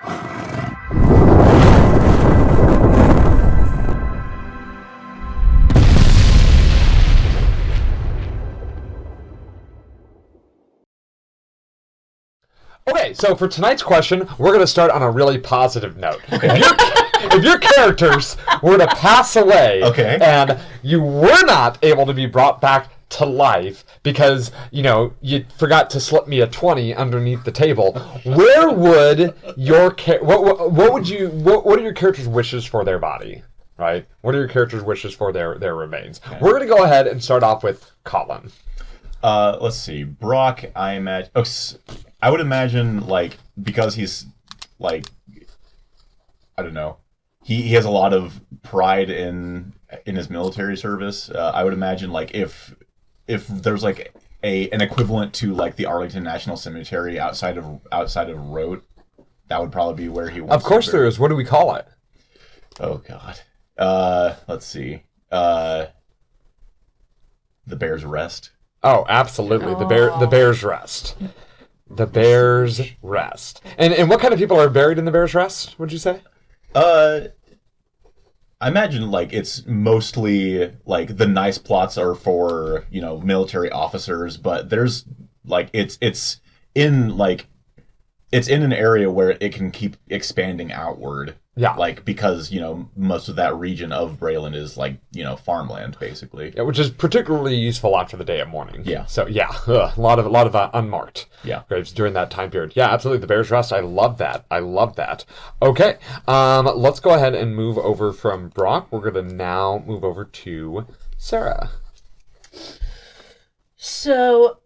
Okay, so for tonight's question, we're going to start on a really positive note. Okay. If your characters were to pass away, and you were not able to be brought back to life because, you forgot to slip me a 20 underneath the table, where would your what are your characters' wishes for their body? Right? What are your characters' wishes for their remains? Okay. We're going to go ahead and start off with Colin. Let's see. Brock, I would imagine, because he's, I don't know, he has a lot of pride in his military service. I would imagine, if there's, an equivalent to, the Arlington National Cemetery outside of Rote, that would probably be where he wants to. Of course there is. What do we call it? Oh, God. Let's see. The Bear's Rest. Oh, absolutely. Oh. The Bear's Rest. The Bear's Rest. And what kind of people are buried in the Bear's Rest, would you say? I imagine, it's mostly, the nice plots are for, military officers, but there's, it's in an area where it can keep expanding outward. Yeah. Because, most of that region of Breland is, farmland, basically. Yeah, which is particularly useful after the day of mourning. Yeah. So, yeah, a lot of unmarked graves during that time period. Yeah, absolutely. The Bear's Rest, I love that. Okay, let's go ahead and move over from Brock. We're going to now move over to Sarah. So,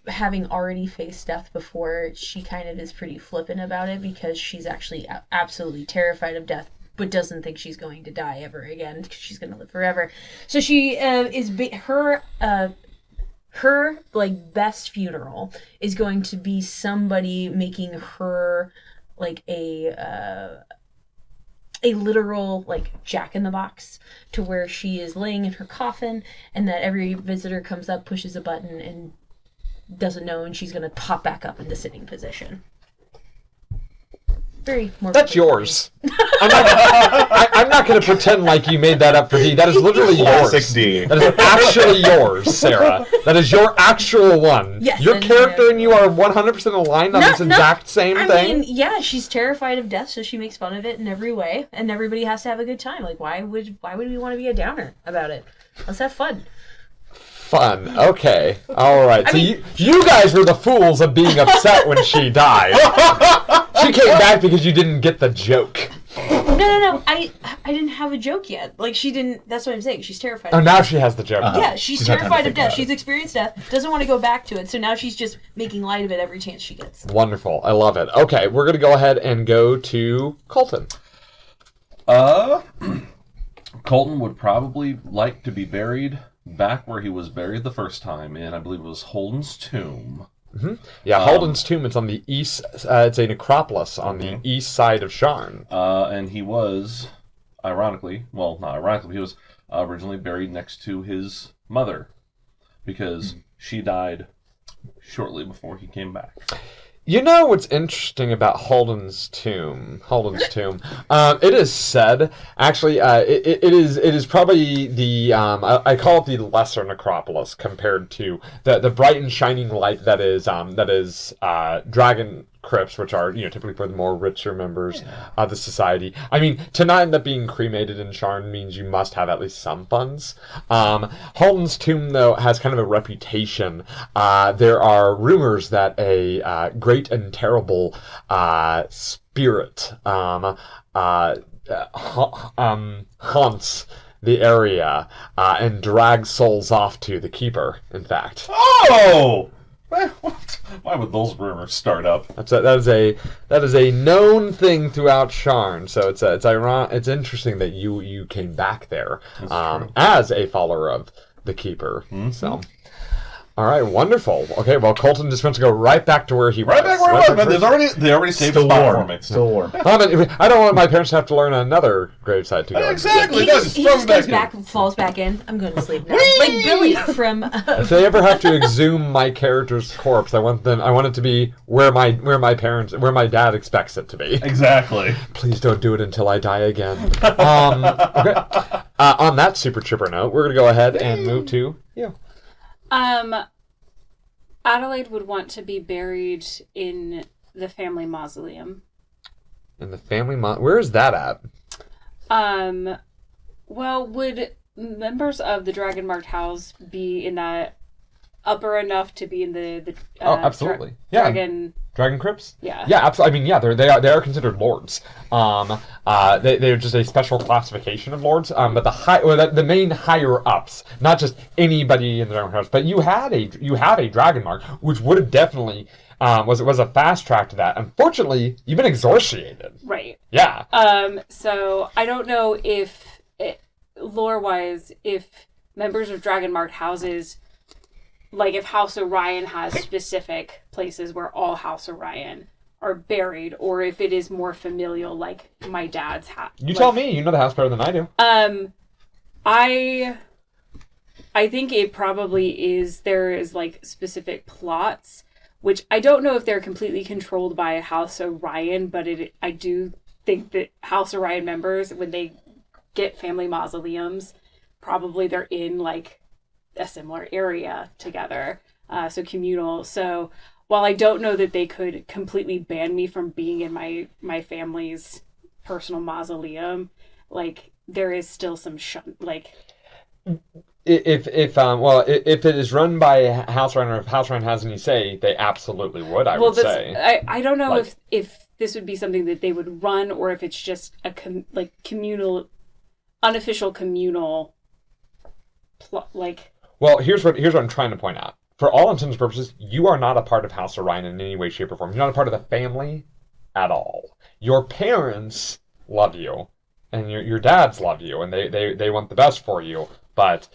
having already faced death before, she kind of is pretty flippant about it because she's actually absolutely terrified of death, but doesn't think she's going to die ever again because she's going to live forever. So she her best funeral is going to be somebody making her a literal Jack in the Box, to where she is laying in her coffin and that every visitor comes up, pushes a button, and doesn't know, and she's going to pop back up into sitting position. That's yours. I'm not going to pretend like you made that up for D. That is literally yours. 6D. That is actually yours, Sarah. That is your actual one. Yes, your character and you are 100% aligned on this exact same thing. I mean, yeah, she's terrified of death, so she makes fun of it in every way, and everybody has to have a good time. Why would we want to be a downer about it? Let's have fun. Fun. Okay. All right. So you guys were the fools of being upset when she died. She came back because you didn't get the joke. No. I didn't have a joke yet. She didn't. That's what I'm saying. She's terrified. Oh, now she has the joke. Yeah, she's terrified of death. She's experienced death. Doesn't want to go back to it. So now she's just making light of it every chance she gets. Wonderful. I love it. Okay, we're gonna go ahead and go to Colton. Colton would probably like to be buried back where he was buried the first time, and I believe it was Holden's tomb. Mm-hmm. Yeah, Holden's tomb. It's on the east. It's a necropolis on the east side of Sharn. And he was, ironically, well, not ironically, he was originally buried next to his mother because she died shortly before he came back. You know what's interesting about Holden's tomb? It is said, actually, it is probably the I call it the lesser necropolis compared to the bright and shining light that is dragon crypts, which are typically for the more richer members of the society. I mean, to not end up being cremated in Sharn means you must have at least some funds. Holden's tomb, though, has kind of a reputation. There are rumors that a great and terrible spirit haunts the area and drags souls off to the keeper, in fact. Oh! Why would those rumors start up? That is a known thing throughout Sharn. So it's ironic. It's interesting that you came back there as a follower of the Keeper. Mm-hmm. So, All right, wonderful. Okay, well, Colton just wants to go right back to where he was. Right back where I was, man. They already saved a Still spot warm. for me. Still warm. I don't want my parents to have to learn another gravesite to go. Exactly. He No, just throw him goes back back in. and falls back in. I'm going to sleep now. Like Billy from... If they ever have to exhume my character's corpse, I want it to be where my dad expects it to be. Exactly. Please don't do it until I die again. Okay. On that super chipper note, we're gonna go ahead and move to you. Adelaide would want to be buried in the family mausoleum. In the family where is that at? Well, would members of the Dragon Marked House be in that upper enough to be in the Absolutely. Yeah. Dragon Crypts? Yeah. Yeah, absolutely. I mean, yeah, they are considered lords. They're just a special classification of lords. But the main higher ups, not just anybody in the Dragon House, but you have a Dragon Mark, which would have definitely was a fast track to that. Unfortunately, you've been exorciated. Right. Yeah. So I don't know if lore-wise, if members of Dragon Marked houses, like if House Orion has specific places where all House Orion are buried, or if it is more familial, like my dad's house. You tell me. You know the house better than I do. I think it probably is. There is like specific plots, which I don't know if they're completely controlled by House Orion, but I do think that House Orion members, when they get family mausoleums, probably they're in like a similar area together, so communal. So while I don't know that they could completely ban me from being in my family's personal mausoleum, like there is still some if it is run by House Ryan, or if House Ryan has any say, they absolutely would. I would say. I don't know if this would be something that they would run, or if it's just a communal, unofficial communal like. Well, here's what I'm trying to point out. For all intents and purposes, you are not a part of House Orion in any way, shape, or form. You're not a part of the family at all. Your parents love you, and your dads love you, and they want the best for you. But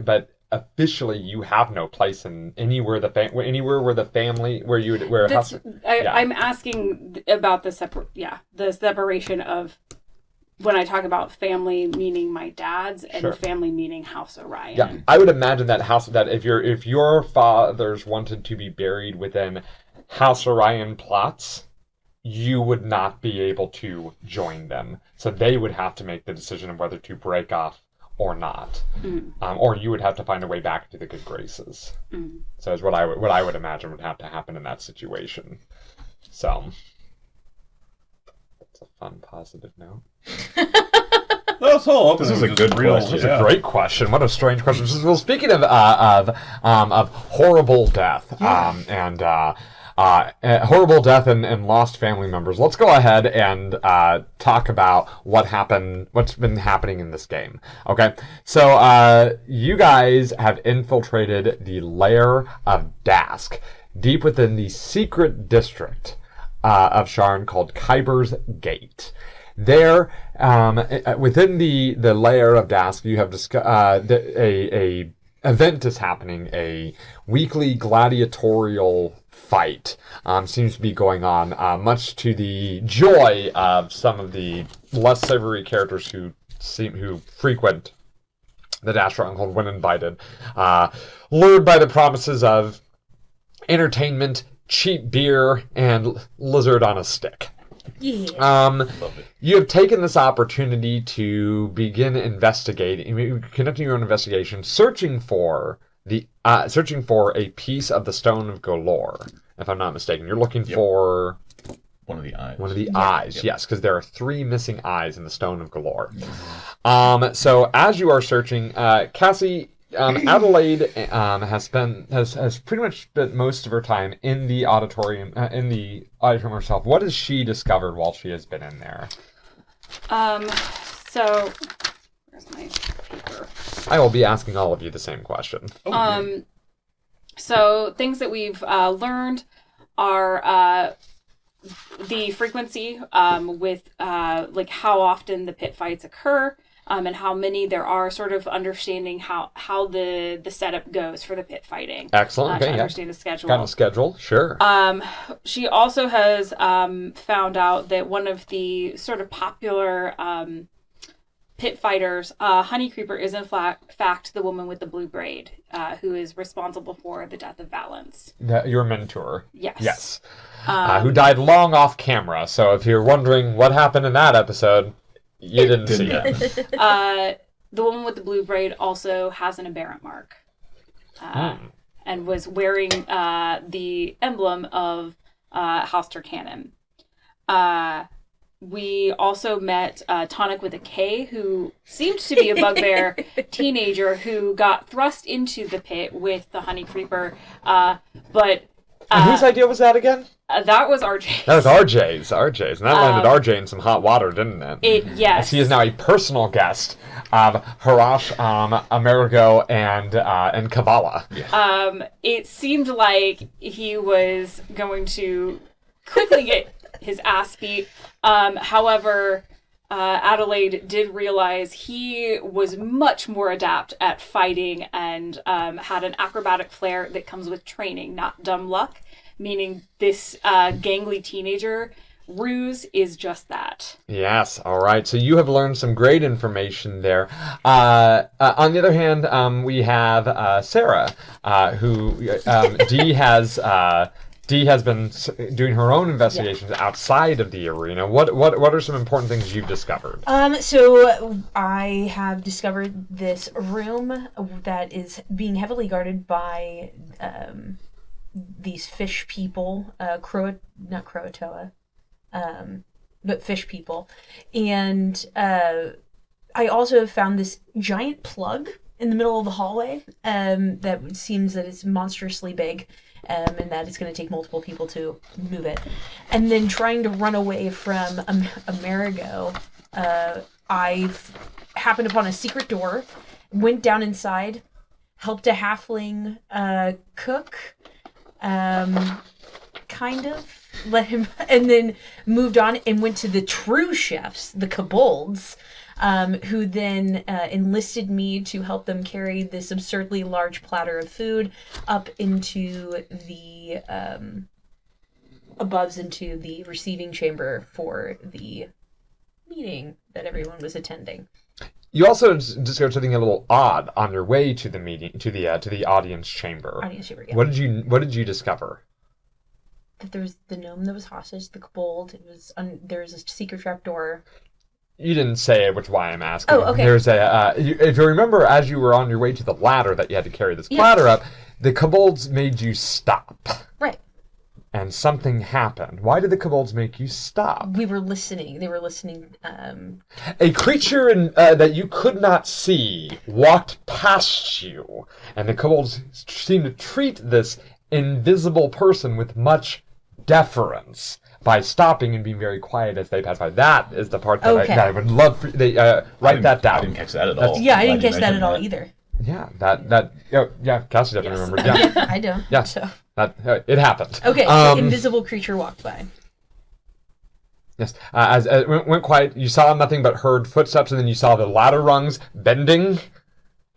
but officially, you have no place in anywhere where the family I'm asking about the separation of. When I talk about family, meaning my dad's, and Sure. family meaning House Orion. Yeah, I would imagine that if your fathers wanted to be buried within House Orion plots, you would not be able to join them. So they would have to make the decision of whether to break off or not, or you would have to find a way back to the good graces. So is what I would imagine would have to happen in that situation. So. That's a fun, positive note. This is a good question. This is a great question. What a strange question. Well, speaking of horrible death horrible death and lost family members, let's go ahead and talk about what's been happening in this game. Okay, so you guys have infiltrated the lair of Dask, deep within the secret district of Sharn called Kyber's Gate. There, within the lair of Dask, you have a event is happening. A weekly gladiatorial fight seems to be going on, much to the joy of some of the less savory characters who frequent the Dash Stronghold when invited, lured by the promises of entertainment, cheap beer, and lizard on a stick. Yeah. You have taken this opportunity to begin conducting your own investigation, searching for a piece of the Stone of Golor. If I'm not mistaken, you're looking for one of the eyes. One of the eyes, yes, because there are 3 missing eyes in the Stone of Golor. So as you are searching, Cassie. Adelaide has pretty much spent most of her time in the auditorium herself. What has she discovered while she has been in there? So where's my paper? I will be asking all of you the same question. So things that we've learned are the frequency with like how often the pit fights occur. and how many there are, sort of understanding how the setup goes for the pit fighting. Excellent. To Okay, understand the schedule. Got a schedule, sure. She also has found out that one of the sort of popular pit fighters, Honey Creeper, is in fact the woman with the blue braid, who is responsible for the death of Valance. Your mentor. Yes. Yes. Who died long off camera. So if you're wondering what happened in that episode, you didn't see it. The woman with the blue braid also has an aberrant mark. And was wearing the emblem of House Turcanon. We also met Tonic with a K, who seemed to be a bugbear teenager who got thrust into the pit with the Honey Creeper. But and whose idea was that again? That was RJ's. That was RJ's. And that landed RJ in some hot water, didn't it? Yes. He is now a personal guest of Harash, Amerigo, and Kavala. Yes. It seemed like he was going to quickly get his ass beat. However, Adelaide did realize he was much more adept at fighting and had an acrobatic flair that comes with training, not dumb luck, meaning this gangly teenager ruse is just that. Yes, all right. So you have learned some great information there. On the other hand, we have Sarah, who Dee has been doing her own investigations outside of the arena. What are some important things you've discovered? So I have discovered this room that is being heavily guarded by these fish people, not Croatoa, but fish people. And I also have found this giant plug in the middle of the hallway that seems that it's monstrously big. And that it's going to take multiple people to move it. And then trying to run away from Amerigo, I've happened upon a secret door, went down inside, helped a halfling cook, kind of, let him, and then moved on and went to the true chefs, the kobolds, who then enlisted me to help them carry this absurdly large platter of food up into the into the receiving chamber for the meeting that everyone was attending. You also discovered something a little odd on your way to the meeting, to the audience chamber. Audience chamber, yeah. What did you discover? That there was the gnome that was hostage, the kobold. There was a secret trap door. You didn't say it, which is why I'm asking. Oh, okay. There's if you remember, as you were on your way to the ladder that you had to carry this platter up, the kobolds made you stop. Right. And something happened. Why did the kobolds make you stop? We were listening. They were listening. A creature that you could not see walked past you, and the kobolds seemed to treat this invisible person with much deference by stopping and being very quiet as they pass by. That is the part that, I would love for write that down. I didn't catch that at all. Yeah, I didn't catch that at all either. Yeah, Cassie definitely remembered. Yeah, I don't. Yeah, so. It happened. Okay, so invisible creature walked by. Yes, as it went quiet, you saw nothing but heard footsteps, and then you saw the ladder rungs bending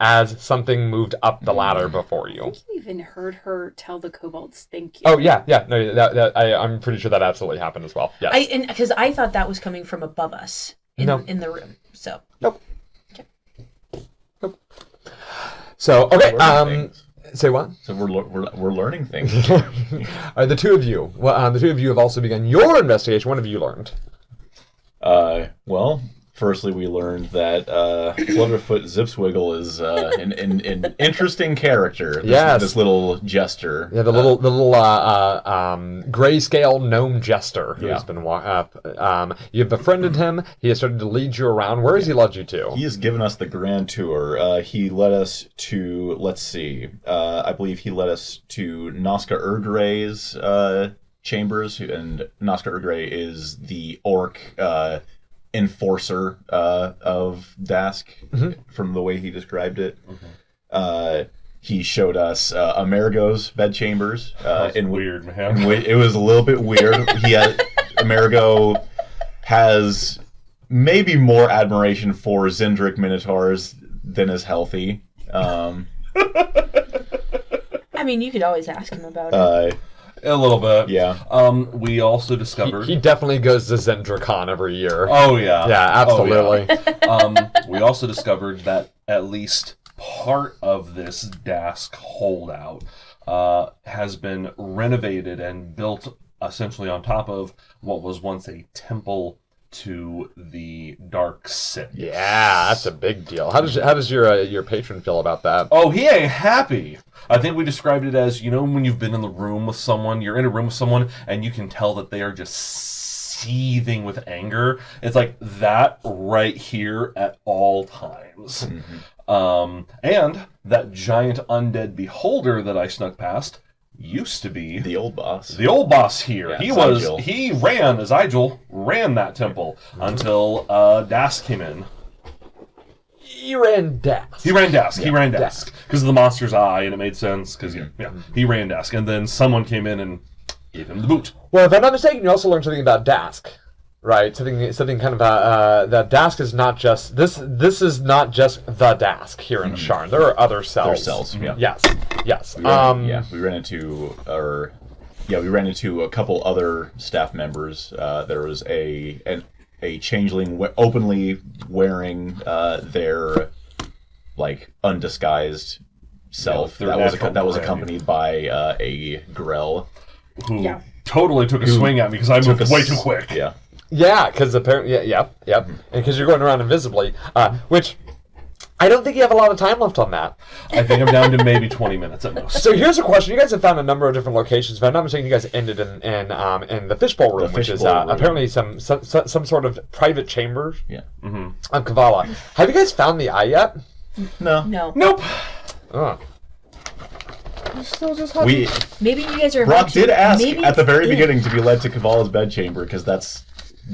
as something moved up the ladder before you. I think you even heard her tell the kobolds thank you. Oh, yeah. No, I'm pretty sure that absolutely happened as well. Yes. Because I thought that was coming from above us in the room. So. Nope. Okay. Nope. So, okay. Say what? So we're learning things. The two of you. Well, the two of you have also begun your investigation. What have you learned? Well, firstly, we learned that Flutterfoot Zipswiggle is an interesting character. This little jester. Yeah, the little grayscale gnome jester who's been you've befriended him. He has started to lead you around. Where has he led you to? He has given us the grand tour. He led us to, let's see, I believe he led us to Nazca Erdray's chambers, and Nazca Erdray is the orc enforcer of Dask, from the way he described it. He showed us Amerigo's bedchambers. Weird, man. It was a little bit weird. Amerigo has maybe more admiration for Zendrick Minotaurs than is healthy. I mean, you could always ask him about it. A little bit. Yeah. We also discovered... He definitely goes to ZendraCon every year. Oh, yeah. Yeah, absolutely. Oh, yeah. We also discovered that at least part of this Dask holdout has been renovated and built essentially on top of what was once a temple to the Dark Sith. Yeah, that's a big deal. How does your patron feel about that? Oh, he ain't happy. I think we described it as, you know, when you've been in the room with someone, you're in a room with someone, and you can tell that they are just seething with anger. It's like that right here at all times. Mm-hmm. And that giant undead beholder that I snuck past used to be The old boss. the old boss here. Yeah, Zygel. Zygel. Zygel ran that temple until Dask came in. He ran Dask. He ran Dask. Yeah, He ran Dask because of the monster's eye, and it made sense because he ran Dask, and then someone came in and gave him the boot. Well, if I'm not mistaken, you also learned something about Dask, right? Something kind of that Dask is not just this. This is not just the Dask here in Sharn. There are other cells. There are cells. Yeah. Yes. We ran into a couple other staff members. There was a changeling openly wearing their like undisguised self. their That was natural that was brand. accompanied by a Grell. Who totally took a swing at me because I moved way too quick. Yeah. Yeah, because apparently, yep, and because you're going around invisibly, which I don't think you have a lot of time left on that. I think I'm down to maybe 20 minutes at most. So here's a question: you guys have found a number of different locations. If I'm not mistaken, you guys ended in the fishbowl room, which is fishbowl room. apparently some sort of private chamber Yeah. on Kavala. Have you guys found the eye yet? No. No. Nope. Oh. We Maybe you guys are Brock about to- did ask maybe at the very it's beginning to be led to Kavala's bedchamber because that's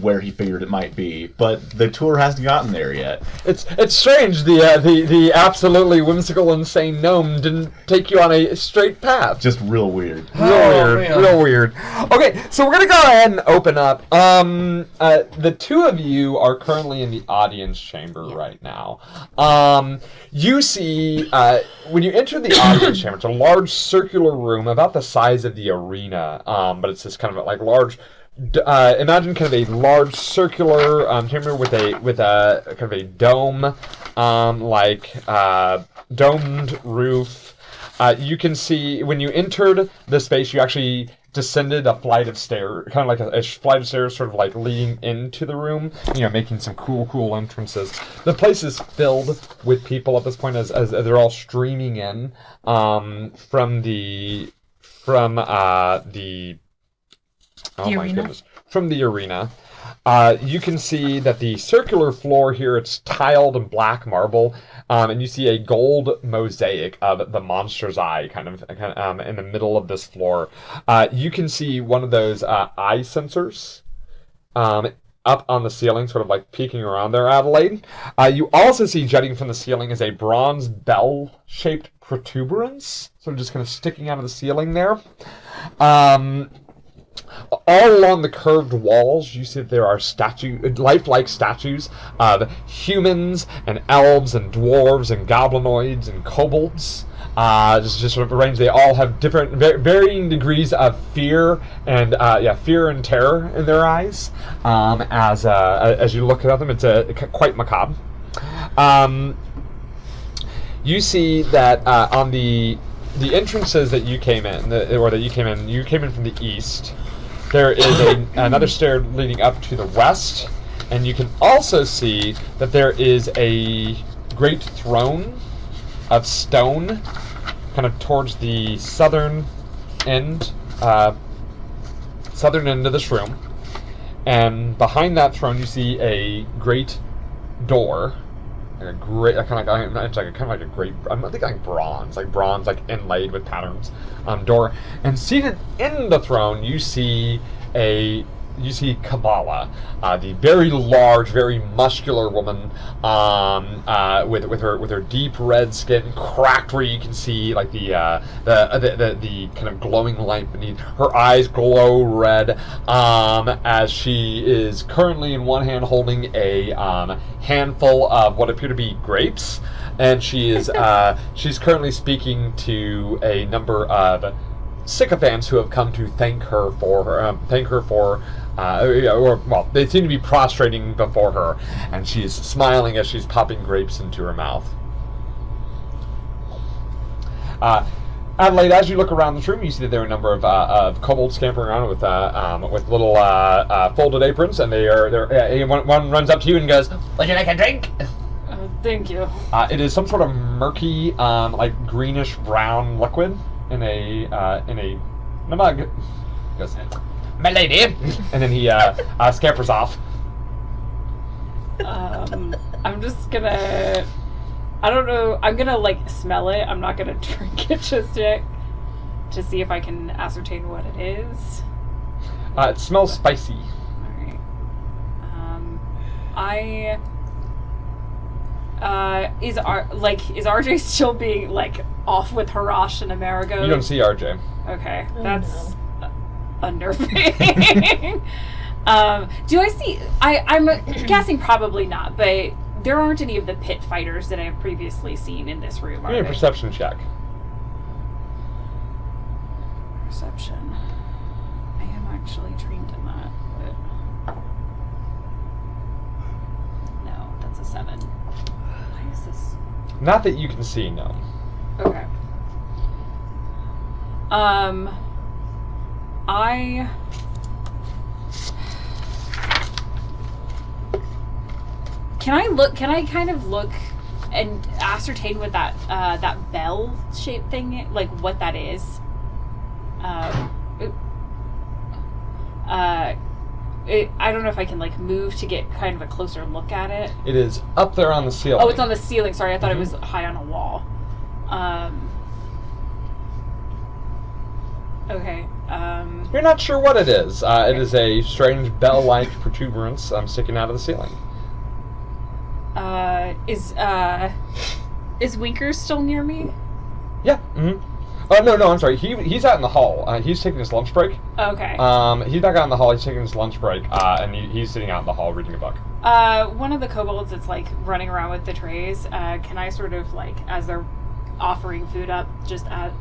where he figured it might be, but the tour hasn't gotten there yet. It's strange. The absolutely whimsical, insane gnome didn't take you on a straight path. Just real weird. Real weird. Okay, so we're gonna go ahead and open up. The two of you are currently in the audience chamber right now. You see, when you enter the audience chamber, it's a large circular room about the size of the arena, but it's this kind of like large. Imagine kind of a large circular chamber with a kind of a dome, domed roof. You can see when you entered the space, you actually descended a flight of stairs, kind of like a flight of stairs, sort of like leading into the room. Making some cool entrances. The place is filled with people at this point as they're all streaming in from the arena. You can see that the circular floor here, it's tiled in black marble, and you see a gold mosaic of the monster's eye kind of in the middle of this floor. You can see one of those eye sensors up on the ceiling, sort of like peeking around there, Adelaide. You also see jutting from the ceiling is a bronze bell-shaped protuberance, sort of just kind of sticking out of the ceiling there. All along the curved walls, you see that there are lifelike statues of humans and elves and dwarves and goblinoids and kobolds. Just sort of arranged. They all have different, varying degrees of fear and terror in their eyes. As you look at them, it's quite macabre. You see that on the entrances that you came in, you came in from the east. There is another stair leading up to the west, and you can also see that there is a great throne of stone, kind of towards the southern end of this room. And behind that throne, you see a great door. Like bronze, inlaid with patterns door. And seated in the throne, you see a you see Kabbalah, the very large, very muscular woman, with her deep red skin cracked where you can see like the kind of glowing light beneath. Her eyes glow red, as she is currently in one hand holding a handful of what appear to be grapes, and she is she's currently speaking to a number of sycophants who have come to thank her for they seem to be prostrating before her, and she is smiling as she's popping grapes into her mouth. Adelaide, as you look around this room, you see that there are a number of kobolds scampering around with little folded aprons, and one runs up to you and goes, "Would you like a drink?" Thank you. It is some sort of murky, like greenish brown liquid in a mug. He goes, "My lady," and then he scampers off. I'm just gonna. I don't know. I'm gonna like smell it. I'm not gonna drink it just yet, to see if I can ascertain what it is. It smells spicy. All right. Is RJ still being like off with Harash and Amerigo? You don't see RJ. Okay, Oh, that's unnerving. Do I see? I'm guessing probably not, but there aren't any of the pit fighters that I have previously seen in this room. Give me a perception check. Perception. I am actually trained in that, but no, that's a 7. Why is this? Not that you can see, no. Okay. Can I kind of look and ascertain what that bell shaped thing, like what that is? I don't know if I can like move to get kind of a closer look at it. It is up there on the ceiling. Oh, it's on the ceiling. Sorry, I thought it was high on a wall. Okay. You're not sure what it is. It is a strange bell-like protuberance sticking out of the ceiling. Is Winkers still near me? Yeah. Mm-hmm. Oh no, I'm sorry. He's out in the hall. He's taking his lunch break. Okay. He's back out in the hall. He's taking his lunch break, and he's sitting out in the hall reading a book. One of the kobolds that's like running around with the trays. Can I sort of like, as they're offering food up, just add?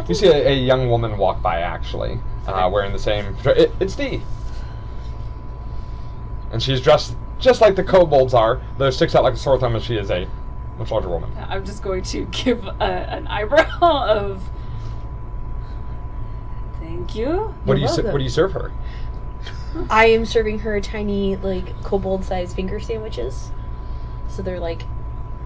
You see a young woman walk by, actually, wearing the same. It's Dee, and she's dressed just like the kobolds are. Though sticks out like a sore thumb, as she is a much larger woman. I'm just going to give an eyebrow of thank you. What do you welcome. what do you serve her? I am serving her tiny, like, kobold-sized finger sandwiches. So they're, like,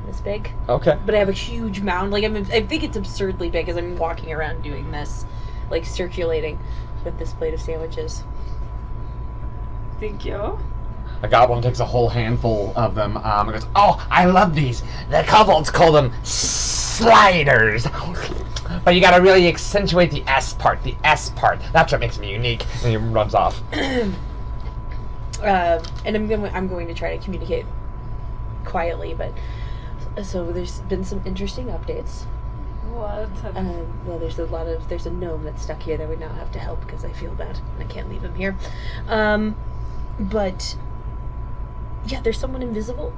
this big. Okay. But I have a huge mound. Like, I think it's absurdly big as I'm walking around doing this. Like, circulating with this plate of sandwiches. Thank you. A goblin takes a whole handful of them and goes, "Oh, I love these. The kobolds call them sliders. But you gotta really accentuate the S part. The S part. That's what makes me unique." And he runs off. And I'm going to try to communicate quietly, but so there's been some interesting updates. What? Well, there's a gnome that's stuck here that we now have to help because I feel bad and I can't leave him here. But yeah, there's someone invisible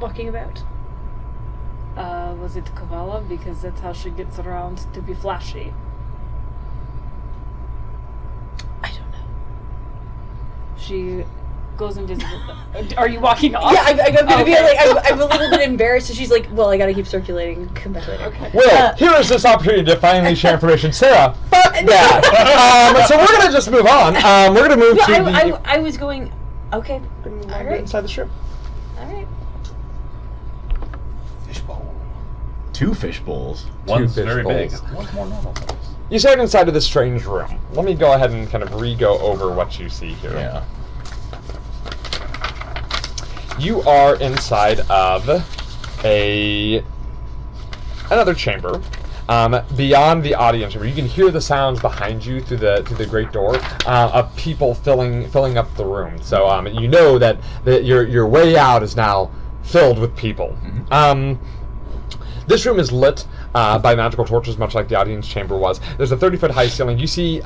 walking about. Was it Kavala? Because that's how she gets around to be flashy. I don't know. She goes invisible. Are you walking off? Yeah, I'm gonna be Okay. like, I'm a little bit embarrassed. So she's like, "Well, I gotta keep circulating. Come back later." Okay. Well, here is this opportunity to finally share information. Sarah, fuck that. So we're gonna just move on. We're gonna move No, to I was going. Okay. All right. inside the strip. All right. Fishbowl. 2 fish bowls. One's fish very big. bowls. One's more normal. You start inside of this strange room. Let me go ahead and kind of re-go over what you see here. Yeah. You are inside of another chamber. beyond the audience room, you can hear the sounds behind you through the great door of people filling up the room. So you know that your way out is now filled with people. This room is lit by magical torches, much like the audience chamber was. There's a 30-foot high ceiling. You see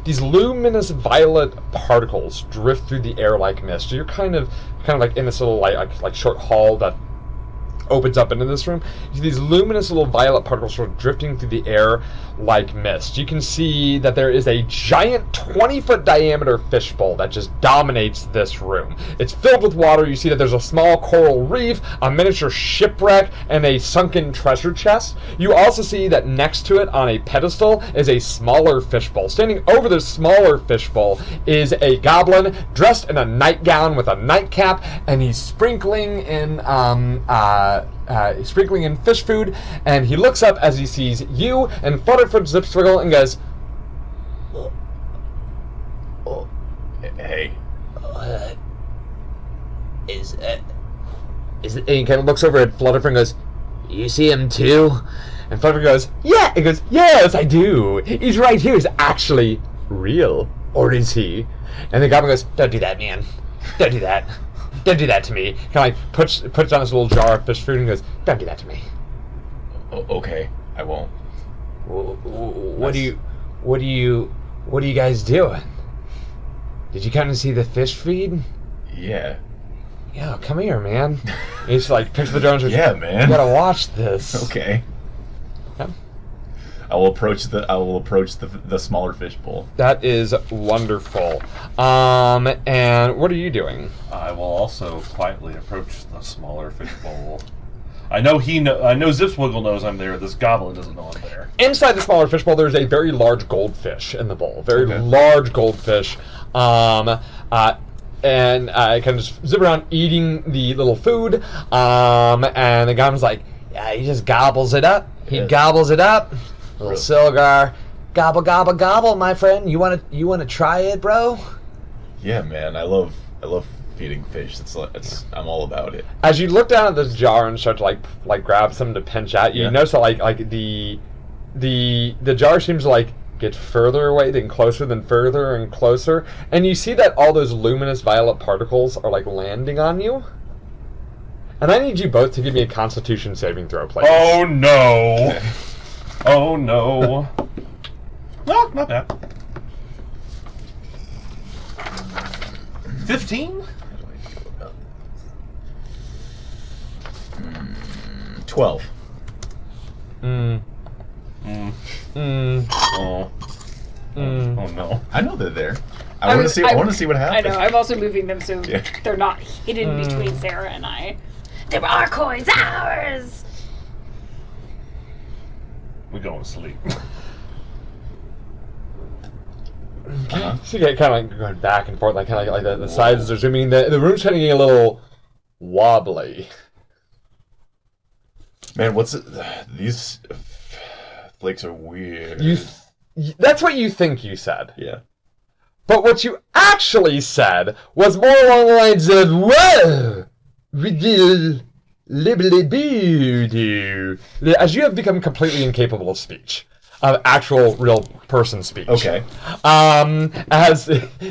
these luminous violet particles drift through the air like mist. So you're kind of like in this little like short hall that opens up into this room. You see these luminous little violet particles sort of drifting through the air like mist. You can see that there is a giant 20-foot diameter fishbowl that just dominates this room. It's filled with water. You see that there's a small coral reef, a miniature shipwreck, and a sunken treasure chest. You also see that next to it on a pedestal is a smaller fishbowl. Standing over the smaller fishbowl is a goblin dressed in a nightgown with a nightcap, and he's sprinkling in fish food, and he looks up as he sees you and Flutterfoot Zipswiggle and goes, Hey. And he kind of looks over at Flutterfoot and goes, you see him too? And Flutterfoot goes, yeah. He goes, yes, I do. He's right here. He's actually real. Or is he? And the goblin goes, don't do that, man. Don't do that. Don't do that to me. Kind of like puts down this little jar of fish food and goes, don't do that to me. Okay, I won't. What are you guys doing? Did you come to see the fish feed? Yeah. Yeah, come here, man. And he just like picks the jar and goes, Yeah, man. You gotta watch this. Okay. Yeah. I will approach the smaller fishbowl. That is wonderful. And what are you doing? I will also quietly approach the smaller fishbowl. I know Zipswiggle knows I'm there. This goblin doesn't know I'm there. Inside the smaller fishbowl, there's a very large goldfish in the bowl. Very Okay. large goldfish. And I kind of just zip around eating the little food. And the goblin's like, yeah, he just gobbles it up. He gobbles it up. Little Silgar, gobble, gobble, gobble, my friend. You wanna try it, bro? Yeah, man. I love feeding fish. I'm all about it. As you look down at this jar and start to like grab something to pinch at, you notice that like the jar seems to like get further away, then closer, then further and closer, and you see that all those luminous violet particles are like landing on you. And I need you both to give me a Constitution saving throw, please. Oh no! Oh no! No, not bad. 15? 12. Oh. Oh no. I know they're there. I want to see what happens. I know. I'm also moving them so Yeah. they're not hidden between Sarah and I. They're our coins, ours! We're going to sleep. So you get kind of like going back and forth, like kind of like the sides are zooming. The room's kind of getting a little wobbly. Man, these flakes are weird. That's what you think you said. Yeah. But what you actually said was more along the lines of, whoa! As you have become completely incapable of speech. Of actual, real person speech. Okay. As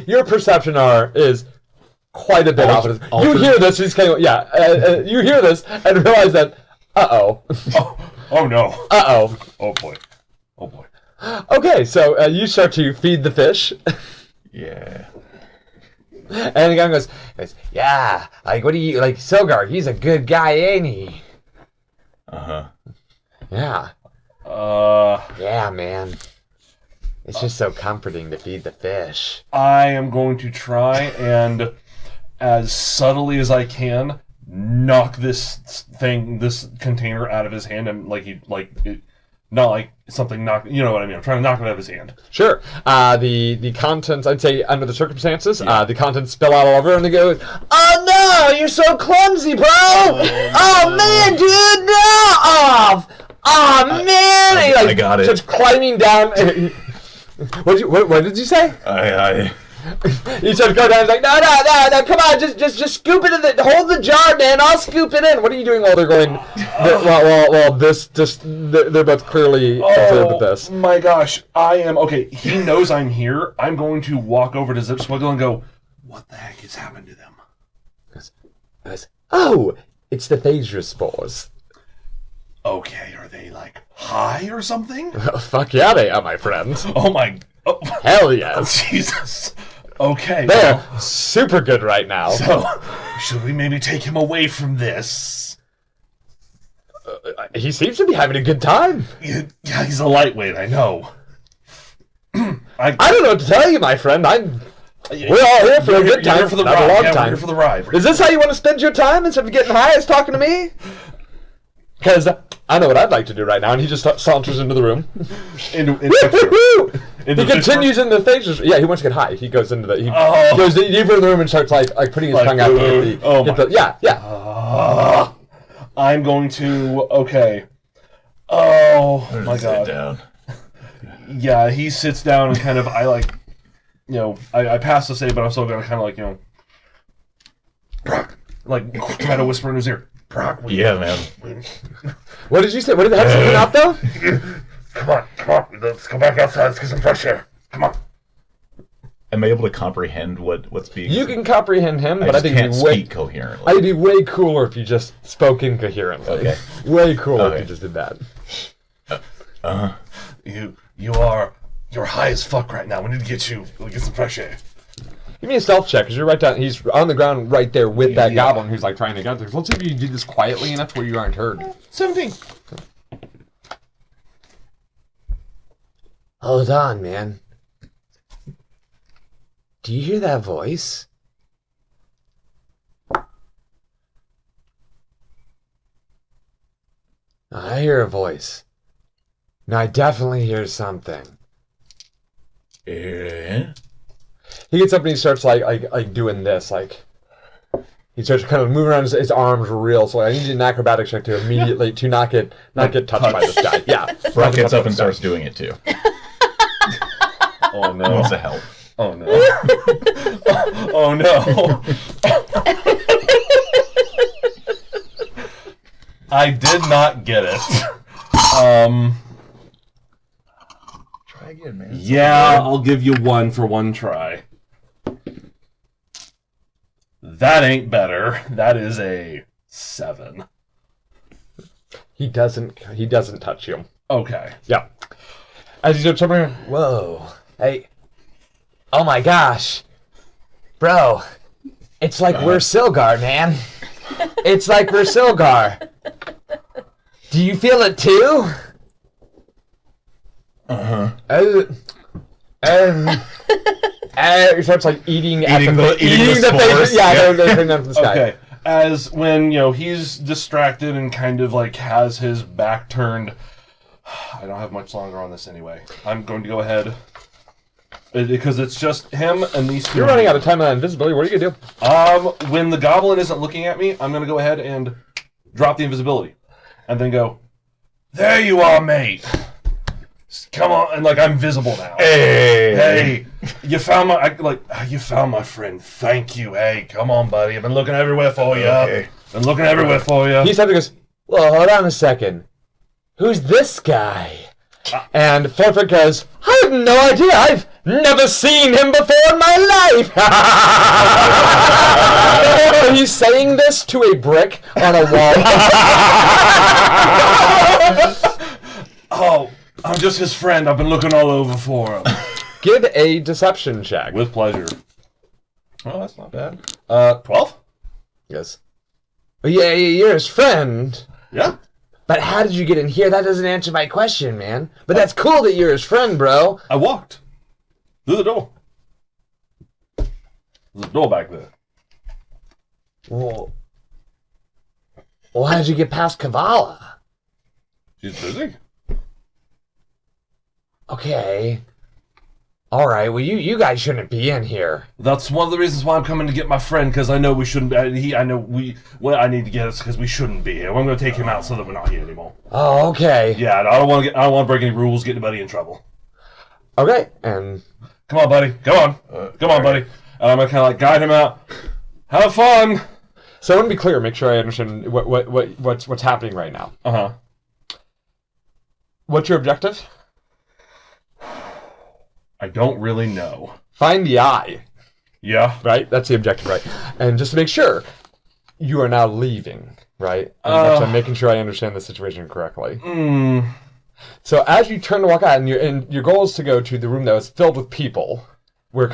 your perception is quite a bit off. You hear this, he's kind of, you hear this and realize that, Oh no. Oh boy. Oh boy. Okay, so you start to feed the fish. Yeah. And the guy goes, yeah, like, what do you, like, Silgar, he's a good guy, ain't he? Uh-huh. Yeah. Yeah, man. It's just so comforting to feed the fish. I am going to try and, as subtly as I can, knock this container out of his hand, and not like something knock. You know what I mean? I'm trying to knock it out of his hand. Sure. The contents, I'd say, under the circumstances, the contents spill out all over, and they go, oh no, you're so clumsy, bro! Oh man, dude, no! Oh man! I got it. Starts climbing down. What did you say? He starts going down. He's like, no, come on, just scoop it in. Hold the jar, man. I'll scoop it in. What are you doing while they're going? Well, they're both clearly concerned with this. Oh my gosh, I am okay. He knows I'm here. I'm going to walk over to Zip Swiggle and go, "What the heck has happened to them?" Oh, it's the Phaedra spores. Okay, are they like high or something? Fuck yeah, they are, my friend. Oh my. Oh. Hell yes. Jesus. Okay. They're super good right now. So, should we maybe take him away from this? He seems to be having a good time. Yeah, he's a lightweight, I know. I don't know what to tell you, my friend. We're all here for a good time. Here for the not ride. a long We're time. here for the ride. Is this how you want to spend your time instead of getting high as talking to me? Because I know what I'd like to do right now, and he just saunters into the room. He continues into Phaedra's. Yeah, he wants to get high. He goes into the. He goes deeper in the room and starts like putting his tongue out. Yeah. I'm going to. Okay. Oh my god. Sit down. Yeah, he sits down and kind of. I pass the save, but I'm still gonna kind of like Brock, like try to whisper in his ear. Brock, man. What did you say? What did the heck come out though? Come on, let's go back outside. Let's get some fresh air. Come on. Am I able to comprehend what's being? You can comprehend him, but I think can't speak coherently. I'd be way cooler if you just spoke incoherently. Okay. Way cooler if you just did that. You're high as fuck right now. We need to get some fresh air. Give me a stealth check, because you're right down. He's on the ground right there with that goblin who's like trying to get there. So let's see if you do this quietly enough where you aren't heard. 17. Hold on, man. Do you hear that voice? I hear a voice. No, I definitely hear something. Yeah. He gets up and he starts like doing this, like he starts kind of moving around his arms real. So I need an acrobatics check to immediately to not get touched by this guy. Yeah, Brock gets up and starts doing it too. Oh no! Wants to help. Oh no! Oh no! I did not get it. Try again, man. Yeah, I'll give you one for one try. That ain't better. That is a 7. He doesn't touch you. Okay. Yeah. As he starts over, whoa, hey, oh my gosh, bro, it's like we're Silgar, man. It's like we're Silgar. Do you feel it too? He starts like eating the spores. Yeah, they're bringing them from the sky. Okay. As when, he's distracted and kind of like has his back turned. I don't have much longer on this anyway. I'm going to go ahead. Because it's just him and these two. You're running out of time on invisibility. What are you going to do? When the goblin isn't looking at me, I'm going to go ahead and drop the invisibility. And then go, there you are, mate. Come on. And I'm visible now. Hey, you found my friend. Thank you. Hey, come on, buddy. I've been looking everywhere for you. Okay. Been looking everywhere for you. He suddenly goes, well, hold on a second. Who's this guy? And Florford goes, I have no idea. I've never seen him before in my life. He's saying this to a brick on a wall. Oh, I'm just his friend. I've been looking all over for him. Give a deception check. With pleasure. Oh, that's not bad. 12? Yes. Yeah, you're his friend. Yeah. But how did you get in here? That doesn't answer my question, man. But that's cool that you're his friend, bro. I walked through the door. There's a door back there. Well, how did you get past Kavala? She's busy. Okay. All right. Well, you guys shouldn't be in here. That's one of the reasons why I'm coming to get my friend, because I know we shouldn't. I need to get us because we shouldn't be here. I'm going to take him out so that we're not here anymore. Oh, okay. Yeah, I don't want to break any rules, get anybody in trouble. Okay, and Come on, buddy. Come on, buddy. And I'm gonna kind of like guide him out. Have fun. So I want to be clear. Make sure I understand what's happening right now. What's your objective? I don't really know. Find the eye. Yeah. Right? That's the objective, right? And just to make sure, you are now leaving, right? I'm making sure I understand the situation correctly. So as you turn to walk out, and your goal is to go to the room that was filled with people, where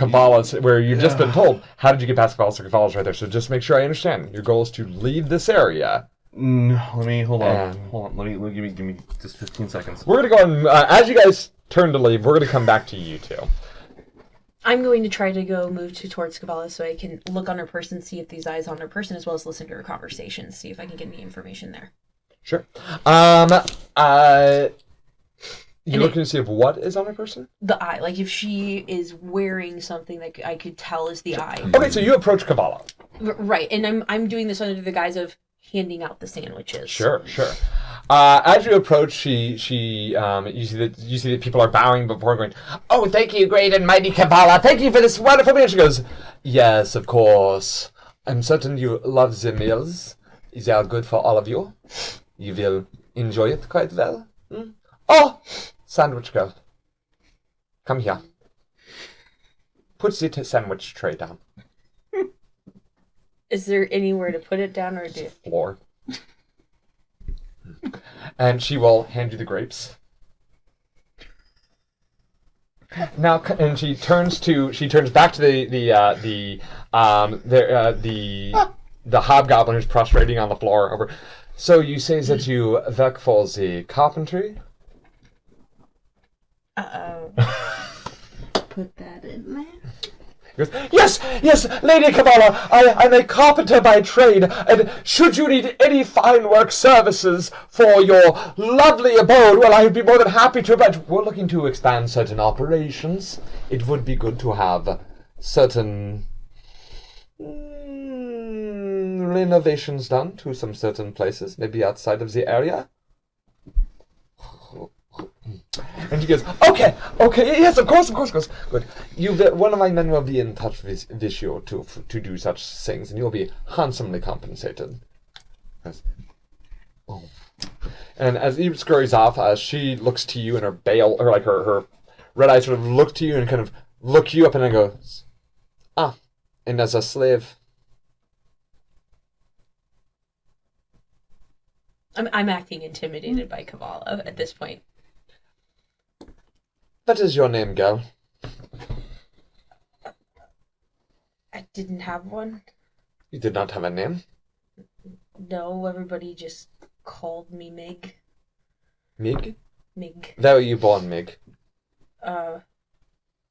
you've just been told, how did you get past Kabbalah's? Kabbalah's right there. So just make sure I understand. Your goal is to leave this area. Hold on. Let me give me just 15 seconds. We're gonna go on. As you guys turn to leave, we're gonna come back to you two. I'm going to try to go move towards Kabbalah so I can look on her person, see if these eyes on her person, as well as listen to her conversations, see if I can get any information there. Sure. You're looking to see if what is on her person? The eye. Like if she is wearing something that I could tell is the eye. Okay, so you approach Kabbalah. Right, and I'm doing this under the guise of handing out the sandwiches. Sure. As you approach, you see that people are bowing before going, "Oh, thank you, great and mighty Kabbalah. Thank you for this wonderful meal." She goes, "Yes, of course. I'm certain you love the meals. They are good for all of you. You will enjoy it quite well. Oh, sandwich girl. Come here. Put the sandwich tray down. Is there anywhere to put it down or do Floor." And she will hand you the grapes. Now, and she turns back to the hobgoblin who's prostrating on the floor over. "So you say that you work for the carpentry?" put that in there? He goes, yes, Lady Kabbalah, I'm a carpenter by trade, and should you need any fine work services for your lovely abode, well, I would be more than happy to, but we're looking to expand certain operations. It would be good to have certain renovations done to some certain places, maybe outside of the area. And she goes, okay, yes, of course, good. One of my men will be in touch with you to do such things, and you'll be handsomely compensated. Oh. And as he scurries off, she looks to you, and her red eyes sort of look to you and kind of look you up, and then goes, and as a slave. I'm acting intimidated by Kabbalah at this point. What is your name, girl? I didn't have one. You did not have a name? No, everybody just called me Mig. Mig? Mig. Where were you born, Mig?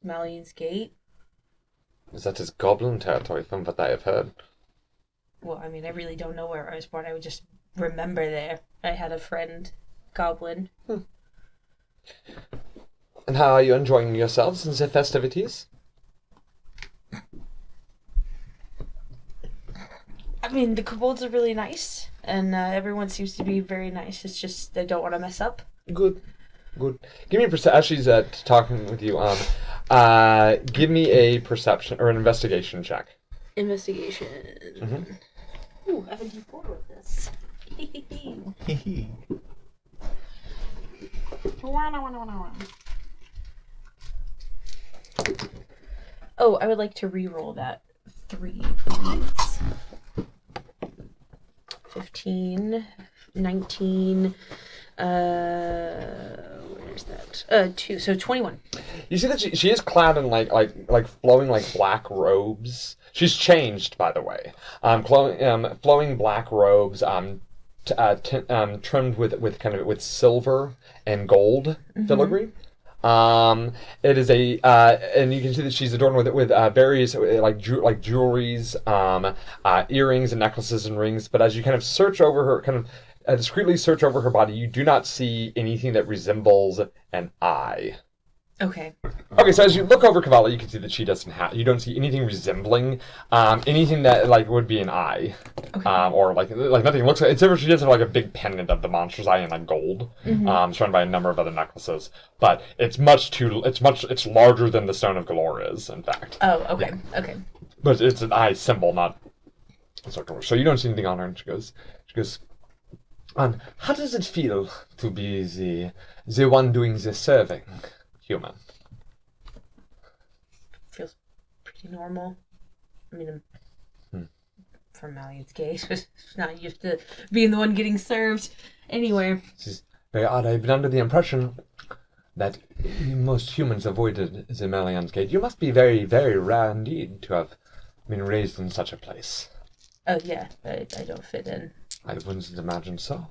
Malian's Gate. That is goblin territory, from what I have heard. Well, I mean, I really don't know where I was born. I would just remember there. I had a friend, goblin. And how are you enjoying yourselves in the festivities? I mean, the kobolds are really nice, and everyone seems to be very nice. It's just I don't want to mess up. Good. Give me as she's talking with you, give me a perception or an investigation check. Investigation. Mm-hmm. Ooh, I have a D4 with this. Oh, I would like to re-roll that 3, please. 15, 19, where's that? 2, so 21. You see that she is clad in like flowing like black robes. She's changed, by the way. Flowing black robes, trimmed with silver and gold filigree. It is and you can see that she's adorned with various jewelries, earrings and necklaces and rings. But as you kind of search over her, discreetly search over her body, you do not see anything that resembles an eye. Okay. Okay, so as you look over Cavala, you can see that she doesn't have. You don't see anything resembling anything that like would be an eye, Okay. or like nothing looks like. Except for she does have like a big pendant of the monster's eye in like gold, surrounded by a number of other necklaces. But it's it's larger than the Stone of Galore is, in fact. Oh, okay. Okay. But it's an eye symbol, not a circle. So you don't see anything on her, and she goes, how does it feel to be the one doing the serving, human? Feels pretty normal. I mean, I'm from Malian's Gate. Not used to being the one getting served. Anyway. This is very odd. I've been under the impression that most humans avoided the Malian's Gate. You must be very, very rare indeed to have been raised in such a place. Oh, yeah. I don't fit in. I wouldn't imagine so.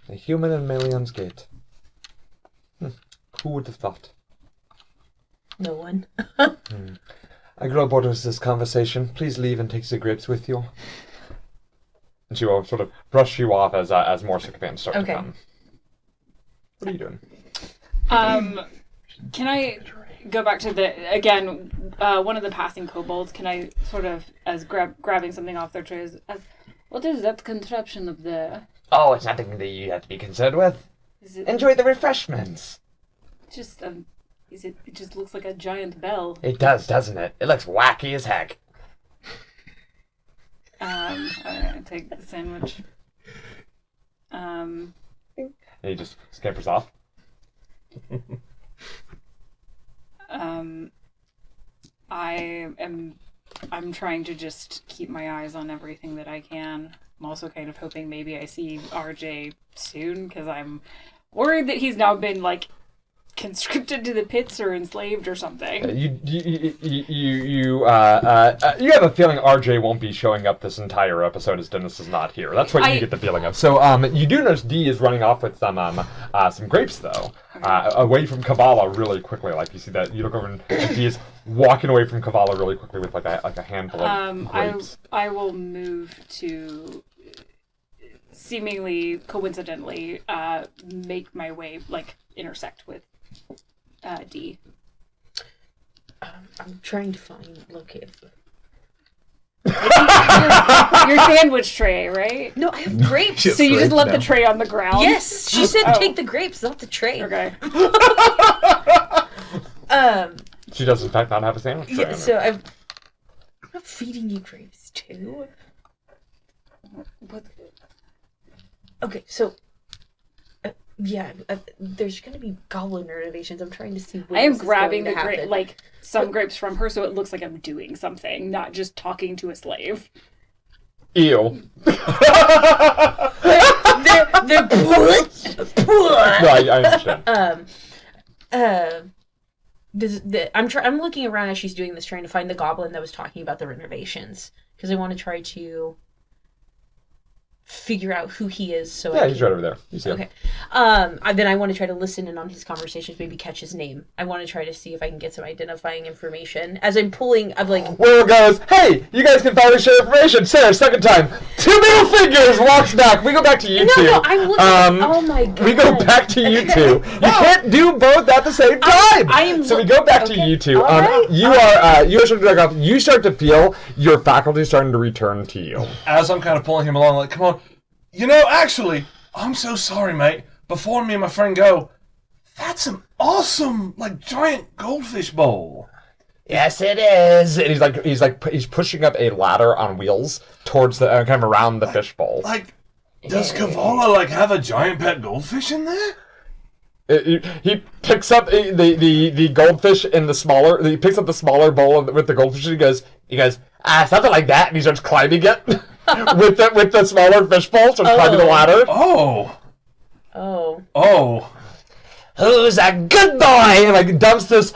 A human in Malian's Gate. Who would have thought? No one. I grow bored with this conversation. Please leave and take the grapes with you. And she will sort of brush you off as more sycophants start to come. What are you doing? Can I go back to one of the passing kobolds? Can I sort of, as grabbing something off their trays, what is that contraption up there? Oh, it's nothing that you have to be concerned with. Is it Enjoy the refreshments. just it just looks like a giant bell. It does, doesn't it? It looks wacky as heck. Alright, take the sandwich. And he just scampers off. I'm trying to just keep my eyes on everything that I can. I'm also kind of hoping maybe I see RJ soon, because I'm worried that he's now been, like, conscripted to the pits or enslaved or something. You have a feeling RJ won't be showing up this entire episode as Dennis is not here. That's what you get the feeling of. So you do notice D is running off with some grapes though, away from Cavala really quickly. Like you see that you look over and D is walking away from Cavala really quickly with like a handful of grapes. I will move to seemingly coincidentally make my way, like, intersect with D. I'm trying to locate. Your sandwich tray, right? No, I have grapes. So you just left the tray on the ground? Yes, she said take the grapes, not the tray. Okay. She does in fact not have a sandwich tray. Yeah, so I'm not feeding you grapes too. What? Okay, so there's gonna be goblin renovations. I'm trying to see. I am grabbing the some grapes from her, so it looks like I'm doing something, not just talking to a slave. Ew. they're No, I understand. I'm looking around as she's doing this, trying to find the goblin that was talking about the renovations, because I want to try to figure out who he is. So he's right over there. You see him. Okay. Then I want to try to listen in on his conversations, maybe catch his name. I want to try to see if I can get some identifying information. As I'm pulling, I'm like... Will goes, hey, you guys can finally share information. Sarah, second time. Two middle fingers, walks back. We go back to you two. No, I'm looking... oh my god. We go back to you two. You can't do both at the same time. So we go back to you two. Right. You start to feel your faculty starting to return to you. As I'm kind of pulling him along, like, come on. You know, actually, I'm so sorry, mate. Before me and my friend go, that's an awesome, like, giant goldfish bowl. Yes, it is. And he's pushing up a ladder on wheels towards the kind of around the fishbowl. Like, does Cavala like have a giant pet goldfish in there? He picks up the goldfish in the smaller. He picks up the smaller bowl with the goldfish. And he goes, something like that, and he starts climbing it with the smaller fishbowl. Starts climbing the ladder. Oh. Who's a good boy? And like dumps this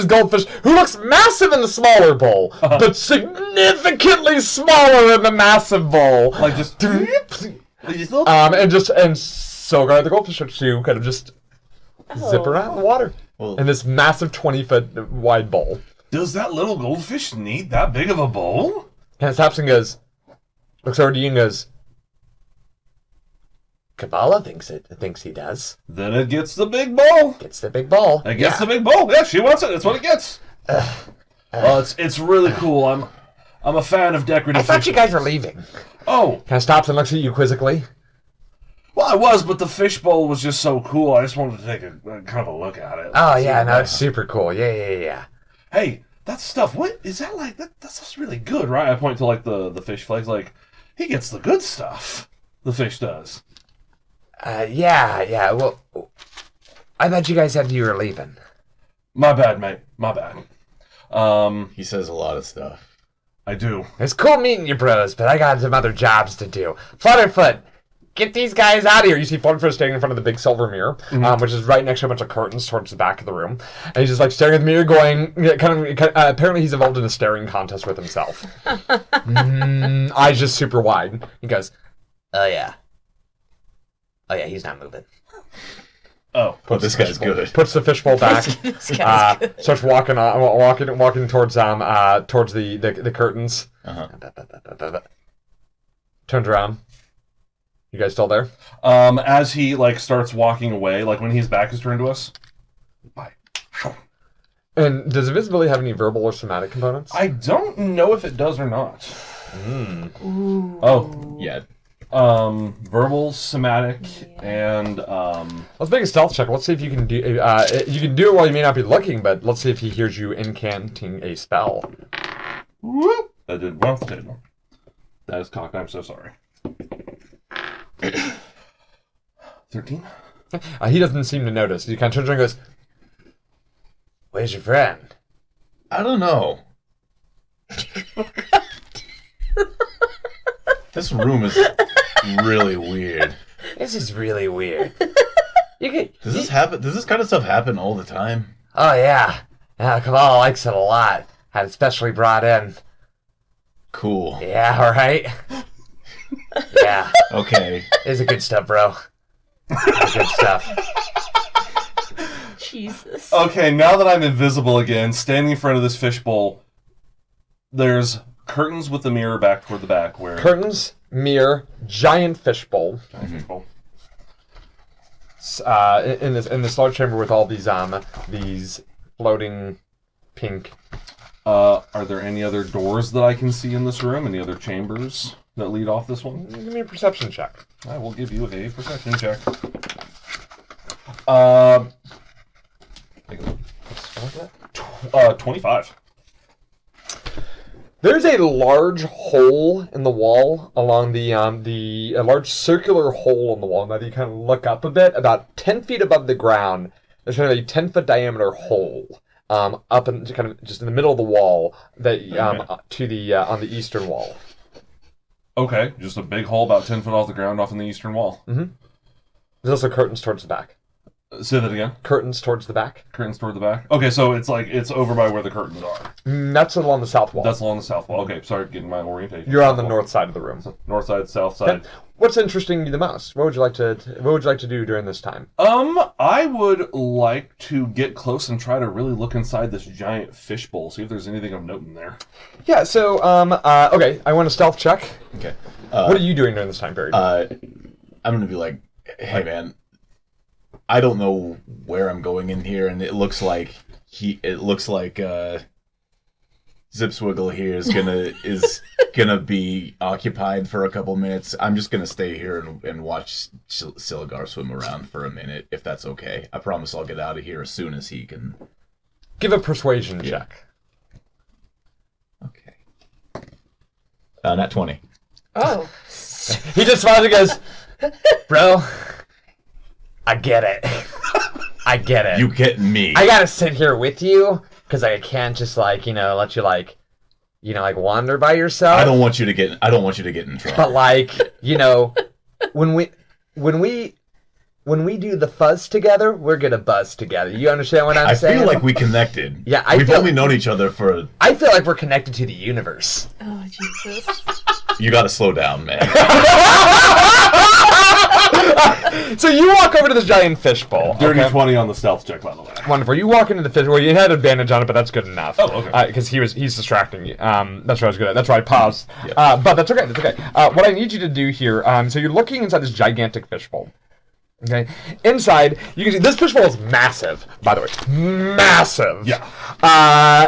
goldfish who looks massive in the smaller bowl, but significantly smaller in the massive bowl. Like just and so the goldfish starts to kind of just zip around the water in this massive 20-foot wide bowl. Does that little goldfish need that big of a bowl? And stops and goes, looks over to you and goes, Kabbalah thinks he does. Then it gets the big bowl. Gets the big ball. It gets the big bowl. Yeah, she wants it. That's what it gets. Well, it's really cool. I'm a fan of decorative. I thought fish. you guys were leaving. Oh, Kind of stops and looks at you quizzically. well, I was, but the fishbowl was just so cool. I just wanted to take a kind of a look at it. Oh yeah, no, it's super cool. Yeah. Hey, that stuff. What is that like? That stuff's really good, right? I point to like the fish flakes. Like he gets the good stuff. The fish does. Yeah. Well, I thought you guys said you were leaving. My bad, mate. My bad. He says a lot of stuff. I do. It's cool meeting you, bros, but I got some other jobs to do. Flutterfoot, get these guys out of here. You see Flutterfoot standing in front of the big silver mirror, which is right next to a bunch of curtains towards the back of the room. And he's just like staring at the mirror going, apparently he's involved in a staring contest with himself. Eyes just super wide. He goes, oh yeah, he's not moving. Oh, But this guy's good. Puts the fishbowl back. This guy's good. Starts walking towards the curtains. Turns around. You guys still there? as he like starts walking away, like when his back is turned to us. Bye. And does invisibility have any verbal or somatic components? I don't know if it does or not. Ooh. Oh, Yeah. verbal, somatic, and Let's make a stealth check. Let's see if you can do. You can do it while you may not be looking, but let's see if he hears you incanting a spell. whoop, that did one off the table. That is cocked. I'm so sorry. 13. He doesn't seem to notice. He kind of turns around and goes, "Where's your friend?" I don't know. This room is really weird. This is really weird. Does this happen? Does this kind of stuff happen all the time? Oh yeah, Kabbalah likes it a lot. Had it specially brought in. Cool. Yeah, all right. Yeah, Okay. it's a good stuff, bro. It's good stuff. Jesus. Okay, now that I'm invisible again, standing in front of this fishbowl, there's curtains with the mirror back toward the back. Where Curtains, mirror, giant fishbowl. fishbowl. In this large chamber with all these floating pink. Are there any other doors that I can see in this room? Any other chambers that lead off this one? Give me a perception check. I will give you a perception check. 25. There's a large hole in the wall along a large circular hole in the wall. Now that you kind of look up a bit, about 10 feet above the ground, there's kind of a 10-foot diameter hole up in kind of just in the middle of the wall that to the on the eastern wall. Okay, just a big hole about 10 foot off the ground off in the eastern wall. There's also curtains towards the back. Say that again. Curtains towards the back. Curtains toward the back. Okay, so it's over by where the curtains are. That's along the south wall. That's along the south wall. Okay, sorry, getting my orientation. You're on the South north side of the room. wall. North side, south side. Okay. What's interesting you the most? What would you like to do during this time? I would like to get close and try to really look inside this giant fishbowl, see if there's anything of note in there. Yeah. So okay, I want a stealth check. Okay. What are you doing during this time period? I'm gonna be like, hey man, I don't know where I'm going in here, and it looks like Zipswiggle here is gonna be occupied for a couple minutes. I'm just gonna stay here and watch Silgar swim around for a minute, if that's okay. I promise I'll get out of here as soon as he can. Give a persuasion check. Okay. Not 20. Oh. He just smiles and goes, "Bro, I get it. I get it. You get me. I gotta sit here with you because I can't just let you wander by yourself. I don't want you to get in trouble. But when we do the fuzz together, we're gonna buzz together. You understand what I'm saying? I feel like we connected. Yeah, we've only known each other for. I feel like we're connected to the universe. Oh, Jesus. You gotta slow down, man. So you walk over to this giant fishbowl. Dirty okay? 20 on the stealth check, by the way. Wonderful. You walk into the fishbowl. You had advantage on it, but that's good enough. Oh, okay. Because he's distracting you. That's what I was good at. That's why I paused. Yeah. But that's okay. That's okay. What I need you to do here. So you're looking inside this gigantic fishbowl. Okay. Inside, you can see this fishbowl is massive. By the way, massive. Yeah.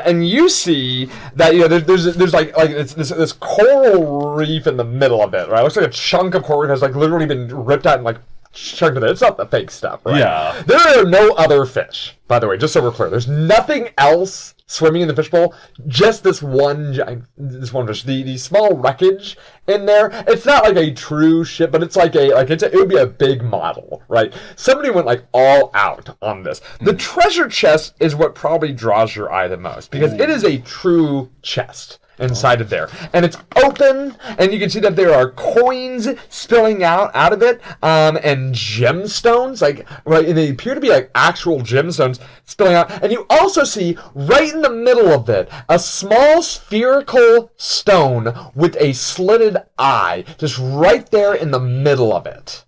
And you see that there's like it's this coral reef in the middle of it. Right. It looks like a chunk of coral reef has like literally been ripped out and like chunked with it. It's not the fake stuff. Right? Yeah. There are no other fish. By the way, just so we're clear, there's nothing else swimming in the fishbowl. Just this one fish. The small wreckage in there. It's not like a true ship, but it's like it would be a big model, right? Somebody went like all out on this. The treasure chest is what probably draws your eye the most because it is a true chest inside of there, and it's open, and you can see that there are coins spilling out of it, and gemstones, and they appear to be like actual gemstones spilling out. And you also see right in the middle of it a small spherical stone with a slitted eye, just right there in the middle of it.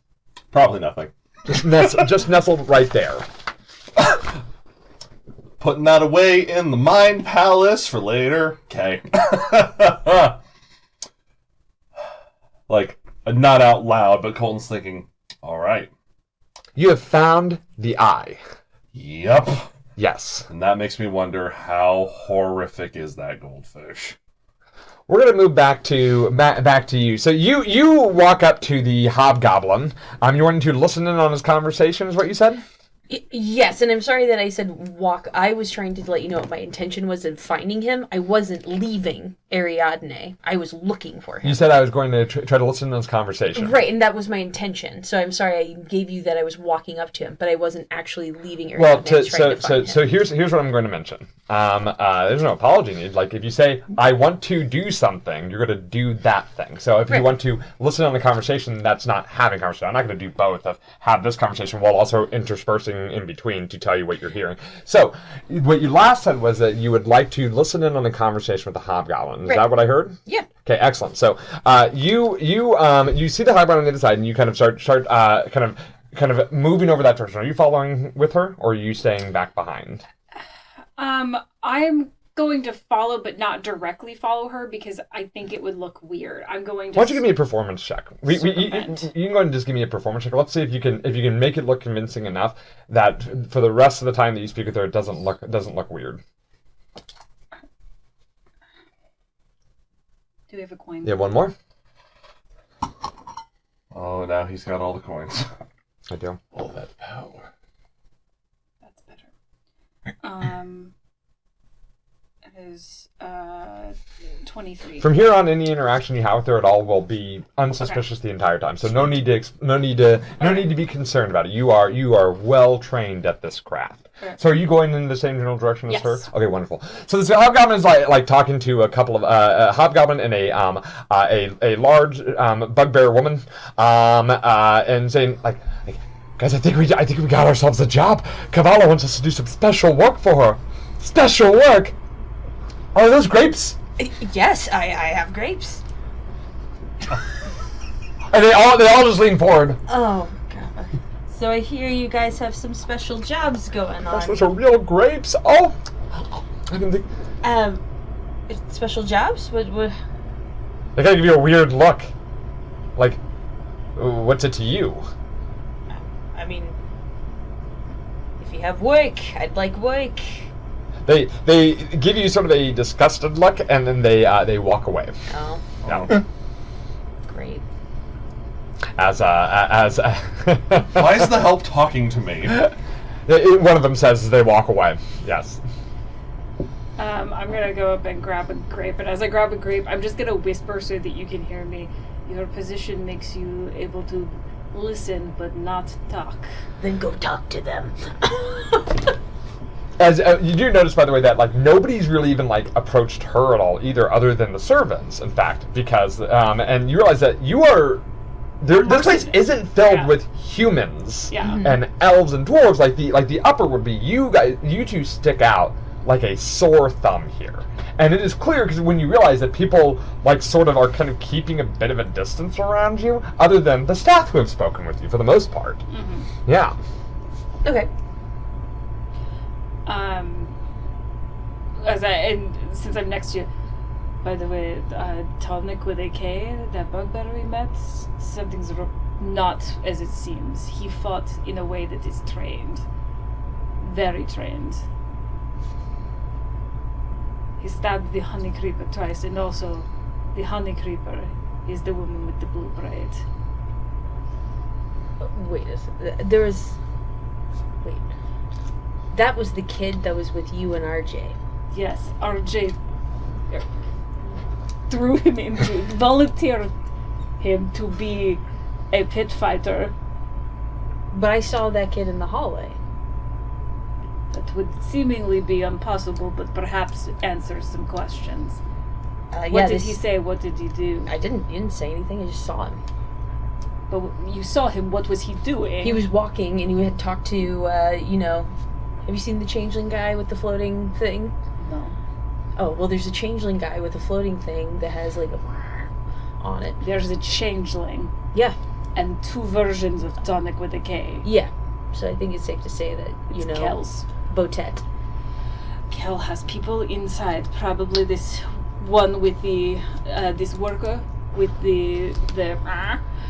Probably nothing. Just nestled right there. Putting that away in the Mind Palace for later. Okay. Like, not out loud, but Colton's thinking, all right. You have found the eye. Yep. Yes. And that makes me wonder, how horrific is that goldfish? We're gonna move back to you. So you walk up to the hobgoblin. You wanted to listen in on his conversation, is what you said? Yes, and I'm sorry that I said walk. I was trying to let you know what my intention was in finding him. I wasn't leaving Ariadne. I was looking for him. You said I was going to try to listen to his conversation. Right, and that was my intention. So I'm sorry I gave you that I was walking up to him, but I wasn't actually leaving Ariadne. Well, so here's what I'm going to mention. There's no apology needed. Like, if you say, I want to do something, you're going to do that thing. So if you want to listen on the conversation, that's not having conversation. I'm not going to do both of have this conversation while also interspersing in between to tell you what you're hearing. So what you last said was that you would like to listen in on the conversation with the hobgoblin. Is that what I heard? Yeah. Okay, excellent. So you see the hobgoblin on the other side, and you kind of start kind of moving over that direction. Are you following with her, or are you staying back behind? I'm going to follow, but not directly follow her because I think it would look weird. I'm going to. Why don't you give me a performance check? You can go and just give me a performance check. Let's see if you can make it look convincing enough that for the rest of the time that you speak with her, it doesn't look weird. Do we have a coin? Yeah, one more. Oh, now he's got all the coins. I do. All that power. That's better. It is 23. From here on, any interaction you have with her at all will be unsuspicious the entire time. So no need to be concerned about it. You are well trained at this craft. Okay. So are you going in the same general direction as her? Yes. Okay, wonderful. So this hobgoblin is like talking to a couple of a hobgoblin and a large bugbear woman, and saying like, guys, I think we got ourselves a job. Cavallo wants us to do some special work for her. Special work. Are those grapes? Yes, I have grapes. And they all just lean forward. Oh, God. So I hear you guys have some special jobs going on. Those are real grapes. Oh, I didn't think. Special jobs? What? They gotta give you a weird look. Like, what's it to you? I mean, if you have work, I'd like work. They give you sort of a disgusted look, and then they walk away. Oh, No. great. As Why is the help talking to me? one of them says as they walk away. Yes. I'm gonna go up and grab a grape, and as I grab a grape, I'm just gonna whisper so that you can hear me. Your position makes you able to listen but not talk. Then go talk to them. As you do notice, by the way, that like nobody's really even like approached her at all either, other than the servants, in fact, because and you realize that you are this place isn't filled with humans Yeah. and elves and dwarves like the upper would be. You guys, you two stick out like a sore thumb here. And it is clear because when you realize that people like sort of are kind of keeping a bit of a distance around you, other than the staff who have spoken with you for the most part. Mm-hmm. Yeah. Okay. Since I'm next to you, by the way, Tonic with a K, that bugbear we met, something's not as it seems. He fought in a way that is trained. Very trained. He stabbed the honey creeper twice, and also the honey creeper is the woman with the blue braid. Wait a second. There was... Wait. That was the kid that was with you and RJ. Yes, RJ threw him into, volunteered him to be a pit fighter. But I saw that kid in the hallway. That would seemingly be impossible, but perhaps answer some questions. What did he say? What did he do? He didn't say anything. I just saw him. But you saw him. What was he doing? He was walking, and he had talked to, have you seen the changeling guy with the floating thing? No. Oh, well, there's a changeling guy with a floating thing that has, like, a on it. There's a changeling. Yeah. And two versions of Tonic with a K. Yeah. So I think it's safe to say that, It's Kel's. Botet. Kel has people inside. Probably this one with the, this worker with the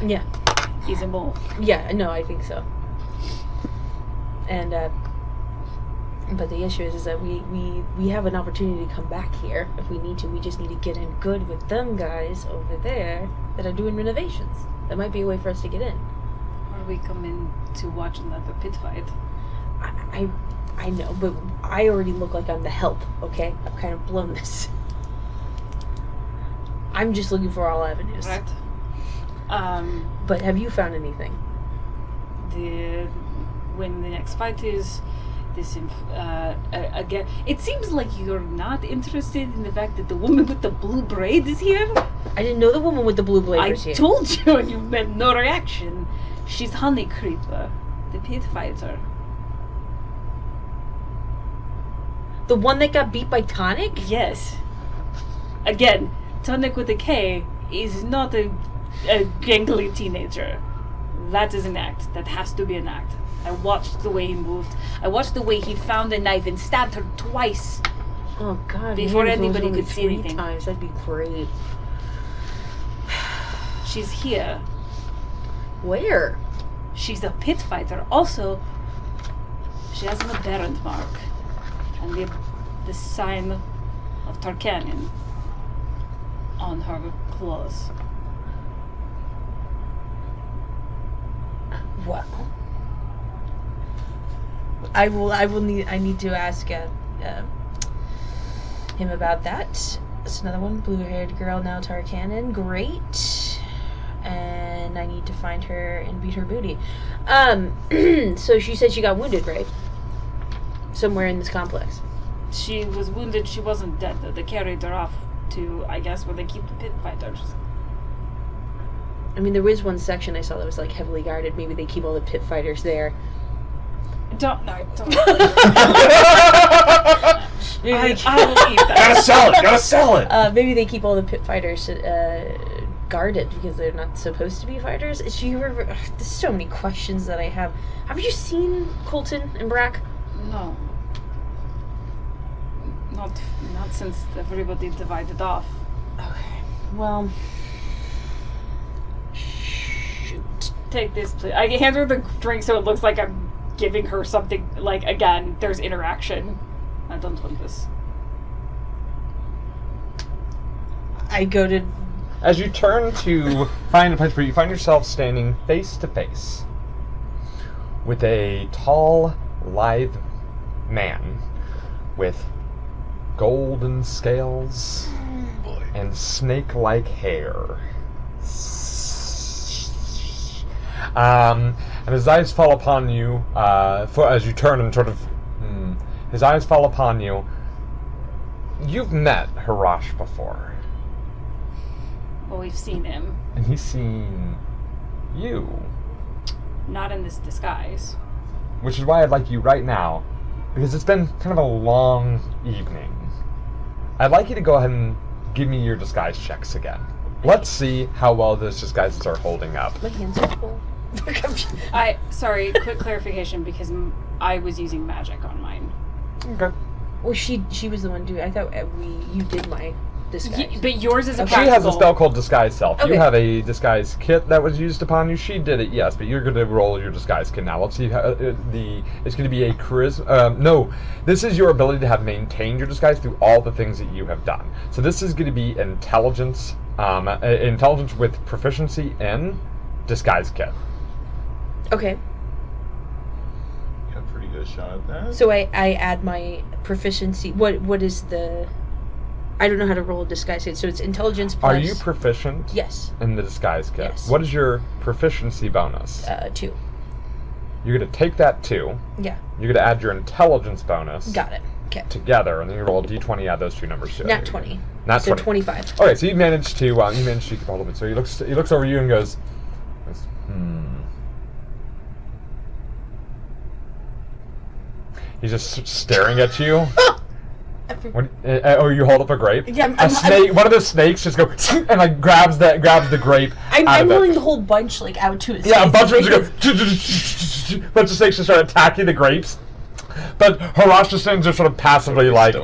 Yeah. He's a mole. Yeah, no, I think so. And, but the issue is that we have an opportunity to come back here if we need to. We just need to get in good with them guys over there that are doing renovations. That might be a way for us to get in. Or we come in to watch another pit fight. I know, but I already look like I'm the help, okay? I've kind of blown this. I'm just looking for all avenues. Right. But have you found anything? When the next fight is, this again, it seems like you're not interested in the fact that the woman with the blue braid is here. I didn't know the woman with the blue blade was here. I told you, and you made no reaction. She's Honey Creeper, the pit fighter. The one that got beat by Tonic? Yes. Again, Tonic with a K is not a gangly teenager. That is an act. That has to be an act. I watched the way he moved. I watched the way he found a knife and stabbed her twice. Oh God! Before man, if it was anybody only could see 3 anything. times, that'd be great. She's here. Where? She's a pit fighter. Also, she has an aberrant mark. And the sign of Tarkanian on her clothes. Well, I need to ask him about that. It's another one, blue-haired girl, now Tarkanin. Great. And I need to find her and beat her booty. So she said she got wounded, right? Somewhere in this complex. She was wounded. She wasn't dead, though. They carried her off to, I guess, where they keep the pit fighters. I mean, there was one section I saw that was, like, heavily guarded. Maybe they keep all the pit fighters there. Don't. Maybe I will eat that. Gotta sell it! maybe they keep all the pit fighters guarded because they're not supposed to be fighters. There's so many questions that I have. Have you seen Colton and Brack? No. Not since everybody divided off. Okay. Well, shoot. Take this, please. I hand her the drink so it looks like I'm giving her something. Like, again, there's interaction. I don't want this. I go to... As you turn to find a place where you find yourself standing face to face with a tall, lithe man with golden scales and snake-like hair. And his eyes fall upon you, as you turn and sort of... his eyes fall upon you. You've met Harash before. Well, we've seen him. And he's seen you. Not in this disguise. Which is why I'd like you right now because it's been kind of a long evening, I'd like you to go ahead and give me your disguise checks again. Let's see how well those disguises are holding up. My hands are full. Sorry, quick clarification, because I was using magic on mine. Okay. Well, she was the one doing. I thought you did my disguise. But yours is a She practical. has a spell called Disguise Self. You Okay. have a disguise kit that was used upon you. She did it, yes, but you're going to roll your disguise kit now. Let's see how it's going to be a charisma. No, this is your ability to have maintained your disguise through all the things that you have done. So this is going to be intelligence, intelligence with proficiency in disguise kit. Okay. Got a pretty good shot at that. So I add my proficiency. What is the? I don't know how to roll a disguise kit. So it's intelligence plus. Are you proficient? Yes. In the disguise kit. Yes. What is your proficiency bonus? 2. You're going to take that 2. Yeah. You're going to add your intelligence bonus. Got it. Okay. Together, and then you roll a d20, add those two numbers to it. Nat 20. Not So 20. 25. Okay, so you managed to keep hold of it. So he looks over you and goes, He's just staring at you. When, or you hold up a grape. Yeah, a snake. One of the snakes just go and like grabs the grape. I'm out of willing it. the whole bunch like out to his Yeah, a face. bunch of them just go. Bunch of snakes just start attacking the grapes. But Harash just stands there sort of passively like.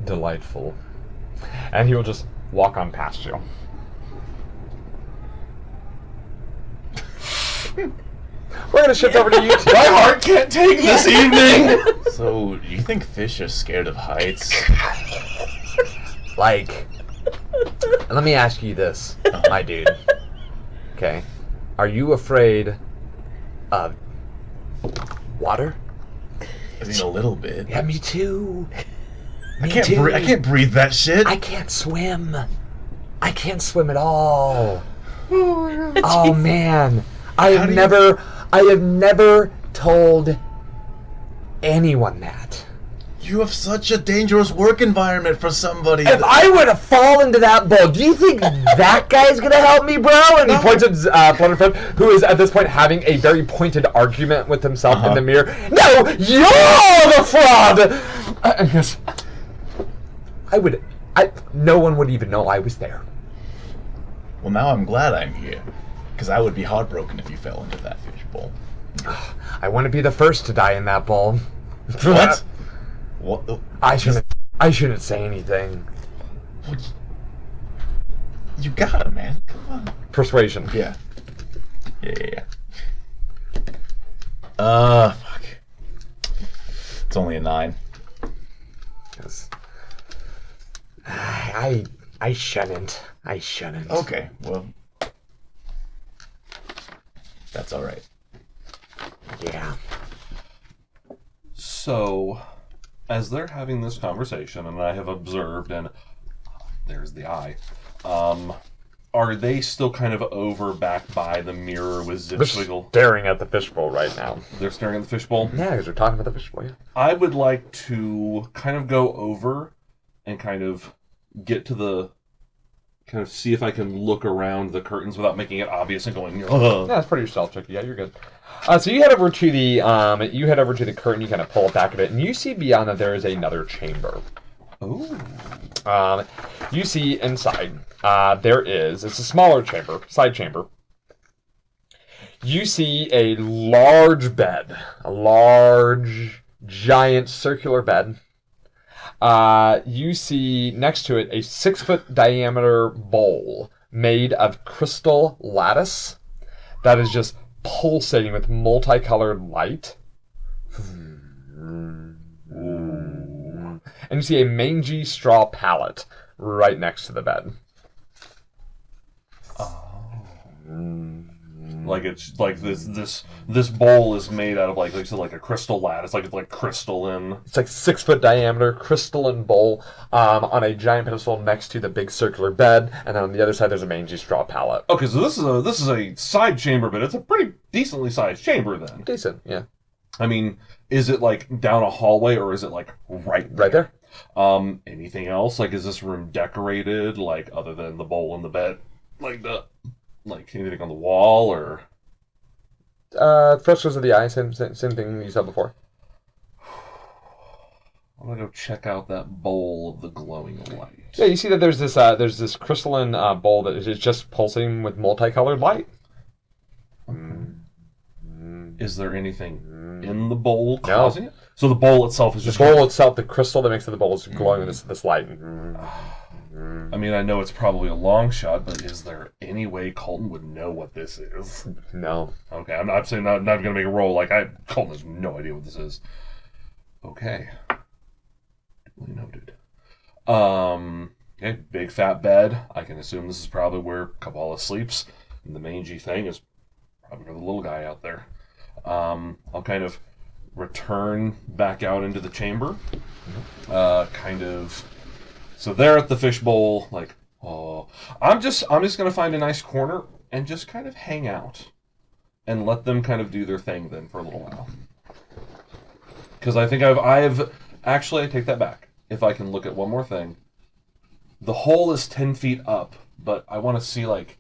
Delightful. And he will just walk on past you. We're gonna shift over to you two. My heart can't take this evening. So, you think fish are scared of heights? Like, let me ask you this, my dude. Okay. Are you afraid of water? I mean, a little bit. Yeah, me too. I can't breathe that shit. I can't swim. I can't swim at all. Oh man. I have never told anyone that. You have such a dangerous work environment for somebody. If I were to fall into that bowl, do you think that guy's gonna help me, bro? And he points at Flutterfoot, who is at this point having a very pointed argument with himself in the mirror. No, you're the fraud! And he goes, no one would even know I was there. Well, now I'm glad I'm here. Because I would be heartbroken if you fell into that fish bowl. I want to be the first to die in that bowl. What? What? I shouldn't say anything. You got it, man. Come on. Persuasion. Yeah. Fuck. It's only a 9. Yes. I shouldn't. Okay, well. That's alright. Yeah. So, as they're having this conversation, and I have observed, and there's the eye, are they still kind of over back by the mirror with They're Zipswiggle? staring at the fishbowl right now. They're staring at the fishbowl? Yeah, because they're talking about the fishbowl, yeah. I would like to kind of go over and kind of get to the... kind of see if I can look around the curtains without making it obvious and going, ugh. Yeah, it's pretty stealth check. Yeah, you're good. So you head over to the curtain. You kind of pull it back a bit, and you see beyond that there is another chamber. Ooh. You see inside it's a smaller chamber, side chamber. You see a large bed, a large, giant circular bed. You see next to it a 6-foot diameter bowl made of crystal lattice that is just pulsating with multicolored light. And you see a mangy straw pallet right next to the bed. Like it's like this bowl is made out of like you said, like a crystal lattice, like it's like crystalline. It's like 6-foot diameter crystalline bowl on a giant pedestal next to the big circular bed, and then on the other side there's a mangy straw pallet. Okay, so this is a side chamber, but it's a pretty decently sized chamber then. Decent, yeah. I mean, is it like down a hallway or is it like right there? Anything else? Like, is this room decorated? Like, other than the bowl and the bed, like anything on the wall or? Frescoes of the eye, same thing you said before. I'm gonna go check out that bowl of the glowing light. Yeah, you see that there's this crystalline bowl that is just pulsing with multicolored light. Is there anything in the bowl No. causing it? So the bowl itself is The just bowl itself, the crystal that makes the bowl is glowing with this light. I mean, I know it's probably a long shot, but is there any way Colton would know what this is? No. Okay, I'm not saying not going to make a roll. Colton has no idea what this is. Okay. Duly noted. Okay, big fat bed. I can assume this is probably where Kabbalah sleeps. And the mangy thing is probably for the little guy out there. I'll kind of return back out into the chamber. So they're at the fishbowl, like, oh, I'm just gonna find a nice corner and just kind of hang out, and let them kind of do their thing then for a little while. Because I think I've actually, I take that back. If I can look at one more thing, the hole is 10 feet up, but I want to see, like,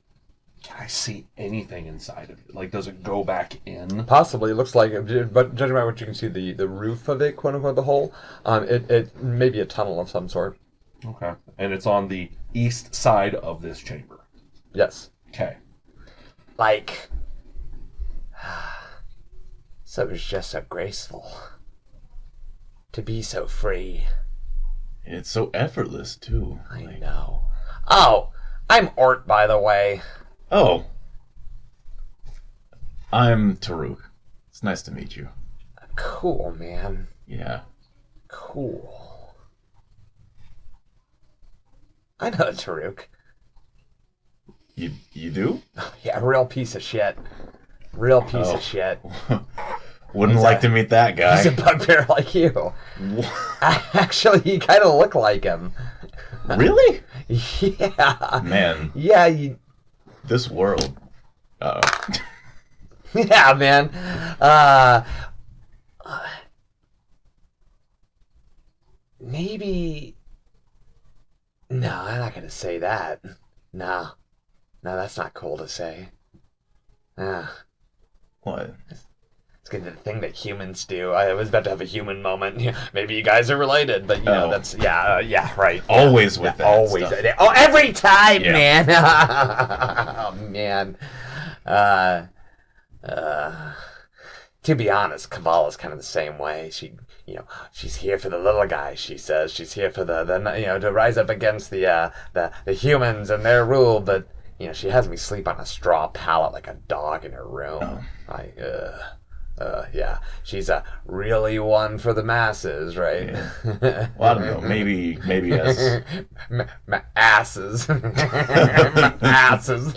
can I see anything inside of it? Like, does it go back in? Possibly. It looks like, but judging by what you can see, the roof of it, quote unquote, the hole, it may be a tunnel of some sort. Okay, and it's on the east side of this chamber. Yes. Okay. Like, so it was just so graceful. To be so free. And it's so effortless, too. I know. Oh, I'm Ort, by the way. Oh. I'm Taruk. It's nice to meet you. Cool, man. Yeah. Cool. I know Taruk. You do? Yeah, real piece of shit. Real piece of shit. Wouldn't like to meet that guy. He's a bugbear like you. Actually, you kind of look like him. Really? Yeah. Man. Yeah, you... This world. Uh-oh. Yeah, man. Maybe... No, I'm not going to say that. No. No, that's not cool to say. What? It's gonna be the thing that humans do. I was about to have a human moment. Maybe you guys are related, but you know, that's... Yeah, right. Always with that Always. stuff. Oh, every time, Yeah. man. Oh, man. To be honest, Kabbalah's kind of the same way. She's here for the little guy, she says. She's here for the to rise up against the humans and their rule, but, she has me sleep on a straw pallet like a dog in her room. Yeah. She's really one for the masses, right? Yeah. Well, I don't know. Maybe as... Asses. Asses.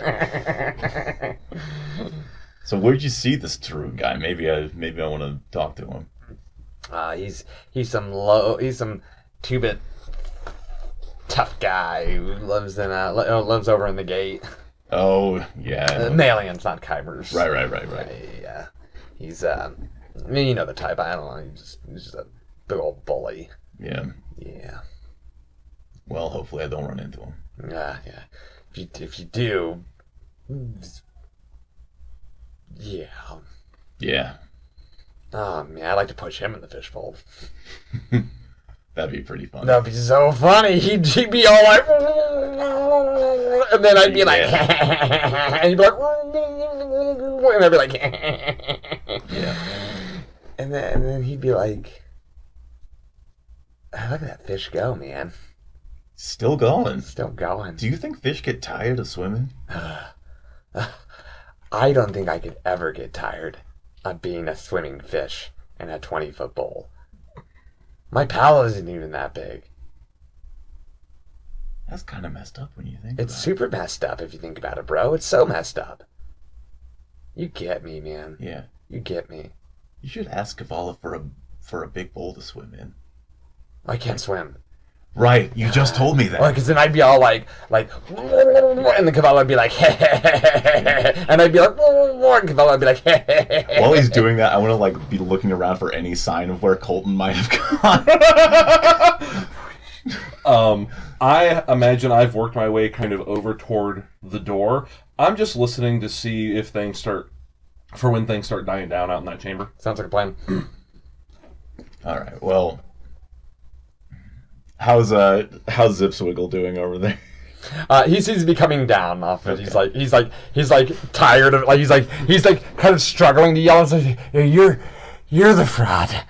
So where'd you see this Taruk guy? Maybe I want to talk to him. He's some two-bit tough guy who lives over in the gate. Oh yeah. Aliens, not Kybers. Right. Yeah. He's you know the type. I don't know. He's just a big old bully. Yeah. Yeah. Well, hopefully I don't run into him. Yeah. If you do. Yeah. Yeah. Oh man, I'd like to push him in the fishbowl. That'd be pretty fun. That'd be so funny. He'd be all like, and then I'd be like, and he'd be like, and I'd be like, Yeah. and then he'd be like, look at that fish go, man. Still going. Still going. Do you think fish get tired of swimming? I don't think I could ever get tired of being a swimming fish in a 20-foot bowl. My palate isn't even that big. That's kind of messed up when you think It's about super messed up if you think about it, bro. It's so messed up. You get me, man. it. Yeah. You get me. You should ask Kabbalah for a big bowl to swim in. I can't swim. Right. You just told me that. Because then I'd be all like, and the Kabbalah would be like, and I'd be like, and Kabbalah would be like, While he's doing that, I want to be looking around for any sign of where Colton might have gone. I imagine I've worked my way kind of over toward the door. I'm just listening to see if things start for when things start dying down out in that chamber. Sounds like a plan. All right. Well, how's Zipswiggle doing over there? He seems to be coming down off it. Okay. He's like tired of he's like kind of struggling to yell and say, "You're the fraud."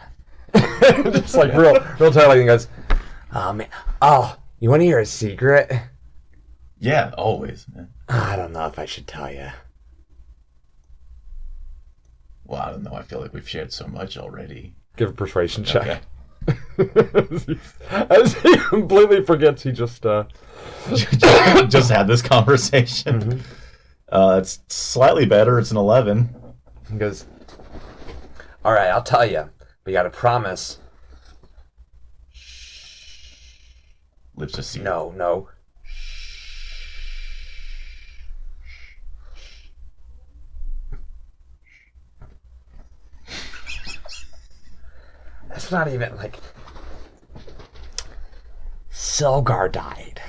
Just like real tired. He goes, "Oh man, you want to hear a secret?" Yeah, always, man. I don't know if I should tell you. Well, I don't know. I feel like we've shared so much already. Give a persuasion check. Okay. As he completely forgets, he just just had this conversation. It's slightly better. It's an 11. He goes, "All right, I'll tell you. But you got to promise." Lips just see. No. That's not even like... Selgar died.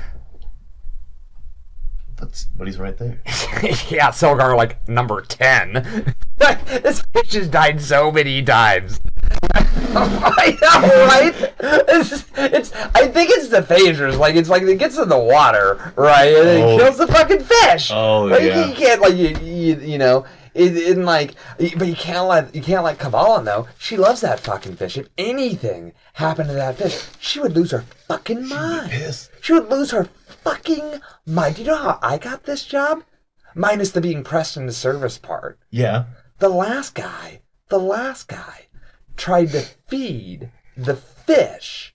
But he's right there. Yeah, Selgar, like, number 10. This bitch has died so many times. I know, right? I think it's the phasers. Like, it's like it gets in the water, right? And it kills the fucking fish. Oh, like, yeah. You can't, like, you know... but you can't let Kabbalah know. She loves that fucking fish. If anything happened to that fish, she would lose her fucking mind. Pissed. She would lose her fucking mind. Do you know how I got this job? Minus the being pressed into service part. Yeah. The last guy tried to feed the fish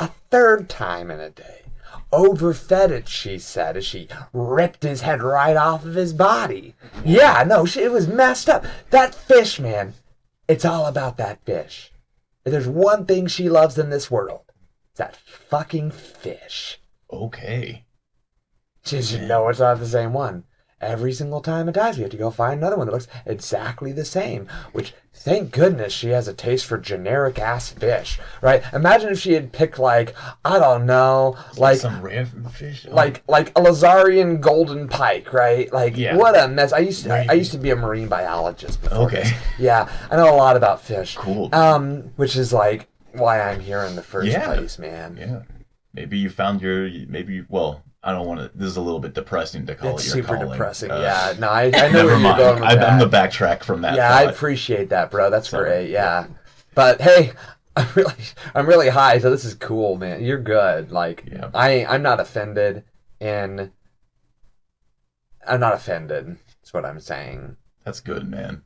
a third time in a day. Overfed it, she said, as she ripped his head right off of his body. Yeah, no, it was messed up. That fish, man, it's all about that fish. If there's one thing she loves in this world, it's that fucking fish. Okay. Just know it's not the same one. Every single time it dies, we have to go find another one that looks exactly the same. Which, thank goodness, she has a taste for generic-ass fish, right? Imagine if she had picked, like, I don't know, like some rare fish. like a Lazarian golden pike, right? Like, Yeah. what a mess. I used to be a marine biologist before Okay. this. Yeah, I know a lot about fish. Cool. Which is, like, why I'm here in the first Yeah. place, man. Yeah. Maybe you found well, I don't want to. This is a little bit depressing to call It's it your super calling. depressing. Yeah, no, I know Never where you're mind. going with that. I'm the backtrack from that. Yeah, I thought. appreciate that, bro. That's great. Yeah, but hey, I'm really high, so this is cool, man. You're good. Like, Yeah. I'm not offended, and I'm not offended. That's what I'm saying. That's good, man.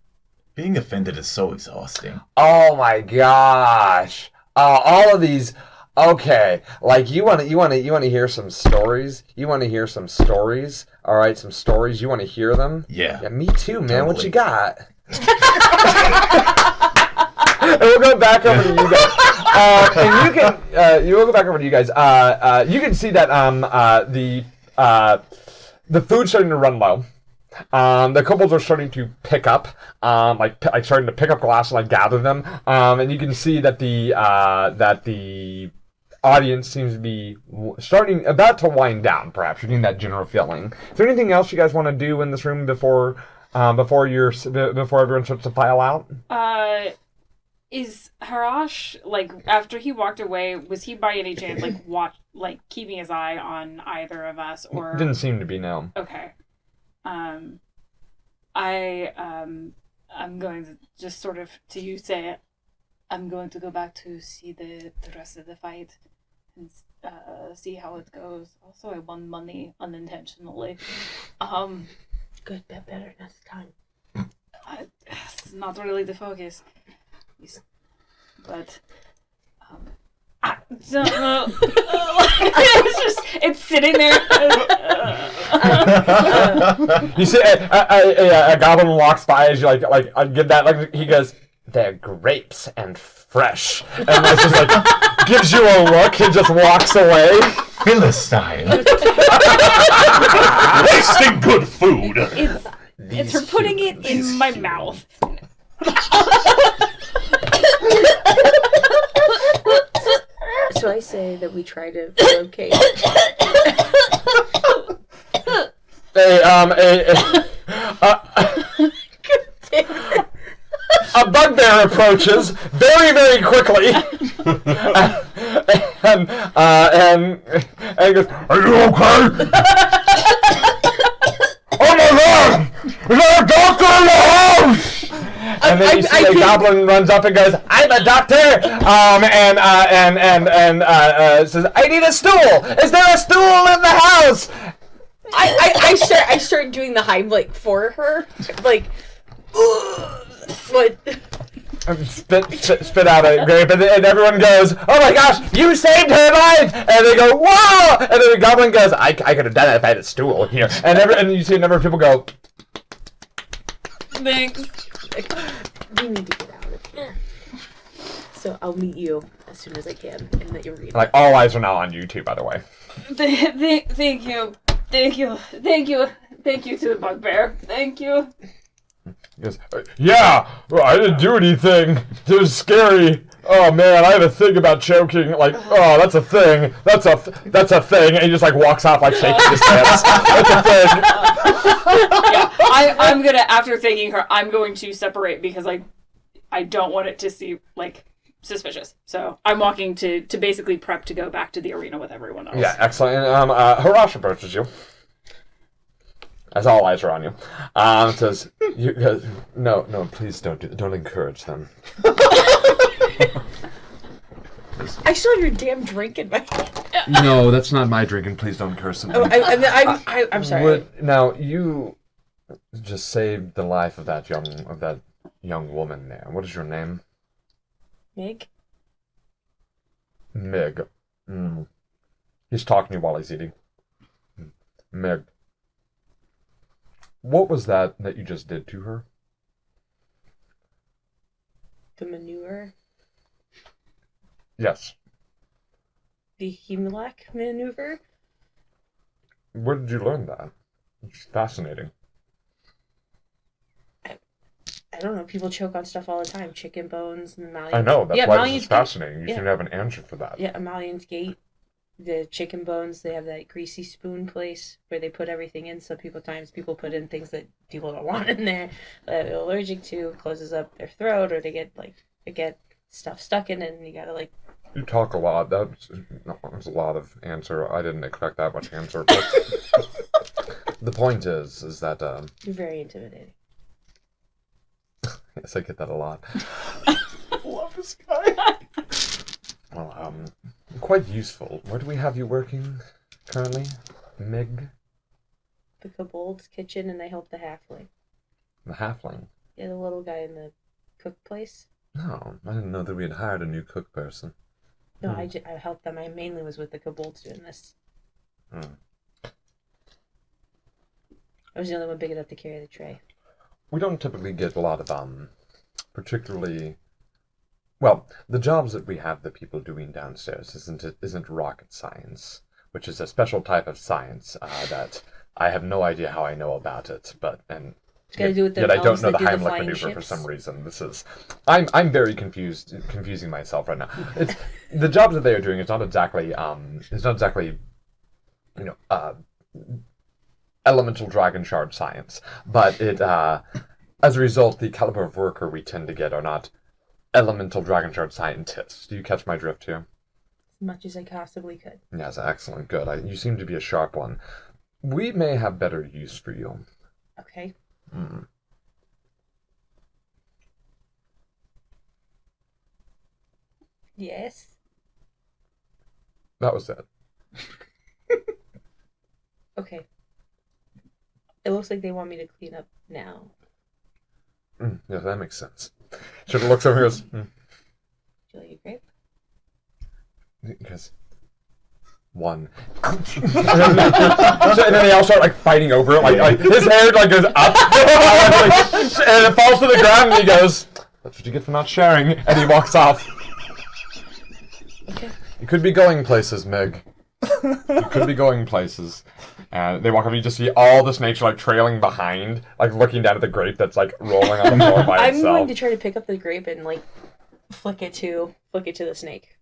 Being offended is so exhausting. Oh my gosh! All of these. Okay, like you want to hear some stories? You want to hear some stories? All right, some stories. You want to hear them? Yeah. Yeah, me too, man. What Totally. you got? And we'll go back over to you guys. And you can we'll go back over to you guys. You can see that the food's starting to run low. The kobolds are starting to pick up, like starting to pick up glass and like gather them. And you can see that the audience seems to be about to wind down. Perhaps you're getting that general feeling. Is there anything else you guys want to do in this room before everyone starts to file out? Is Harash, like, after he walked away, was he by any chance keeping his eye on either of us, or Didn't seem to be, no. Okay. I'm going to just sort of, to you say it, I'm going to go back to see the rest of the fight and see how it goes. Also, I won money unintentionally. Good, bet better next time. It's not really the focus. But it's it's sitting there. You see a goblin walks by as you give that, like, he goes, "They're grapes and fresh," and it's just like gives you a look and just walks away. Philistine. Wasting good food. It's her putting it in my mouth. So I say that we try to locate. Hey, Damn bugbear approaches very, very quickly, and he goes, "Are you okay?" "Oh my God! Is there a doctor in the house?" And then you see a goblin runs up and goes, "I'm a doctor," and says, "I need a stool. Is there a stool in the house?" I start doing the Heimlich for her, like, what? Spit out a grape, and everyone goes, "Oh my gosh, you saved her life!" And they go, "Whoa!" And then the goblin goes, I could have done it if I had a stool here." And you see a number of people go, Thanks. We need to get out of here. So I'll meet you as soon as I can in the arena. like, all eyes are now on you two, by the way. Thank you. Thank you. Thank you. Thank you to the bugbear. Thank you. He goes, "Yeah, well, I didn't do anything. It was scary. Oh man, I have a thing about choking. Like, oh, that's a thing. That's a thing." And he just like walks off, like shaking his hands. That's a thing. Yeah, I'm gonna, after thanking her, I'm going to separate because I don't want it to seem like suspicious. So I'm walking to basically prep to go back to the arena with everyone else. Yeah, excellent. And Harash approaches you. As all eyes are on you. Says, "No, please don't encourage them." I still have your damn drink in my hand. No, that's not my drink, and please don't curse them. Oh, I'm sorry. Now you just saved the life of that young woman there. What is your name? Meg? Meg. He's talking to you while he's eating. Meg. What was that you just did to her? The manure? Yes. The Hemlock maneuver? Where did you learn that? It's fascinating. I don't know. People choke on stuff all the time. Chicken bones and Malian's. I know, that's why this Malian's is fascinating. You yeah. seem to have an answer for that. Yeah, Malian's Gate. The chicken bones, they have that greasy spoon place where they put everything in. So people put in things that people don't want in there that they're allergic to, closes up their throat, or they get stuff stuck in it, and you gotta like. You talk a lot. That's a lot of answer. I didn't expect that much answer. But the point is that You're very intimidating. yes, I get that a lot. I love this guy. Well, quite useful. Where do we have you working currently, Meg? The Kobold's kitchen, and I help the halfling. The halfling. Yeah, the little guy in the cook place. No, I didn't know that we had hired a new cook person. No, I helped them. I mainly was with the Kobolds doing this. I was the only one big enough to carry the tray. We don't typically get a lot of particularly. Well, the jobs that we have the people doing downstairs isn't rocket science, which is a special type of science that I have no idea how I know about it, It's got to do with the yet I don't elves know that the do Heimlich flying maneuver for ships. some reason. I'm very confusing myself right now. It's the jobs that they are doing. It's not exactly elemental dragon shard science, but it as a result, the caliber of worker we tend to get are not elemental dragon shard scientists. Do you catch my drift here? As much as I possibly could. Yes, excellent, good. You seem to be a sharp one. We may have better use for you. Okay. Yes. That was it. Okay. It looks like they want me to clean up now. Yeah, that makes sense. Sort of looks over and goes, Would you like a grape? Because one. And then they all start like fighting over it. Like his hair like goes up, and it falls to the ground. And he goes, "That's what you get for not sharing." And he walks off. Okay. You could be going places, Meg. You could be going places. And they walk up and you just see all this nature like trailing behind, like looking down at the grape that's like rolling on the floor by I'm itself. going to try to pick up the grape and like flick it to the snake.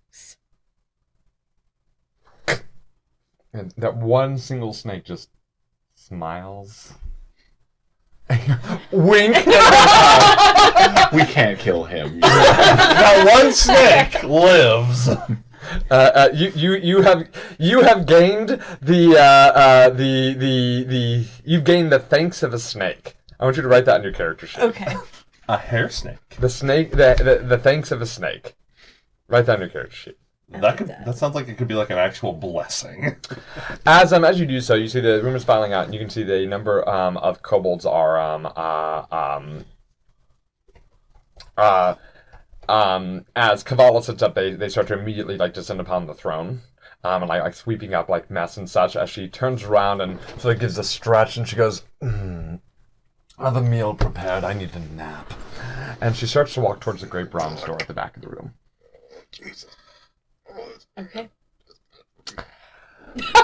And that one single snake just smiles Wink. We can't kill him. That one snake lives. You have gained you've gained the thanks of a snake. I want you to write that in your character sheet. Okay. A hair snake. The snake, the thanks of a snake. Write that in your character sheet. That sounds like it could be like an actual blessing. As you do so, you see the rumors filing out, and you can see the number of kobolds are as Kavala sits up, they start to immediately descend upon the throne, and like sweeping up like mess and such. As she turns around and sort of gives a stretch, and she goes, "Are the meal prepared? I need a nap." And she starts to walk towards the great bronze door at the back of the room. Jesus. Okay.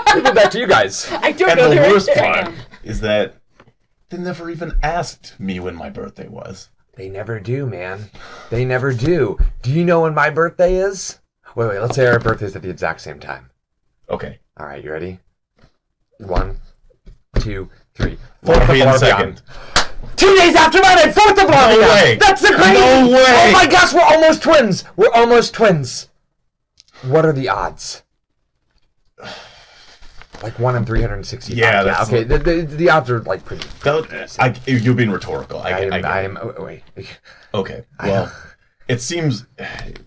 Back to you guys. I don't And know the the worst right part term. is that they never even asked me when my birthday was. They never do, man. They never do. Do you know when my birthday is? Wait. Let's say our birthdays at the exact same time. Okay. All right, you ready? 1, 2, 3. Florian second. 2 days after mine, 4th of Florian. No way. That's the crazy. No way. Oh my gosh, we're almost twins. We're almost twins. What are the odds? Like 1 in 365. Yeah, that's okay. The odds are like pretty. You're being rhetorical. I am. Oh, wait. Okay. Well, it seems like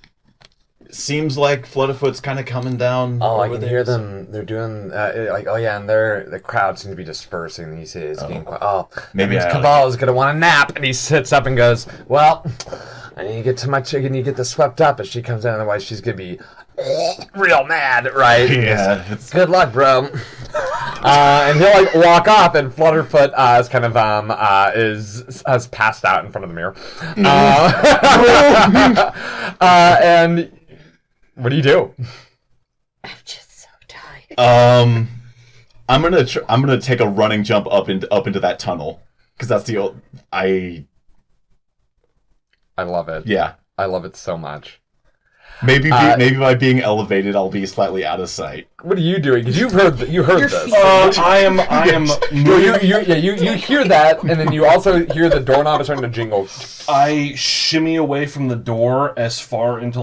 Flutterfoot's kind of coming down. Oh, I over can there. hear them. They're doing and the crowd seems to be dispersing. And he says, getting quiet. Oh, Maybe Cabala's gonna want a nap, and he sits up and goes, "Well, I need to get to my chicken. You get this swept up as she comes in. Otherwise, she's gonna be real mad, right?" Yeah. It's Good luck, bro. And he'll walk off, and Flutterfoot is kind of has passed out in front of the mirror. And what do you do? I'm just so tired. I'm gonna take a running jump up into that tunnel because that's the old I love it. yeah. I love it so much. Maybe by being elevated, I'll be slightly out of sight. What are you doing? Because you heard this. I am No, you hear that, and then you also hear the doorknob is starting to jingle. I shimmy away from the door as far into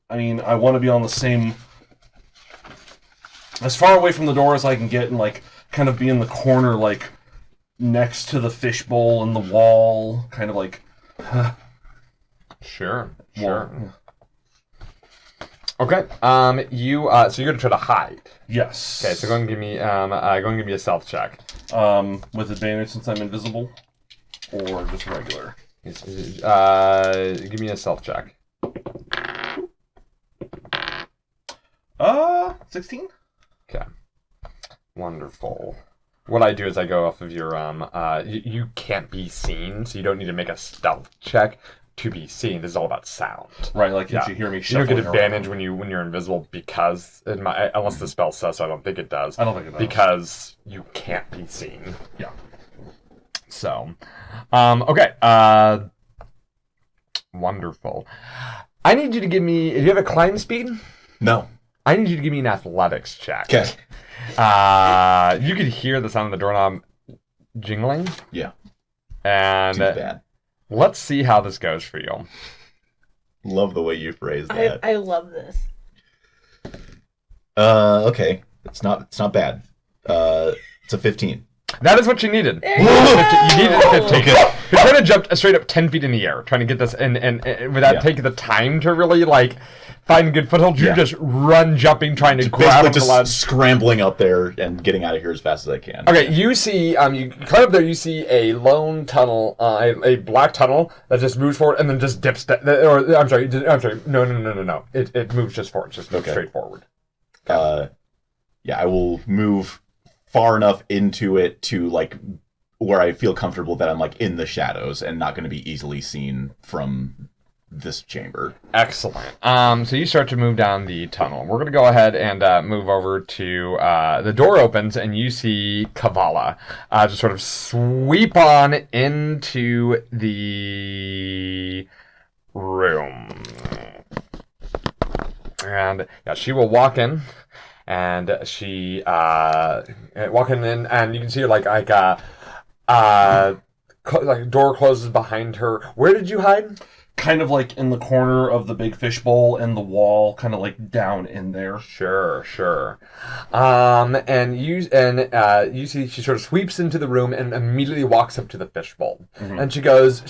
I want to be on the same, as far away from the door as I can get, and kind of be in the corner, next to the fishbowl and the wall, kind of Sure. wall. Okay. So you're gonna try to hide. Yes. Okay. So go and give me a stealth check. With advantage since I'm invisible, or just regular. Give me a stealth check. 16. Okay. Wonderful. What I do is I go off of your you can't be seen, so you don't need to make a stealth check to be seen. This is all about sound. Right, can't you hear me You don't shuffling get advantage around? when you're invisible because unless the spell says so, I don't think it does. I don't think it does. Because you can't be seen. Yeah. So, okay. Wonderful. I need you to give me. Do you have a climb speed? No. I need you to give me an athletics check. Okay. You could hear the sound of the doorknob jingling. Yeah. And Too bad. let's see how this goes for you. Love the way you phrased that. I love this. Okay. It's not bad. It's a 15. That is what you needed. There You needed a 15. Okay. You're trying to jump straight up 10 feet in the air, trying to get this, and without taking the time to really find good foothold. You just run, jumping, trying to grab Basically onto just the ledge. scrambling up there and getting out of here as fast as I can. Okay, you see, you climb up there. You see a lone tunnel, a black tunnel that just moves forward and then just dips. I'm sorry. No. It moves just forward. Just moves straight forward. Yeah, I will move far enough into it to where I feel comfortable that I'm in the shadows and not going to be easily seen from this chamber. Excellent. So you start to move down the tunnel. We're going to go ahead and move over to the door opens, and you see Kavala just sort of sweep on into the room. And she will walk in, and she walking in, and you can see her like door closes behind her. Where did you hide? Kind of like in the corner of the big fishbowl and the wall, kind of like down in there. Sure. And you see she sort of sweeps into the room and immediately walks up to the fishbowl. Mhm. And she goes,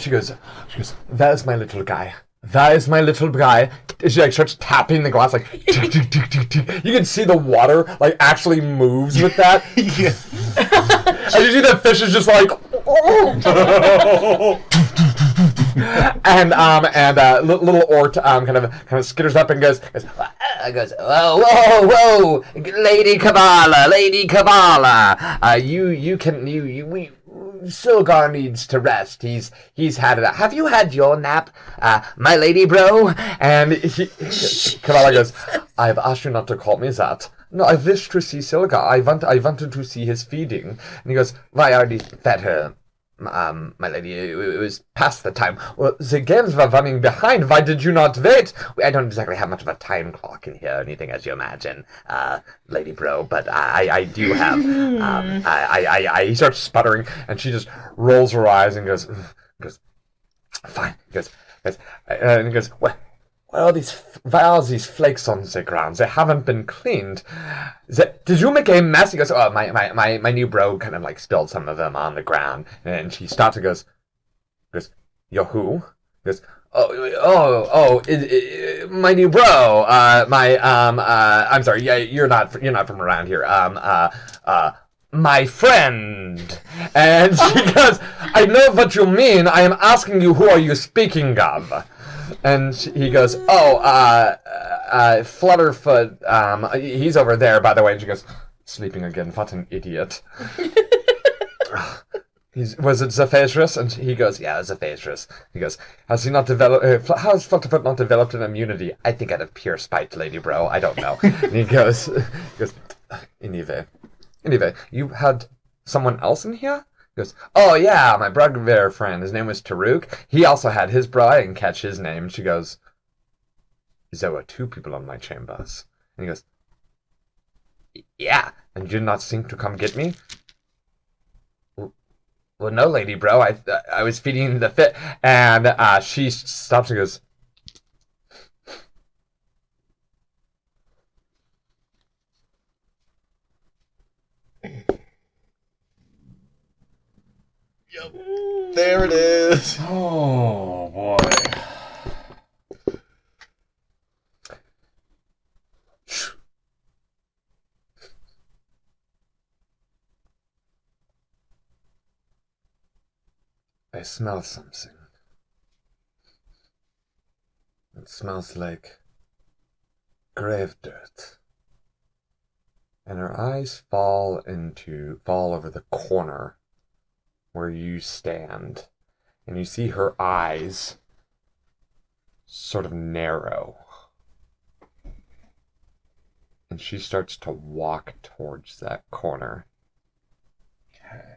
"There's my little guy. That is my little guy." And she like starts tapping the glass like tick, tick, tick, tick, tick. You can see the water like actually moves with that. Yeah. And you see the fish is just like and little Ort kind of skitters up and goes, whoa, Lady Kabbalah, we Silgar needs to rest. He's had it. Have you had your nap, my lady bro? And Kabbalah goes, I've asked you not to call me that. No, I wish to see Silgar. I wanted to see his feeding. And he goes, I already fed her. My lady, it was past the time. Well, the games were running behind. Why did you not wait? I don't exactly have much of a time clock in here, or anything as you imagine, Lady Bro, but I do have. He starts sputtering, and she just rolls her eyes and goes, fine. And he goes, what? Why are these flakes on the ground? They haven't been cleaned. Did you make a mess? He goes, oh, my new bro kind of like spilled some of them on the ground. And she stops and goes, yo who? He goes, my new bro. I'm sorry, yeah, you're not from around here. My friend. And she goes, I know what you mean. I am asking you, who are you speaking of? And he goes, Flutterfoot, he's over there, by the way. And she goes, sleeping again, what an idiot. Was it Zephadrus? And he goes, yeah, Zephadrus. He goes, has Flutterfoot not developed an immunity? I think out of pure spite, lady bro, I don't know. And he goes, anyway, you had someone else in here? He goes, oh yeah, my brother friend. His name was Taruk. He also had his bro. I didn't catch his name. She goes, there were two people in my chambers. And he goes, yeah, and you did not think to come get me? Well, no, lady bro. I was feeding the fit. And she stops and goes, Yep. There it is. Oh boy. I smell something. It smells like grave dirt. And her eyes fall over the corner where you stand, and you see her eyes sort of narrow. And she starts to walk towards that corner. Okay.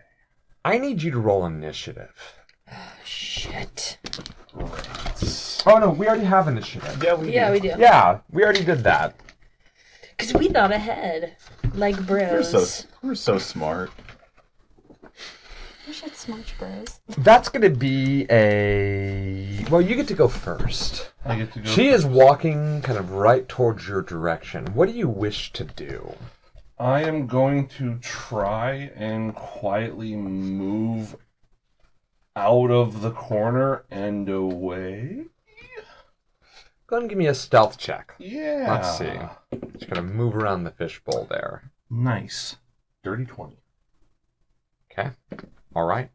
I need you to roll initiative. Shit. Oh no, we already have initiative. Yeah, we do. Yeah, we already did that. Because we thought ahead. Like bros. We're so smart. We should smudge bros. That's gonna be well, you get to go first. I get to go. She is walking kind of right towards your direction. What do you wish to do? I am going to try and quietly move out of the corner and away. Go ahead and give me a stealth check. Yeah. Let's see. Just gonna move around the fishbowl there. Nice. Dirty 20. Okay. All right.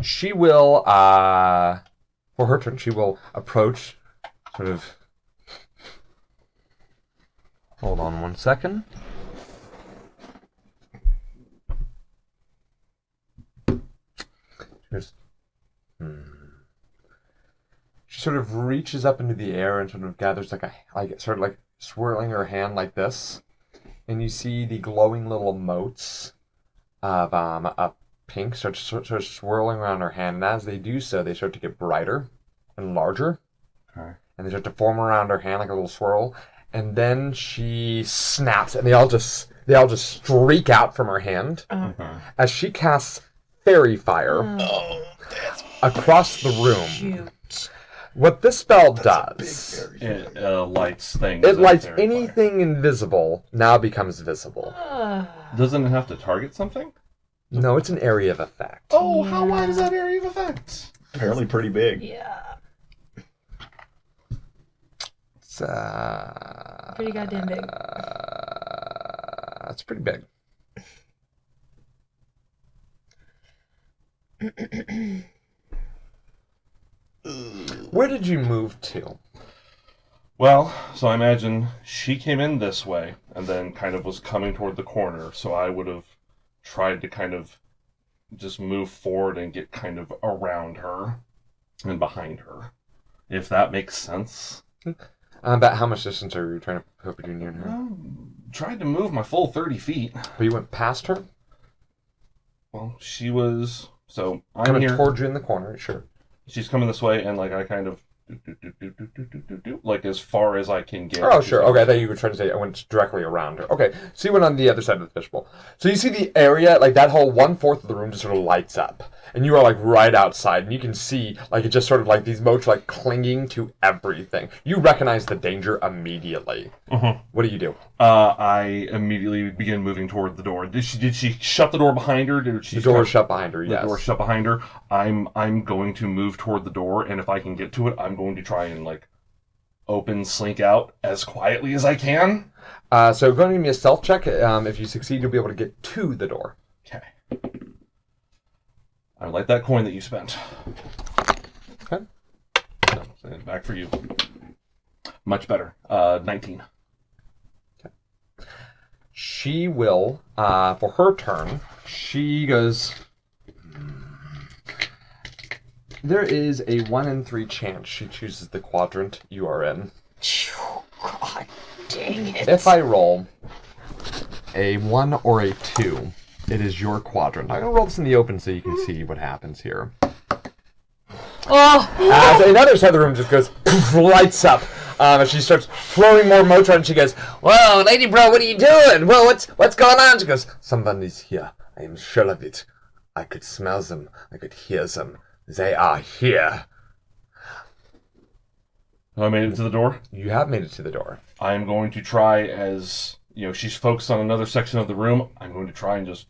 She will, for her turn, she will approach, sort of. Hold on 1 second. She sort of reaches up into the air and sort of gathers sort of like swirling her hand like this, and you see the glowing little motes of pink sort of swirling around her hand. And as they do so, they start to get brighter and larger, Okay. and they start to form around her hand like a little swirl. And then she snaps, and they all just streak out from her hand Uh-huh. as she casts fairy fire Oh, across the room. Shoot. What this spell that's a big does, fairy. It lights things. it on lights fairy anything invisible now becomes visible. fire. Doesn't it have to target something? No, it's an area of effect. Oh, how wide is that area of effect? Apparently pretty big. Yeah. It's Pretty goddamn big. it's pretty big. Where did you move to? Well, so I imagine she came in this way and then kind of was coming toward the corner, so I would have tried to kind of just move forward and get kind of around her and behind her, if that makes sense. About how much distance are you trying to put between you and her? Tried to move my full 30 feet. But you went past her? Well, she was... So, I'm Coming here. towards you in the corner, sure. She's coming this way, and like I kind of... like as far as I can get. Oh, sure. Okay, I thought you were trying to say I went directly around her. Okay, so you went on the other side of the fishbowl. So you see the area, like that whole 1/4 of the room just sort of lights up. And you are like right outside, and you can see like it just sort of like these motes like clinging to everything. You recognize the danger immediately. What do you do? I immediately begin moving toward the door. Did she shut the door behind her? Did she The door is shut behind her, The yes. door shut behind her. I'm going to move toward the door, and if I can get to it, I'm going to try and like slink out as quietly as I can. So go and give me a stealth check. If you succeed, you'll be able to get to the door. Okay. I like that coin that you spent. Okay. No, send it back for you. Much better. 19. She will, for her turn, she goes... There is a 1 in 3 chance she chooses the quadrant you are in. Oh, God dang it. If I roll a 1 or a 2, it is your quadrant. I'm going to roll this in the open so you can see what happens here. Oh! As another side of the room just goes, poof, lights up. And she starts throwing more Motron, and she goes, "Whoa, lady bro, what are you doing? Whoa, what's going on?" She goes, "Somebody's here. I am sure of it. I could smell them. I could hear them. They are here." I made it to the door. You have made it to the door. I'm going to try as, she's focused on another section of the room. I'm going to try and just...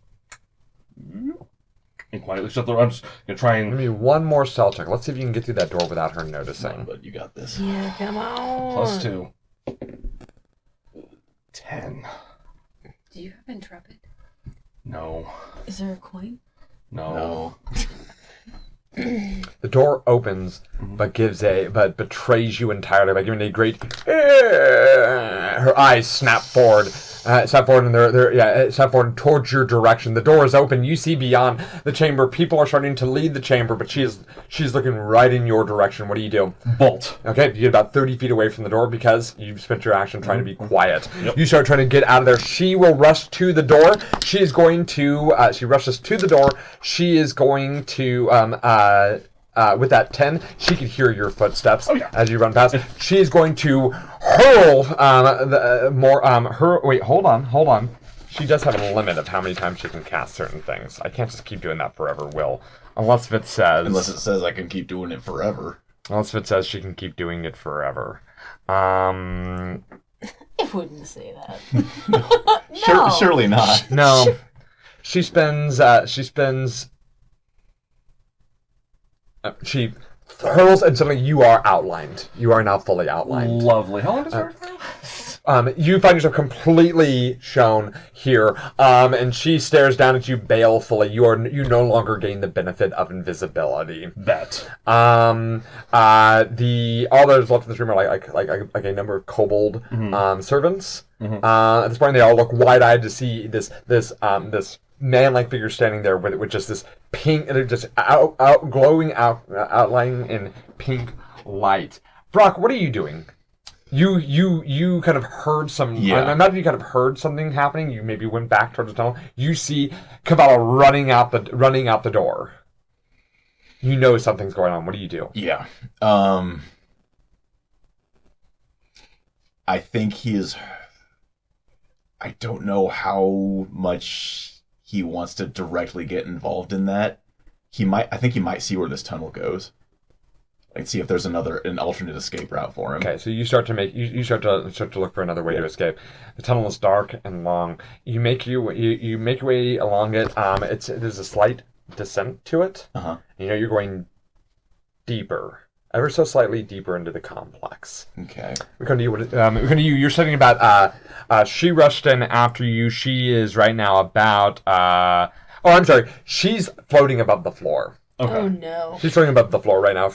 and quietly shut the door. I'm just going to try and... Give me one more stealth check. Let's see if you can get through that door without her noticing. But you got this. Yeah, come on. +2. 10. Do you have Intrepid? No. Is there a coin? No. The door opens, but betrays you entirely by giving a great. Her eyes snap forward, and snap forward towards your direction. The door is open. You see beyond the chamber. People are starting to leave the chamber, but she's looking right in your direction. What do you do? Bolt. Okay, you get about 30 feet away from the door because you've spent your action trying to be quiet. Yep. You start trying to get out of there. She will rush to the door. She is going to. She rushes to the door. She is going to. With that 10, she can hear your footsteps as you run past. She is going to hurl Wait, hold on. She does have a limit of how many times she can cast certain things. I can't just keep doing that forever, Will. Unless it says I can keep doing it forever. Unless it says she can keep doing it forever. I wouldn't say that. No. Surely not. No. She hurls and suddenly you are outlined. You are now fully outlined. Lovely. How long does it work? You find yourself completely shown here, and she stares down at you balefully. You no longer gain the benefit of invisibility. Bet. All those left in this room are like a number of kobold servants. At this point, they all look wide-eyed to see this man-like figure standing there with just this pink, just glowing outline in pink light. Brock, what are you doing? You kind of heard some. Yeah. I imagine you kind of heard something happening. You maybe went back towards the tunnel. You see Cavallo running out the door. You know something's going on. What do you do? Yeah. I think he is. I don't know how much he wants to directly get involved in that. I think he might see where this tunnel goes. Like, see if there's an alternate escape route for him. Okay, so you start to make you start to look for another way to escape. The tunnel is dark and long. You make your way along it. There's a slight descent to it. Uh-huh. You know you're going deeper, ever so slightly deeper into the complex. Okay. We're going to you. You're sitting about. She rushed in after you. She is right now about. I'm sorry. She's floating above the floor. Okay. Oh no. She's floating above the floor right now.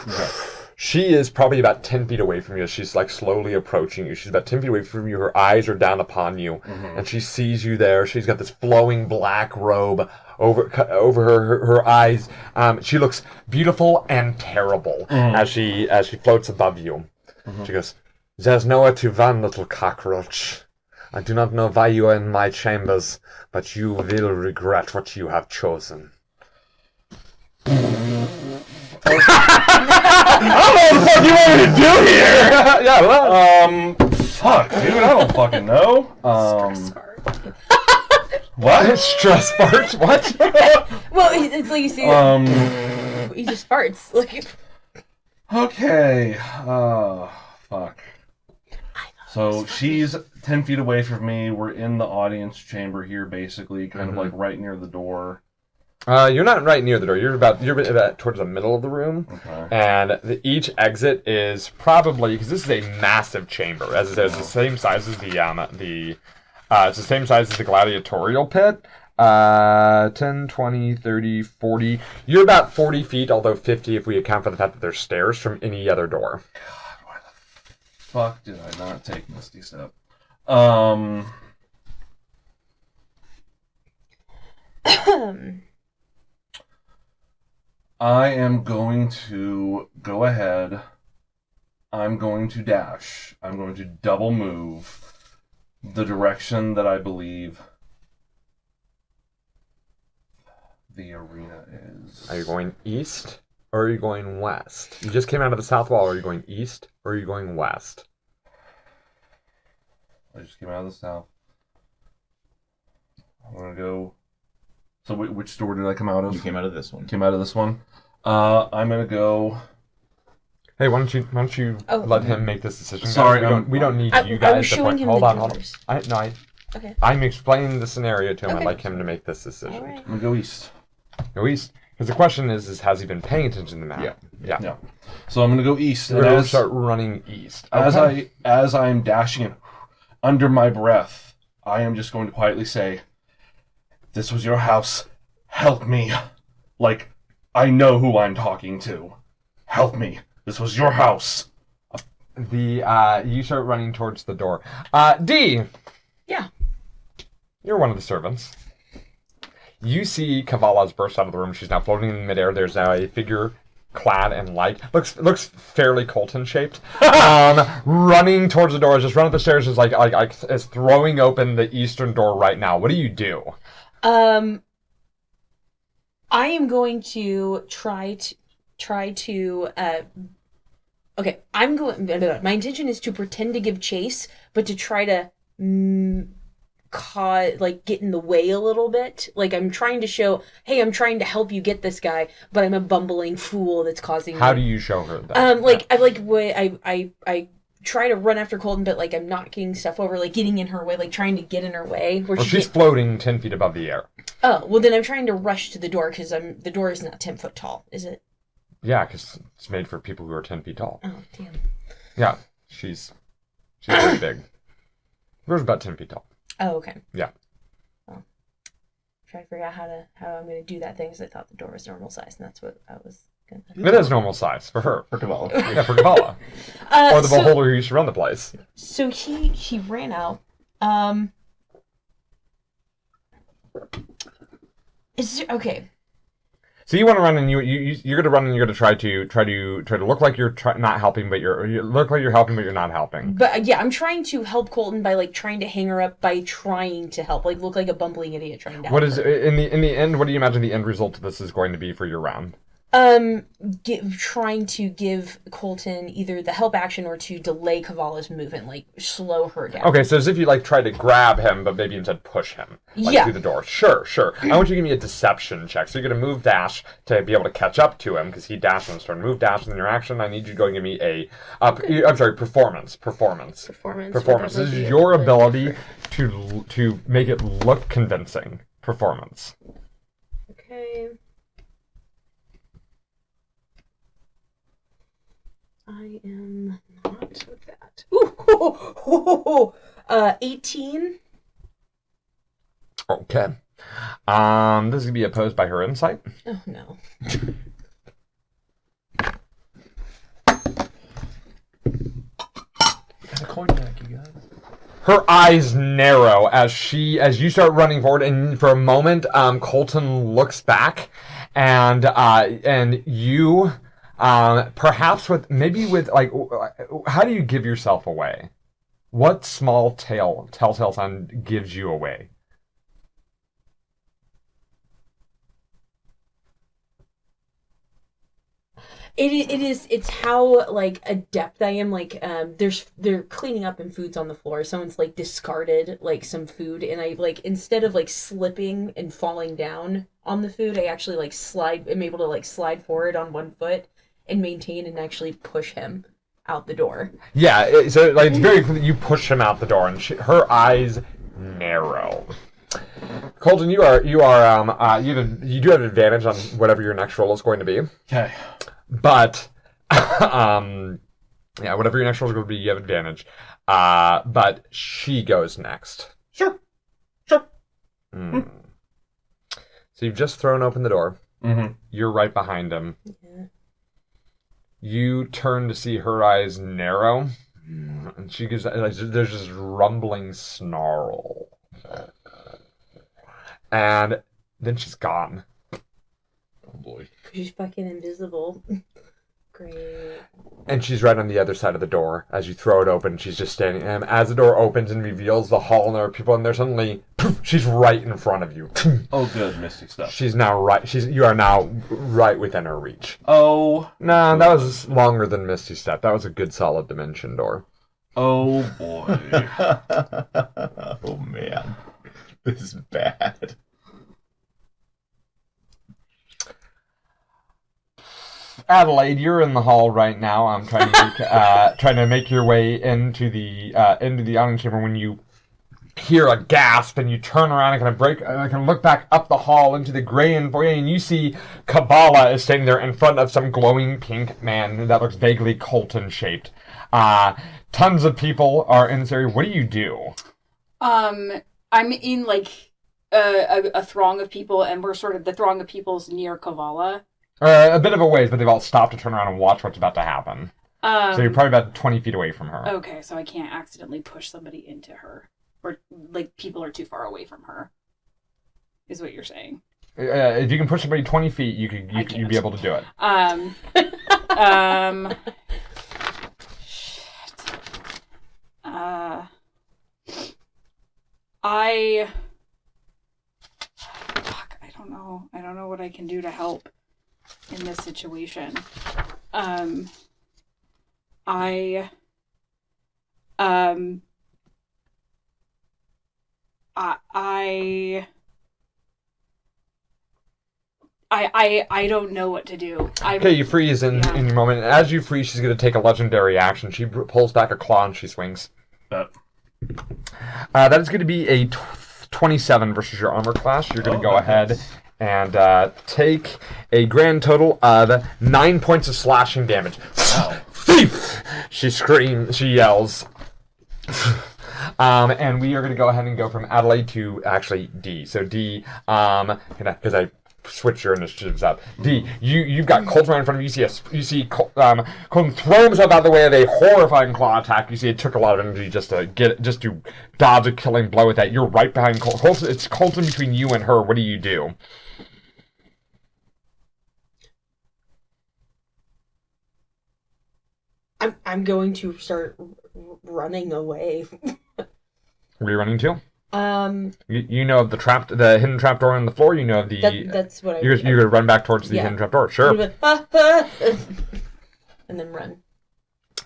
Okay. She is probably about 10 feet away from you. She's like slowly approaching you. She's about 10 feet away from you. Her eyes are down upon you. Mm-hmm. And she sees you there. She's got this flowing black robe over her eyes. She looks beautiful and terrible as she floats above you. She goes, "There's nowhere to run, little cockroach. I do not know why you are in my chambers, but you will regret what you have chosen." I don't know what the fuck you want me to do here. Yeah, well, fuck, dude, I don't fucking know. What? Stress farts. What? Well, it's like you see, he just farts. Like, Okay. Fuck. So she's 10 feet away from me. We're in the audience chamber here, basically, kind of like right near the door. You're not right near the door. You're about towards the middle of the room. Okay. And each exit is probably, because this is a massive chamber, as it is the same size as it's the same size as the gladiatorial pit. 10, 20, 30, 40. You're about 40 feet, although 50 if we account for the fact that there's stairs from any other door. God, why the fuck did I not take Misty Step? I am going to go ahead. I'm going to dash. I'm going to double move the direction that I believe the arena is. Are you going east or are you going west? You just came out of the south wall. Are you going east or are you going west? I just came out of the south. I'm going to go... So which door did I come out of? You came out of this one. Came out of this one. I'm going to go... Hey, why don't you let him make this decision? Sorry, guys? We don't need you I guys was to showing point. him Hold the on. doors. Okay. Okay. I'm explaining the scenario to him. I'd Okay. like him to make this decision. All right. I'm going to go east. Go east. Because the question is has he been paying attention to the map? Yeah. Yeah. So I'm going to go east. We're going to start running east. As Okay. I'm dashing in, under my breath, I am just going to quietly say, "This was your house. Help me." Like, I know who I'm talking to. Help me. This was your house. You start running towards the door. D. Yeah. You're one of the servants. You see Cavala's burst out of the room. She's now floating in midair. There's now a figure clad in light. Looks fairly Colton shaped. Running towards the door. Just run up the stairs. Is like is throwing open the eastern door right now. What do you do? I am going to try to. Okay, I'm going. My intention is to pretend to give chase, but to try to get in the way a little bit. Like, I'm trying to show, hey, I'm trying to help you get this guy, but I'm a bumbling fool that's causing. How do you show her that? I try to run after Colton, but like I'm knocking stuff over, like getting in her way, like trying to get in her way. Where she's floating 10 feet above the air. Oh, well then I'm trying to rush to the door because the door is not 10 foot tall, is it? Yeah, because it's made for people who are 10 feet tall. Oh, damn. Yeah, she's very big. Door's about 10 feet tall. Oh, okay. Yeah. Well, trying to figure out how I'm going to do that thing because I thought the door was normal size, and that's what I was going to. It is normal size for her. For Cavala. Yeah, for Cavala. Or the beholder who used to run the place. So he ran out. Okay. So you want to run and you're going to run and you're going to try to look like you're not helping, but you look like you're helping, but you're not helping. But yeah, I'm trying to help Colton by like trying to hang her up by trying to help, like look like a bumbling idiot trying to help. What is in the end? What do you imagine the end result of this is going to be for your round? Trying to give Colton either the help action or to delay Kavala's movement, like slow her down. Okay, so as if you like tried to grab him, but maybe instead push him through the door. Sure. I want you to give me a deception check. So you're gonna move dash to be able to catch up to him because he dashed on his turn. Move dash in your action. I need you to go and give me a performance. Performance. This is your ability to make it look convincing. Performance. Okay. I am not with that. Ooh, 18. Okay. This is gonna be opposed by her insight. Oh no. Got a cognac, you guys. Her eyes narrow as you start running forward, and for a moment, Colton looks back, and you, perhaps with like, how do you give yourself away? What small telltale sign gives you away? It's how like adept I am. Like they're cleaning up and food's on the floor. Someone's like discarded like some food, and I like instead of like slipping and falling down on the food, I actually like I'm able to like slide forward on one foot and maintain and actually push him out the door. Yeah, so like it's very clear that you push him out the door, and her eyes narrow. Colton, you do have advantage on whatever your next roll is going to be. Okay. But, whatever your next roll is going to be, you have advantage. But she goes next. Sure. Mm. So you've just thrown open the door. Mm-hmm. You're right behind him. Yeah. You turn to see her eyes narrow, and she gives there's this rumbling snarl, and then she's gone. Oh boy. She's fucking invisible. Great. And she's right on the other side of the door. As you throw it open, she's just standing. And as the door opens and reveals the hall, and there are people in there, suddenly, poof, she's right in front of you. Oh, good, mystic stuff. She's now right. You are now right within her reach. Oh. No, that was longer than Misty Step. That was a good, solid dimension door. Oh boy. Oh man, this is bad. Adelaide, you're in the hall right now. I'm trying to make your way into the audience chamber when you hear a gasp and you turn around and kind of look back up the hall into the gray and foyer, and you see Kabbalah is standing there in front of some glowing pink man that looks vaguely Colton shaped. Tons of people are in this area. What do you do? I'm in like a throng of people, and we're sort of the throng of people's near Kavala. A bit of a ways, but they've all stopped to turn around and watch what's about to happen. So you're probably about 20 feet away from her. Okay, so I can't accidentally push somebody into her. Or, like, people are too far away from her. Is what you're saying. If you can push somebody 20 feet, you'd be able to do it. I don't know. I don't know what I can do to help in this situation. I don't know what to do. Okay, you freeze in your moment. And as you freeze, she's going to take a legendary action. She pulls back a claw and she swings. That is going to be a 27 versus your armor class. You're going to go ahead and take a grand total of 9 points of slashing damage. Wow. Thief! She screams. She yells. And we are going to go ahead and go from Adelaide to actually D. So D, because I switch your initiatives up. D, you've got Colton right in front of you. You see Colton throw himself out of the way of a horrifying claw attack. You see it took a lot of energy just to dodge a killing blow with that. You're right behind Colton. It's Colton between you and her. What do you do? I'm going to start running away. Where are you running to? You know of the hidden trap door on the floor. You know of the. That's what You're gonna run back towards the hidden trap door. Sure. And then run.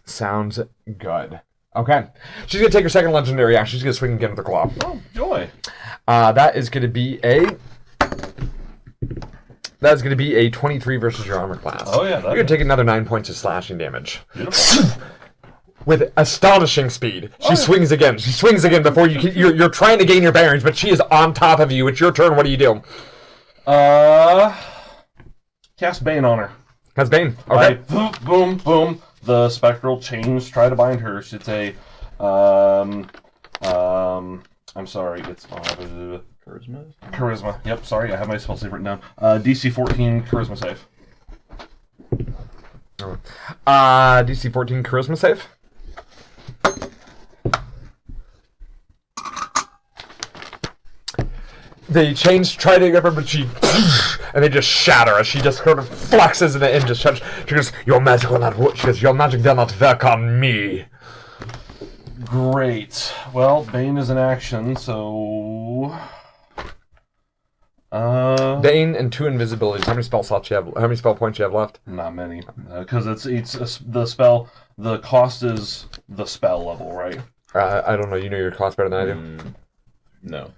Sounds good. Okay. She's gonna take her second legendary action. She's gonna swing again with the claw. Oh, joy. That is gonna be a 23 versus your armor class. Oh, yeah. You're gonna take another 9 points of slashing damage. Beautiful. With astonishing speed, she swings again. She swings again before you're trying to gain your bearings, but she is on top of you. It's your turn. What do you do? Cast Bane on her. That's Bane. Okay. Boom, boom, boom. The spectral chains try to bind her. It's a, I'm sorry, it's Charisma? Charisma. Yep, sorry, I have my spell save written down. DC 14 Charisma save. DC 14 Charisma save. The chains try to grab her, but and they just shatter as she just sort of flexes and just shuts. She goes, "Your magic will not work." She goes, "Your magic will not work on me." Great. Well, Bane is an action, so. Bane and 2 invisibilities. How many spell slots you have? How many spell points you have left? Not many, because the spell. The cost is the spell level, right? I don't know. You know your cost better than I do. No.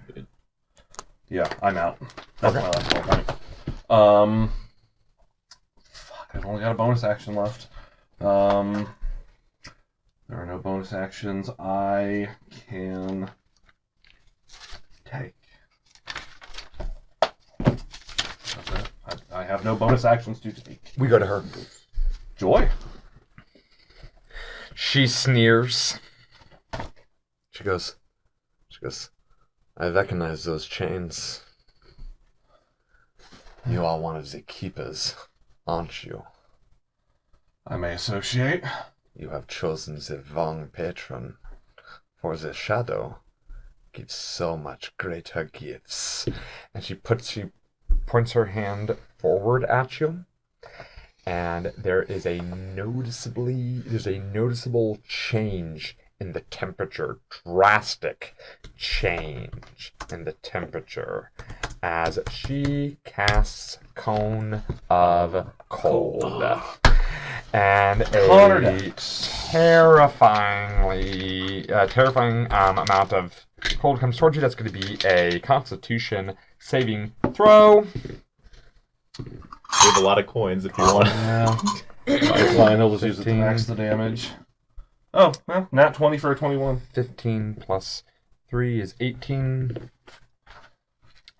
Yeah, I'm out. That's my last spell point. Fuck, I've only got a bonus action left. There are no bonus actions. I can take. That's it. I have no bonus actions to take. We go to her. Joy. She sneers. She goes, "I recognize those chains. You are one of the keepers, aren't you? I may associate. You have chosen the wrong patron, for the shadow gives so much greater gifts." And she points her hand forward at you, and there's a noticeable change in the temperature, drastic change in the temperature as she casts Cone of Cold. And a terrifying amount of cold comes towards you. That's going to be a Constitution saving throw. We have a lot of coins if you want. Yeah. It's fine, I'll just use it to max the damage. Oh, well, nat 20 for a 21. 15 plus 3 is 18.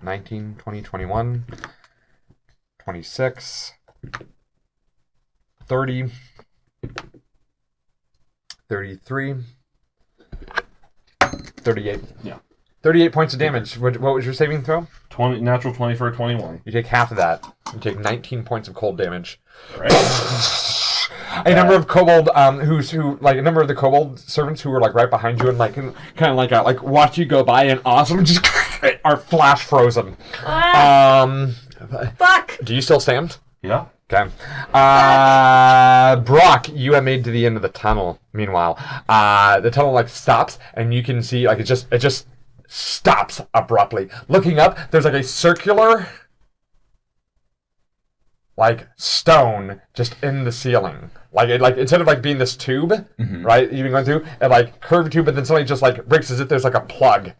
19, 20, 21. 26. 30. 33. 38. Yeah. 38 points of damage. What was your saving throw? Natural 20 for a 21. You take half of that. You take 19 points of cold damage. Right. A number of kobold a number of the kobold servants who were like right behind you and like kind of like watch you go by and awesome just are flash frozen. Fuck! Do you still stand? Yeah. Okay. Brock, you have made to the end of the tunnel. Meanwhile, the tunnel like stops and you can see like it just stops abruptly. Looking up, there's like a circular like stone just in the ceiling. Like instead of like being this tube, right? You've been going through and like curved tube, but then suddenly just like breaks as if there's like a plug,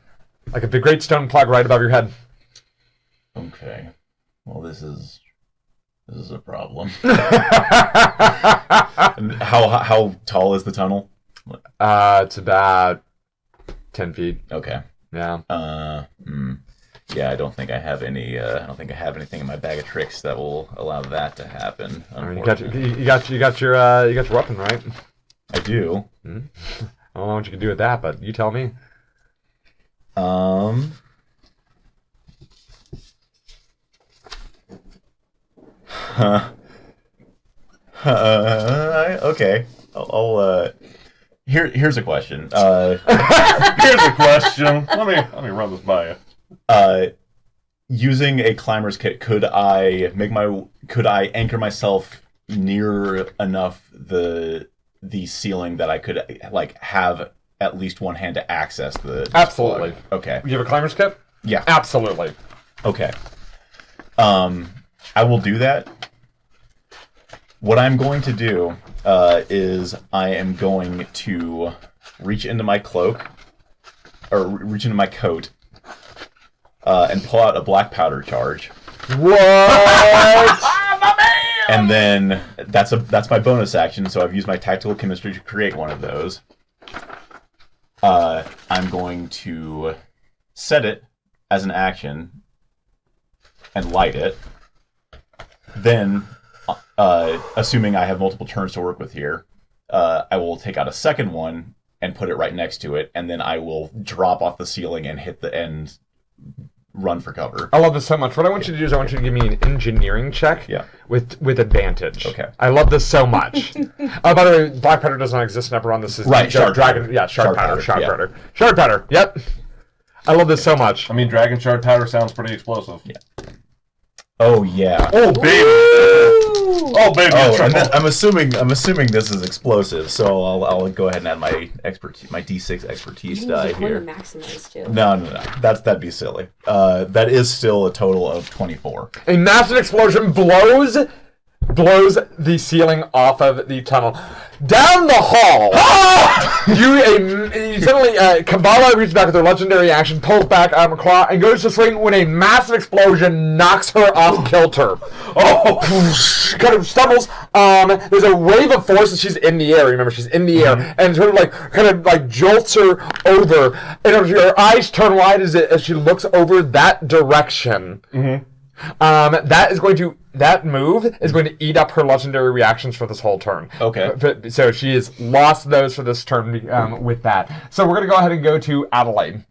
like a big great stone plug right above your head. Okay. Well, this is a problem. And how tall is the tunnel? It's about 10 feet. Okay. Yeah. Yeah, I don't think I have any. I don't think I have anything in my bag of tricks that will allow that to happen. I mean, you got your weapon, right? I do. I don't know what you can do with that, but you tell me. Okay. I'll here's a question. Here's a question. Let me run this by you. Using a climber's kit, could I anchor myself near enough the ceiling that I could like have at least one hand to access the Absolutely. plug. Okay. You have a climber's kit? Yeah. Absolutely. Okay. I will do that. What I'm going to do is I am going to reach into my cloak, or reach into my coat, and pull out a black powder charge. What? And then that's my bonus action, so I've used my tactical chemistry to create one of those. I'm going to set it as an action and light it. Then, assuming I have multiple turns to work with here, I will take out a second one and put it right next to it, and then I will drop off the ceiling and hit the end, run for cover. I love this so much. What I want you to do is I want you to give me an engineering check with advantage. Okay. I love this so much. By the way, black powder does not exist in Eberron. This is Shard dragon. powder. Yeah, shard powder. Yeah. Shard powder. Yep. I love this so much. I mean, dragon shard powder sounds pretty explosive. Yeah. Oh yeah. Oh baby. Oh baby. I'm assuming this is explosive, so I'll go ahead and add my expertise, my D6 expertise die here. Maximize too. No. That'd be silly. That is still a total of 24. A massive explosion blows the ceiling off of the tunnel. Down the hall, you suddenly, Kabbalah reaches back with her legendary action, pulls back a claw, and goes to swing when a massive explosion knocks her off kilter. She kind of stumbles. There's a wave of force, and she's in the air. Remember, she's in the air, and sort of kind of jolts her over. And her eyes turn wide as she looks over that direction. That move is going to eat up her legendary reactions for this whole turn. Okay. So she has lost those for this turn with that. So we're going to go ahead and go to Adelaide.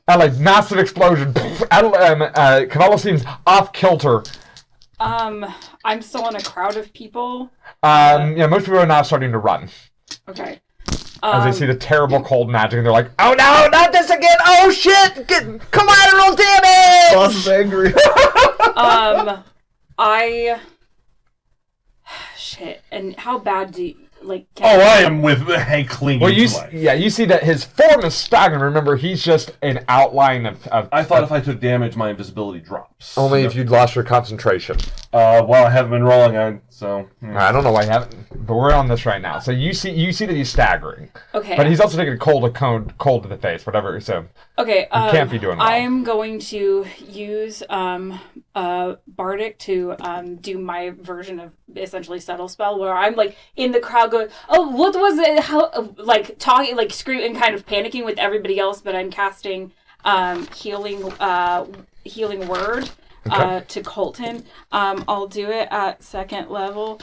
Adelaide, massive explosion. Cavallo seems off kilter. I'm still in a crowd of people. Most people are now starting to run. Okay. As they see the terrible cold magic, and they're like, "Oh no, not this again! Oh shit! Collateral damage!" Boss is angry. Shit. And how bad do you, I am with Hank clinging Well, to life. you see that his form is stagnant. Remember, he's just an outline of I thought if I took damage, my invisibility drops. only if you'd lost your concentration. Well, I haven't been rolling on, so... I don't know why you haven't, but we're on this right now. So you see that he's staggering. Okay. But he's also taking a cold to the face, whatever. So okay. you can't be doing well. I'm going to use Bardic to do my version of essentially subtle spell, where I'm in the crowd going, "Oh, what was it?" How talking, screaming, kind of panicking with everybody else, but I'm casting healing word. Okay. To Colton. I'll do it at second level.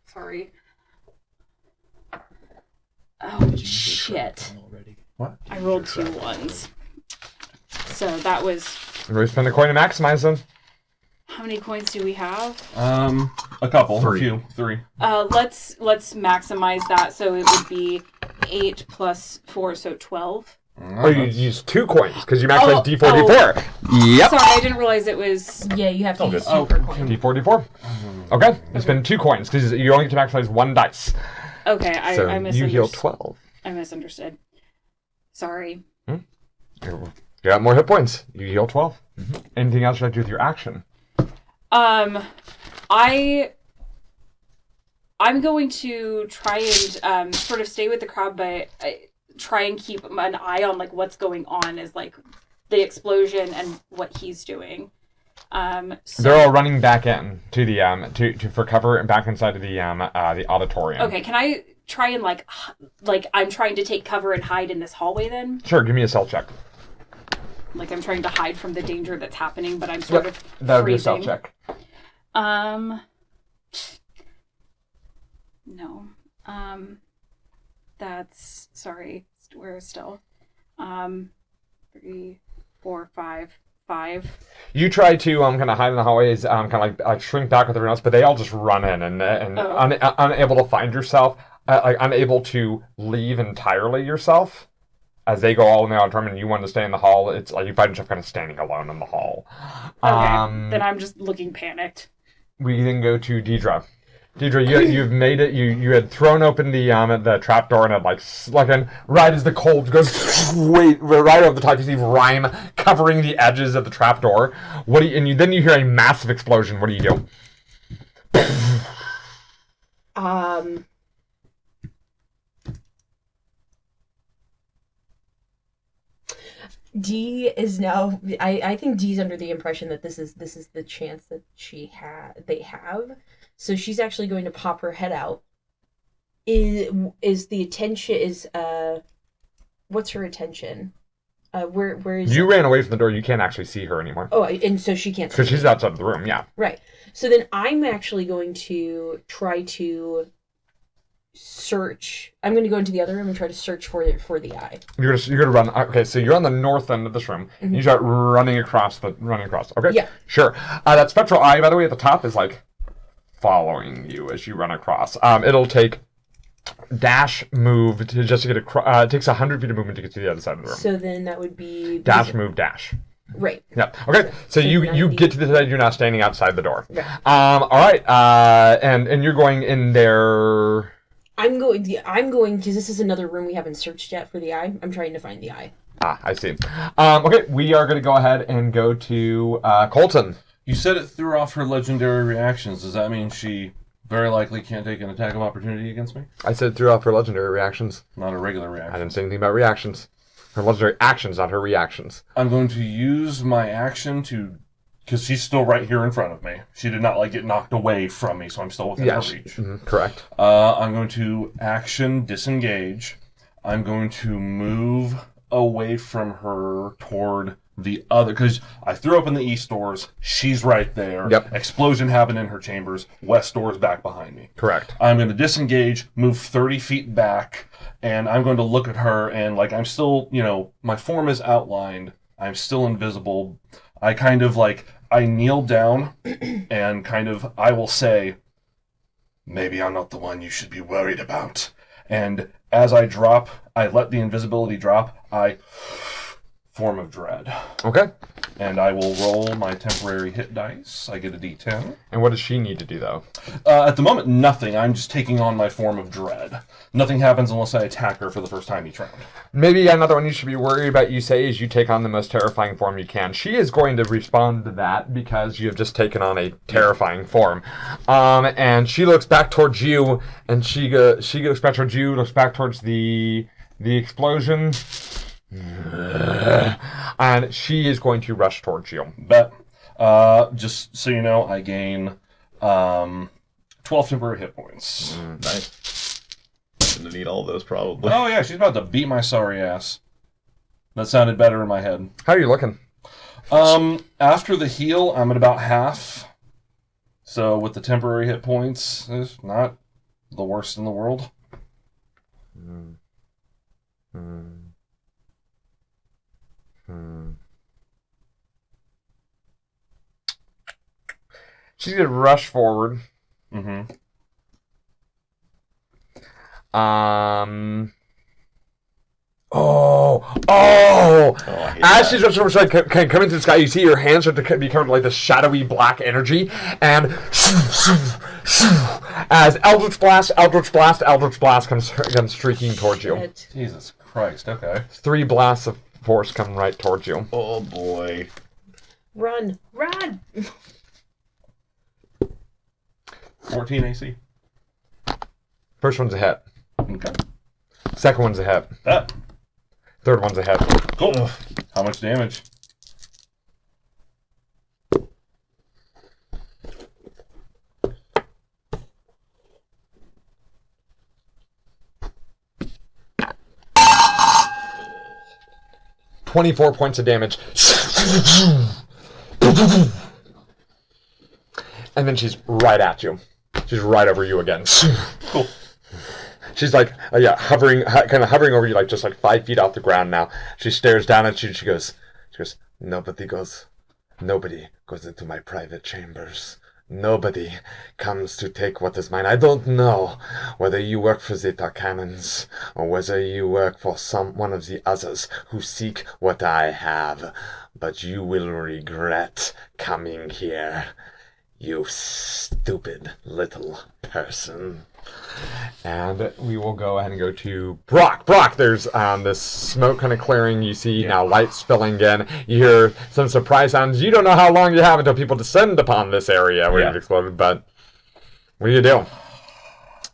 Sorry. Oh, shit. What? I rolled 2 1s. So that was... We spend a coin to maximize them. How many coins do we have? A couple. 3. A few. 3. Let's maximize that, so it would be 8 plus 4, so 12. Oh, you use 2 coins because you maximize D4, D4. Yep. Sorry, I didn't realize it was... Yeah, you have to use good. 2 per coin. D4, D4. Okay, you spend 2 coins because you only get to maximize 1 dice. Okay, So I you heal 12. I misunderstood. Sorry. You got more hit points. You heal 12. Anything else you'd like to do with your action? I'm going to try and sort of stay with the crowd, but try and keep an eye on what's going on as the explosion and what he's doing. So... They're all running back in to the for cover and back inside of the auditorium. Okay, can I try and I'm trying to take cover and hide in this hallway then? Sure, give me a stealth check. I'm trying to hide from the danger that's happening, but I'm sort of That would be a freezing. stealth check. No. That's sorry. Where is stealth? 3, 4, 5. You try to kind of hide in the hallways, kind of like shrink back with everyone else, but they all just run in and unable to find yourself, unable to leave entirely yourself. As they go all in the auditorium and you want to stay in the hall, it's like you find yourself kind of standing alone in the hall. Okay, then I'm just looking panicked. We then go to Deidre. Deidre, you've made it. You had thrown open the trapdoor and it right as the cold goes right over the top. You see rime covering the edges of the trapdoor. Then you hear a massive explosion. What do you do? Dee is now. I think Dee's under the impression that this is the chance that they have. So she's actually going to pop her head out. Is the attention what's her attention? Where is you ran away from the door? You can't actually see her anymore. Oh, and so she can't see because she's outside of the room. Yeah. Right. So then I'm actually going to try to search. I'm going to go into the other room and try to search for the eye. You're gonna run. Okay, so you're on the north end of this room. Mm-hmm. You start running across. Okay. Yeah. Sure. That spectral eye, by the way, at the top is following you as you run across. It'll take dash move to just to get across. It takes 100 feet of movement to get to the other side of the room. So then that would be dash move dash. Right. Yeah. Okay. So you get to the side. You're now standing outside the door. Right. All right. And you're going in there. I'm going because this is another room we haven't searched yet for the eye. I'm trying to find the eye. I see. Okay, we are going to go ahead and go to Colton. You said it threw off her legendary reactions. Does that mean she very likely can't take an attack of opportunity against me? I said it threw off her legendary reactions. Not a regular reaction. I didn't say anything about reactions. Her legendary actions, not her reactions. I'm going to use my action to... Because she's still right here in front of me. She did not get knocked away from me, so I'm still within her reach. Mm-hmm, correct. I'm going to action disengage. I'm going to move away from her toward the other, because I threw open the east doors. She's right there. Yep. Explosion happened in her chambers. West door's back behind me. Correct. I'm going to disengage, move 30 feet back, and I'm going to look at her, and I'm still, my form is outlined. I'm still invisible. I kind of I kneel down and I will say, maybe I'm not the one you should be worried about. And as I drop, I let the invisibility drop, I form of dread. Okay. And I will roll my temporary hit dice. I get a d10. And what does she need to do, though? At the moment, nothing. I'm just taking on my form of dread. Nothing happens unless I attack her for the first time each round. Maybe another one you should be worried about, you say, is you take on the most terrifying form you can. She is going to respond to that because you have just taken on a terrifying form. And she looks back towards you, and she looks back towards you, looks back towards the explosion. And she is going to rush towards you. Bet. Just so you know, I gain 12 temporary hit points. Nice. Gonna need all those probably. Oh yeah, she's about to beat my sorry ass. That sounded better in my head. How are you looking? After the heal, I'm at about half. So with the temporary hit points, it's not the worst in the world. She's going to rush forward. Mm-hmm. As she's rushing forward, coming to the sky, you see your hands start to become like this shadowy black energy, and as Eldritch Blast comes streaking towards you. Jesus Christ, okay. 3 blasts of force come right towards you. Oh boy. Run! 14 AC. First one's a hit. Okay. Second one's a hit. Third one's a hit. Cool. How much damage? $24 points of damage. And then she's right at you. She's right over you again. Cool. She's hovering over you, just 5 feet off the ground now. She stares down at you and she goes, nobody goes into my private chambers. Nobody comes to take what is mine. I don't know whether you work for the Tarkanans or whether you work for one of the others who seek what I have, but you will regret coming here. You stupid little person. And we will go ahead and go to Brock. Brock, there's this smoke kind of clearing. You see now light spilling in. You hear some surprise sounds. You don't know how long you have until people descend upon this area where you've exploded, but what do you do?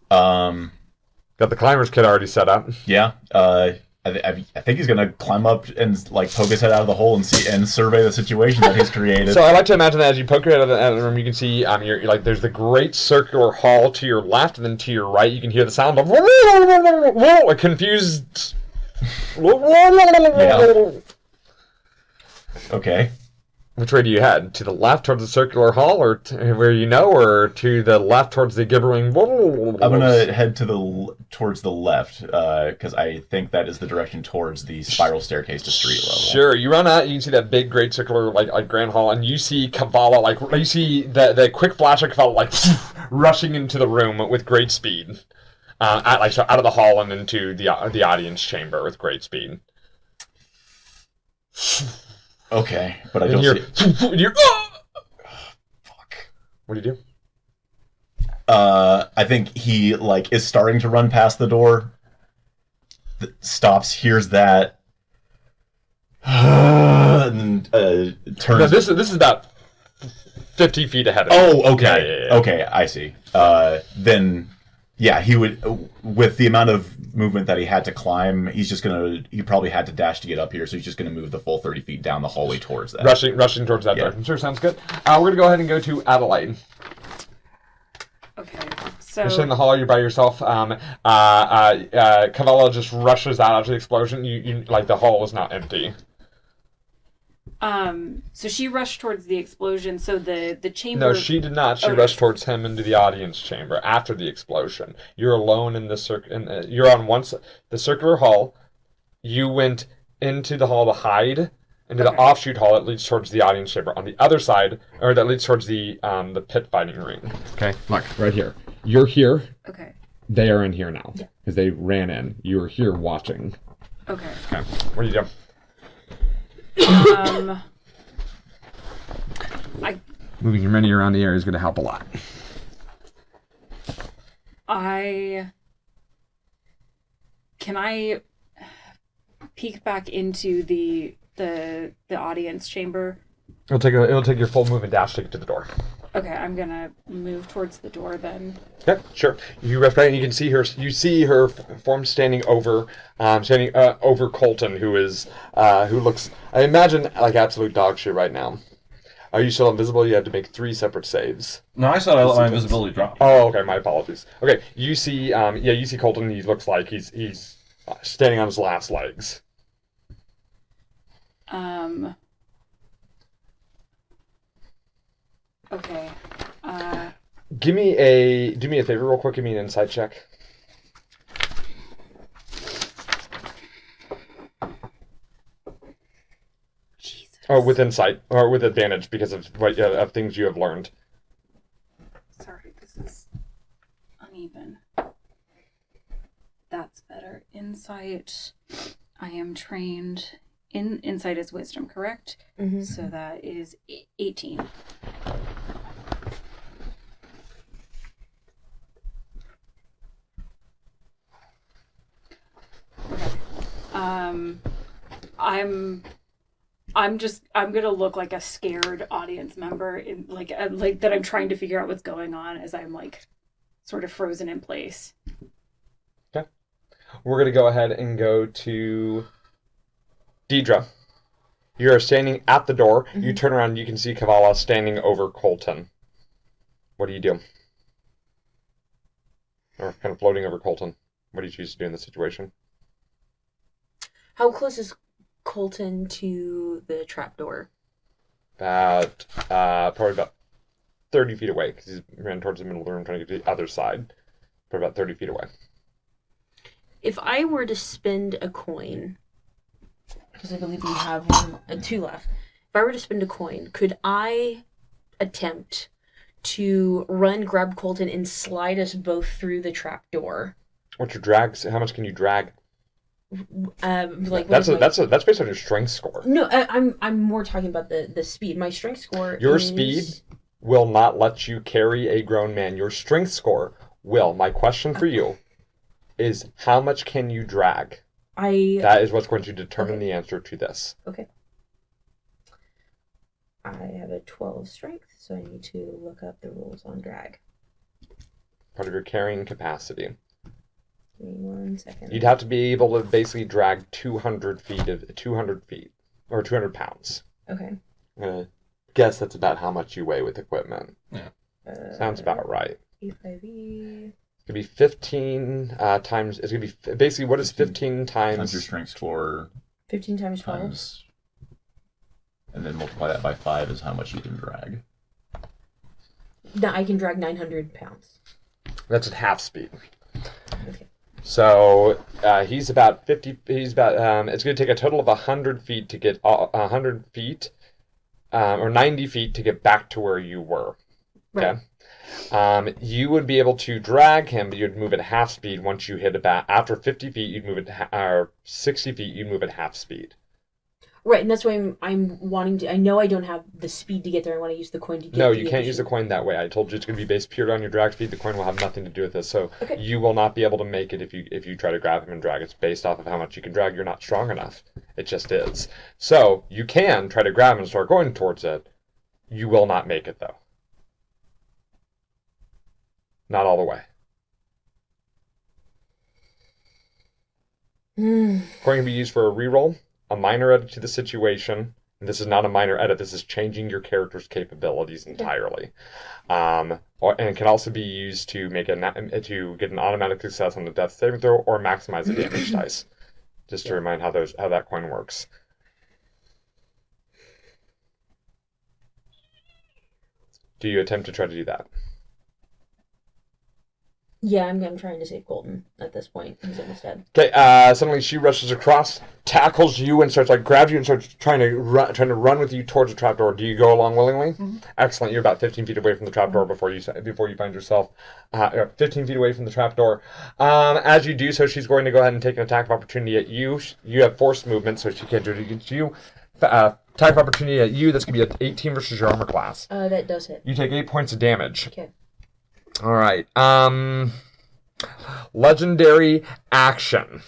Got the climber's kit already set up. Yeah. I think he's gonna climb up and like poke his head out of the hole and see and survey the situation that he's created. So I like to imagine that as you poke your head out of the room, you can see you're like there's the great circular hall to your left, and then to your right, you can hear the sound of a confused. Yeah. Okay. Which way do you head? To the left towards the circular hall, or where you know, or to the left towards the gibbering? I'm gonna head to towards the left because I think that is the direction towards the spiral staircase to street level. Sure. You run out. You can see that big, great circular like grand hall, and you see Kavala you see the quick flash of Kavala rushing into the room with great speed, out of the hall and into the audience chamber with great speed. Okay, but I don't see. You're, fuck. What do you do? I think he is starting to run past the door. Stops, hears that, and turns. No, this is about 50 feet ahead of Oh, you. okay, Yeah. okay, I see. Then, yeah, he would, with the amount of movement that he had to climb, he probably had to dash to get up here, so he's just gonna move the full 30 feet down the hallway towards that. Rushing towards that direction. Sure, sounds good. We're gonna go ahead and go to Adelaide. Okay, You're sitting in so the hall. You're by yourself. Cavallo just rushes out after the explosion. You the hall is not empty. so she rushed towards the explosion. So the chamber. No, she did not. She rushed towards him into the audience chamber after the explosion. You're alone in the you're on the circular hall. You went into the hall to hide. Into the offshoot hall that leads towards the audience chamber. On the other side, or that leads towards the pit fighting ring. Okay, look right here. You're here. Okay. They are in here now because they ran in. You were here watching. Okay. Okay, what do you do? Moving your mini around the area is going to help a lot. Can I peek back into the audience chamber? It'll take your full move and dash to get to the door. Okay, I'm gonna move towards the door then. Yeah, sure. You rush right, and you can see her. You see her form standing over Colton, who looks, I imagine, like absolute dog shit right now. Are you still invisible? You have to make 3 separate saves. No, I thought I let my invisibility drop. Oh, okay. My apologies. Okay, you see, you see Colton. He looks like he's standing on his last legs. Okay. Do me a favor real quick. Give me an insight check. Jesus. Or with insight, or with advantage because of of things you have learned. Sorry, this is uneven. That's better. Insight. I am trained in insight is wisdom, correct? Mm-hmm. So that is 18. I'm gonna look like a scared audience member in like that I'm trying to figure out what's going on as I'm sort of frozen in place. Okay. We're gonna go ahead and go to Deidre. You are standing at the door. Mm-hmm. You turn around, you can see Kavala standing over Colton. What do you do? Or kind of floating over Colton. What do you choose to do in this situation? How close is Colton to the trapdoor? Probably about 30 feet away, because he's ran towards the middle of the room trying to get to the other side. Probably about 30 feet away. If I were to spend a coin, because I believe we have 2 left. If I were to spend a coin, could I attempt to grab Colton, and slide us both through the trapdoor? What's your drag? How much can you drag? That's based on your strength score. No, I'm more talking about the speed. My strength score. Your speed will not let you carry a grown man. Your strength score will. My question for you is, how much can you drag? That is what's going to determine the answer to this. Okay. I have a 12 strength, so I need to look up the rules on drag. Part of your carrying capacity. Give me 1 second. You'd have to be able to basically drag 200 feet or 200 pounds. Okay. I'm gonna guess that's about how much you weigh with equipment. Yeah. Sounds about right. E5E. It's gonna be 15 times. It's gonna be basically, what is 15 Times times? your strength score 15 times 12. times, and then multiply that by 5 is how much you can drag. No, I can drag 900 pounds. That's at half speed. Okay. So he's about 50. He's about. It's gonna take a total of 100 feet to get 100 feet, or 90 feet to get back to where you were. Okay. Right. You would be able to drag him, but you'd move at half speed once you hit about. After 50 feet, you'd move at or 60 feet, you'd move at half speed. Right, and that's why I'm wanting to. I know I don't have the speed to get there. I want to use the coin to get. No, you can't use the coin that way. I told you it's going to be based purely on your drag speed. The coin will have nothing to do with this, so you will not be able to make it if you try to grab him and drag. It's based off of how much you can drag. You're not strong enough. It just is. So you can try to grab him and start going towards it. You will not make it though. Not all the way. Coin can be used for a reroll, a minor edit to the situation. And this is not a minor edit. This is changing your character's capabilities entirely. And it can also be used to make to get an automatic success on the death saving throw or maximize the damage dice. Just to remind how that coin works. Do you attempt to try to do that? Yeah, I'm trying to save Colton at this point. He's almost dead. Okay. Suddenly she rushes across, tackles you, and starts grabs you and starts trying to run with you towards the trapdoor. Do you go along willingly? Mm-hmm. Excellent. You're about 15 feet away from the trapdoor before you find yourself 15 feet away from the trapdoor. As you do so, she's going to go ahead and take an attack of opportunity at you. You have forced movement, so she can't do it against you. Attack of opportunity at you. That's going to be an 18 versus your armor class. That does hit. You take 8 points of damage. Okay. All right. Legendary action.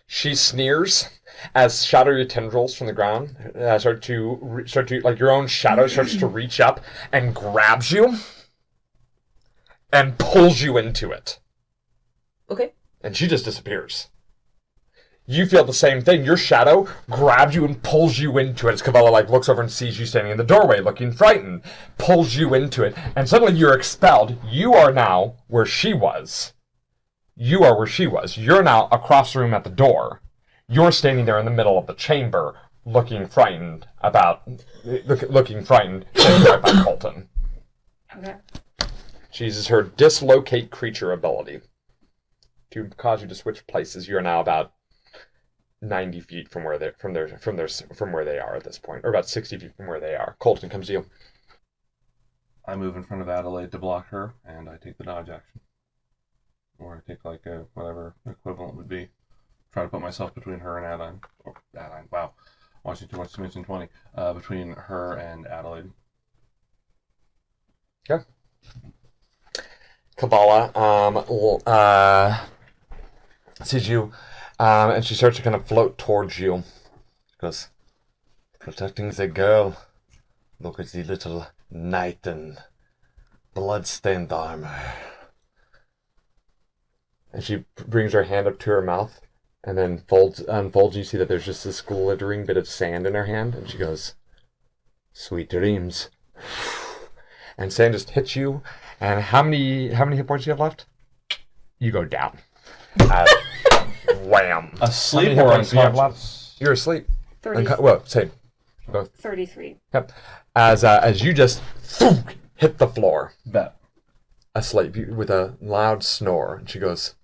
She sneers as shadowy tendrils from the ground start to like your own shadow starts to reach up and grabs you and pulls you into it. Okay. And she just disappears. You feel the same thing. Your shadow grabs you and pulls you into it. As Cabela looks over and sees you standing in the doorway looking frightened, pulls you into it, and suddenly you're expelled. You are now where she was. You are where she was. You're now across the room at the door. You're standing there in the middle of the chamber, looking frightened, standing right by Colton. Okay. She uses her dislocate creature ability to cause you to switch places. You're now about 90 feet from where they are at this point, or about 60 feet from where they are. Colton, comes to you. I move in front of Adelaide to block her, and I take the dodge action. Or I take whatever equivalent would be. Try to put myself between her and Adeline. Oh, Adeline, wow. Watching too much Dimension 20. Between her and Adelaide. Okay. Kabbalah sees you, and she starts to kind of float towards you. She goes, protecting the girl. Look at the little knight and blood-stained armor. And she brings her hand up to her mouth, and then unfolds. You see that there's just this glittering bit of sand in her hand, and she goes, "Sweet dreams." And sand just hits you. And how many hit points do you have left? You go down. Wham. Asleep How many hit or points do you have unconscious? left? You're asleep. 30, Well, same. Both. 33. Yep. As you just hit the floor. Bet. Asleep with a loud snore. And she goes,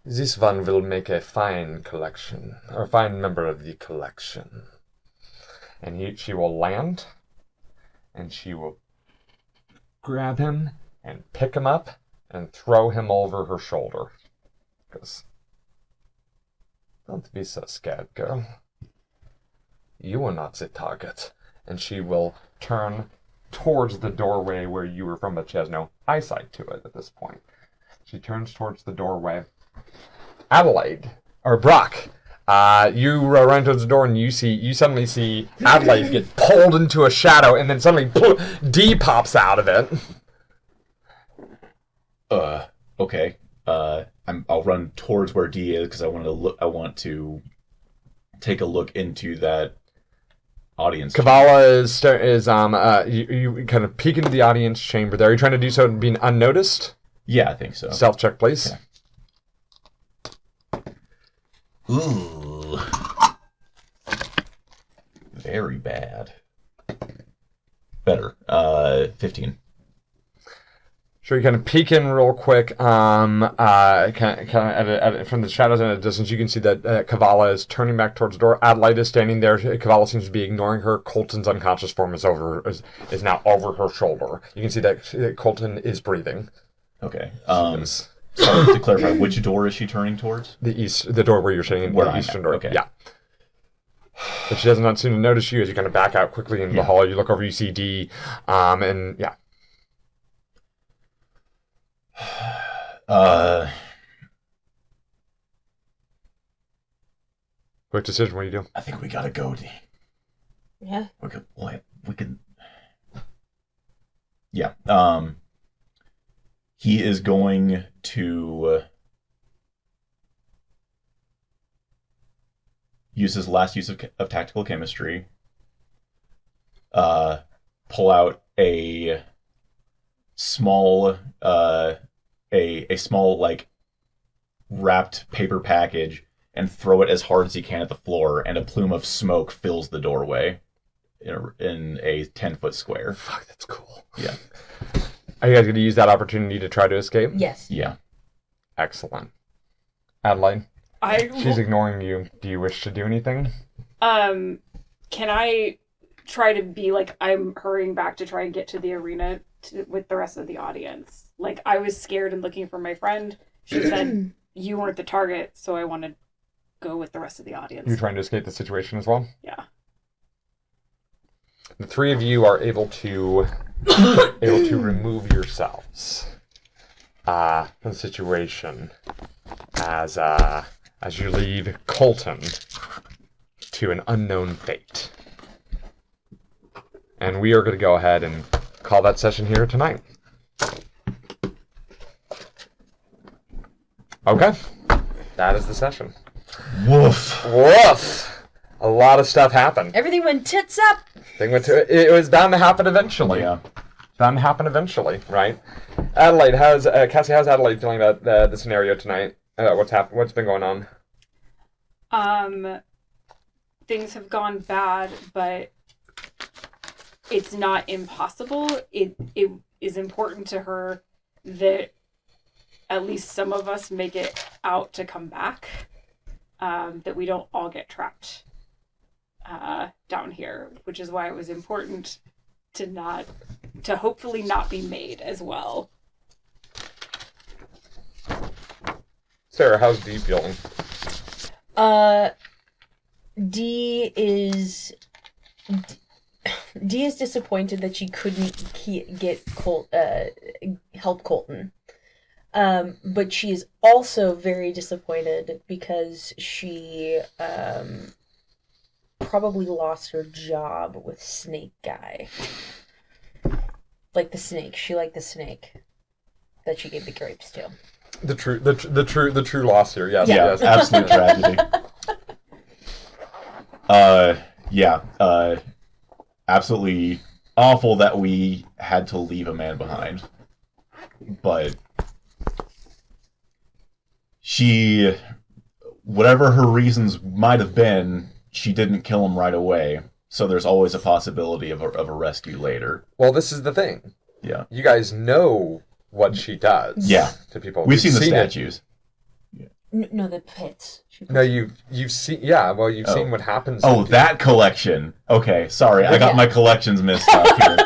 "This one will make a fine collection, or a fine member of the collection." And she will land and she will grab him and pick him up and throw him over her shoulder. Goes, don't be so scared, girl. You are not the target. And she will turn towards the doorway where you were from, but she has no eyesight to it at this point. She turns towards the doorway. Adelaide, or Brock, you run towards the door and you suddenly see Adelaide get pulled into a shadow, and then suddenly D pops out of it. Okay. I'll run towards where D is because I want to take a look into that audience. Kavala you kind of peek into the audience chamber there. Are you trying to do so being unnoticed? Yeah, I think so. Stealth check, please. Okay. Ooh. Very bad. Better. 15. Sure, you kind of peek in real quick. From the shadows and at a distance, you can see that Kavala is turning back towards the door. Adelaide is standing there. Kavala seems to be ignoring her. Colton's unconscious form is now over her shoulder. You can see that Colton is breathing. Okay. So to clarify, which door is she turning towards? The door where you're sitting, the eastern door. Okay. Yeah. But she does not seem to notice you as you kind of back out quickly into the hall. You look over, you see D, and yeah. Quick decision. What do you do? I think we gotta go, D. Yeah. We could. Yeah. He is going to use his last use of tactical chemistry. Pull out a small small like wrapped paper package and throw it as hard as he can at the floor, and a plume of smoke fills the doorway in a 10-foot square. Fuck, that's cool. Yeah. Are you guys going to use that opportunity to try to escape? Yes. Yeah. Excellent. Adelaide, she's I ignoring you. Do you wish to do anything? can I try to be like I'm hurrying back to try and get to the arena with the rest of the audience? Like, I was scared and looking for my friend. She said you weren't the target, so I want to go with the rest of the audience. You're trying to escape the situation as well? Yeah. The three of you are able to remove yourselves from the situation as you leave Colton to an unknown fate. And we are going to go ahead and call that session here tonight. Okay. That is the session. Woof. Woof! A lot of stuff happened. Everything went tits up. It was bound to happen eventually. Yeah. Bound to happen eventually, right? Adelaide, Cassie, how's Adelaide feeling about the scenario tonight? What's been going on? Things have gone bad, but it's not impossible. It is important to her that at least some of us make it out to come back. That we don't all get trapped down here, which is why it was important to hopefully not be made as well. Sarah, how's Dee feeling? D is disappointed that she couldn't help Colton. But she is also very disappointed because she probably lost her job with Snake Guy. Like the snake. She liked the snake that she gave the grapes to. The true loss here. Yes. Yeah, Yes. absolute tragedy. Absolutely awful that we had to leave a man behind. But she, whatever her reasons might have been, she didn't kill him right away. So there's always a possibility of a rescue later. Well, this is the thing. Yeah. You guys know what she does. Yeah. To people. We've seen the it. statues. No, the pits. No, you've seen. Yeah. Well, you've seen what happens. Oh, that collection. Okay, sorry, I got my collections mixed up here.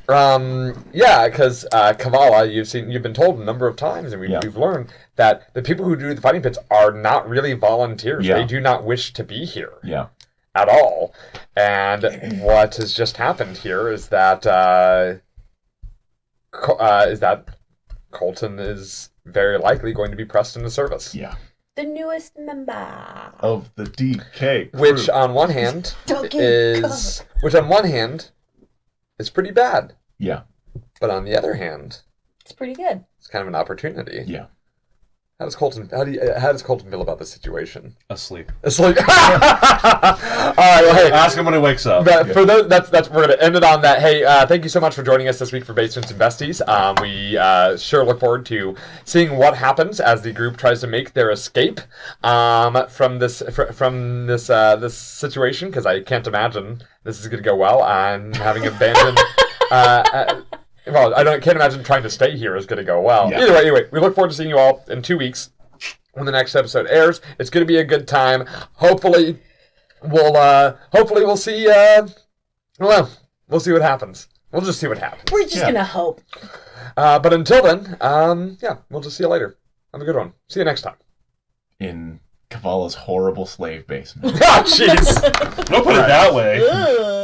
Yeah, because Kavala, you've been told a number of times, and we've learned that the people who do the fighting pits are not really volunteers. Yeah. They do not wish to be here. Yeah. At all. And what has just happened here is that Colton is very likely going to be pressed into service. Yeah. The newest member Of the DK crew. Which on one hand is pretty bad. Yeah. But on the other hand, it's pretty good. it's kind of an opportunity. Yeah. How does Colton feel about this situation? Asleep. Asleep. All right. Well, hey, Ask him when he wakes up. For those, we're gonna end it on that. Hey, thank you so much for joining us this week for Basements and Besties. We sure look forward to seeing what happens as the group tries to make their escape from this situation, because I can't imagine this is gonna go well. I'm having abandoned. Well, can't imagine trying to stay here is going to go well. Yeah. Anyway, we look forward to seeing you all in 2 weeks when the next episode airs. It's going to be a good time. Hopefully, we'll see. We'll see what happens. We'll just see what happens. We're just gonna hope. But until then, we'll just see you later. Have a good one. See you next time. In Kavala's horrible slave basement. Oh, jeez. Don't put it that way. Ugh.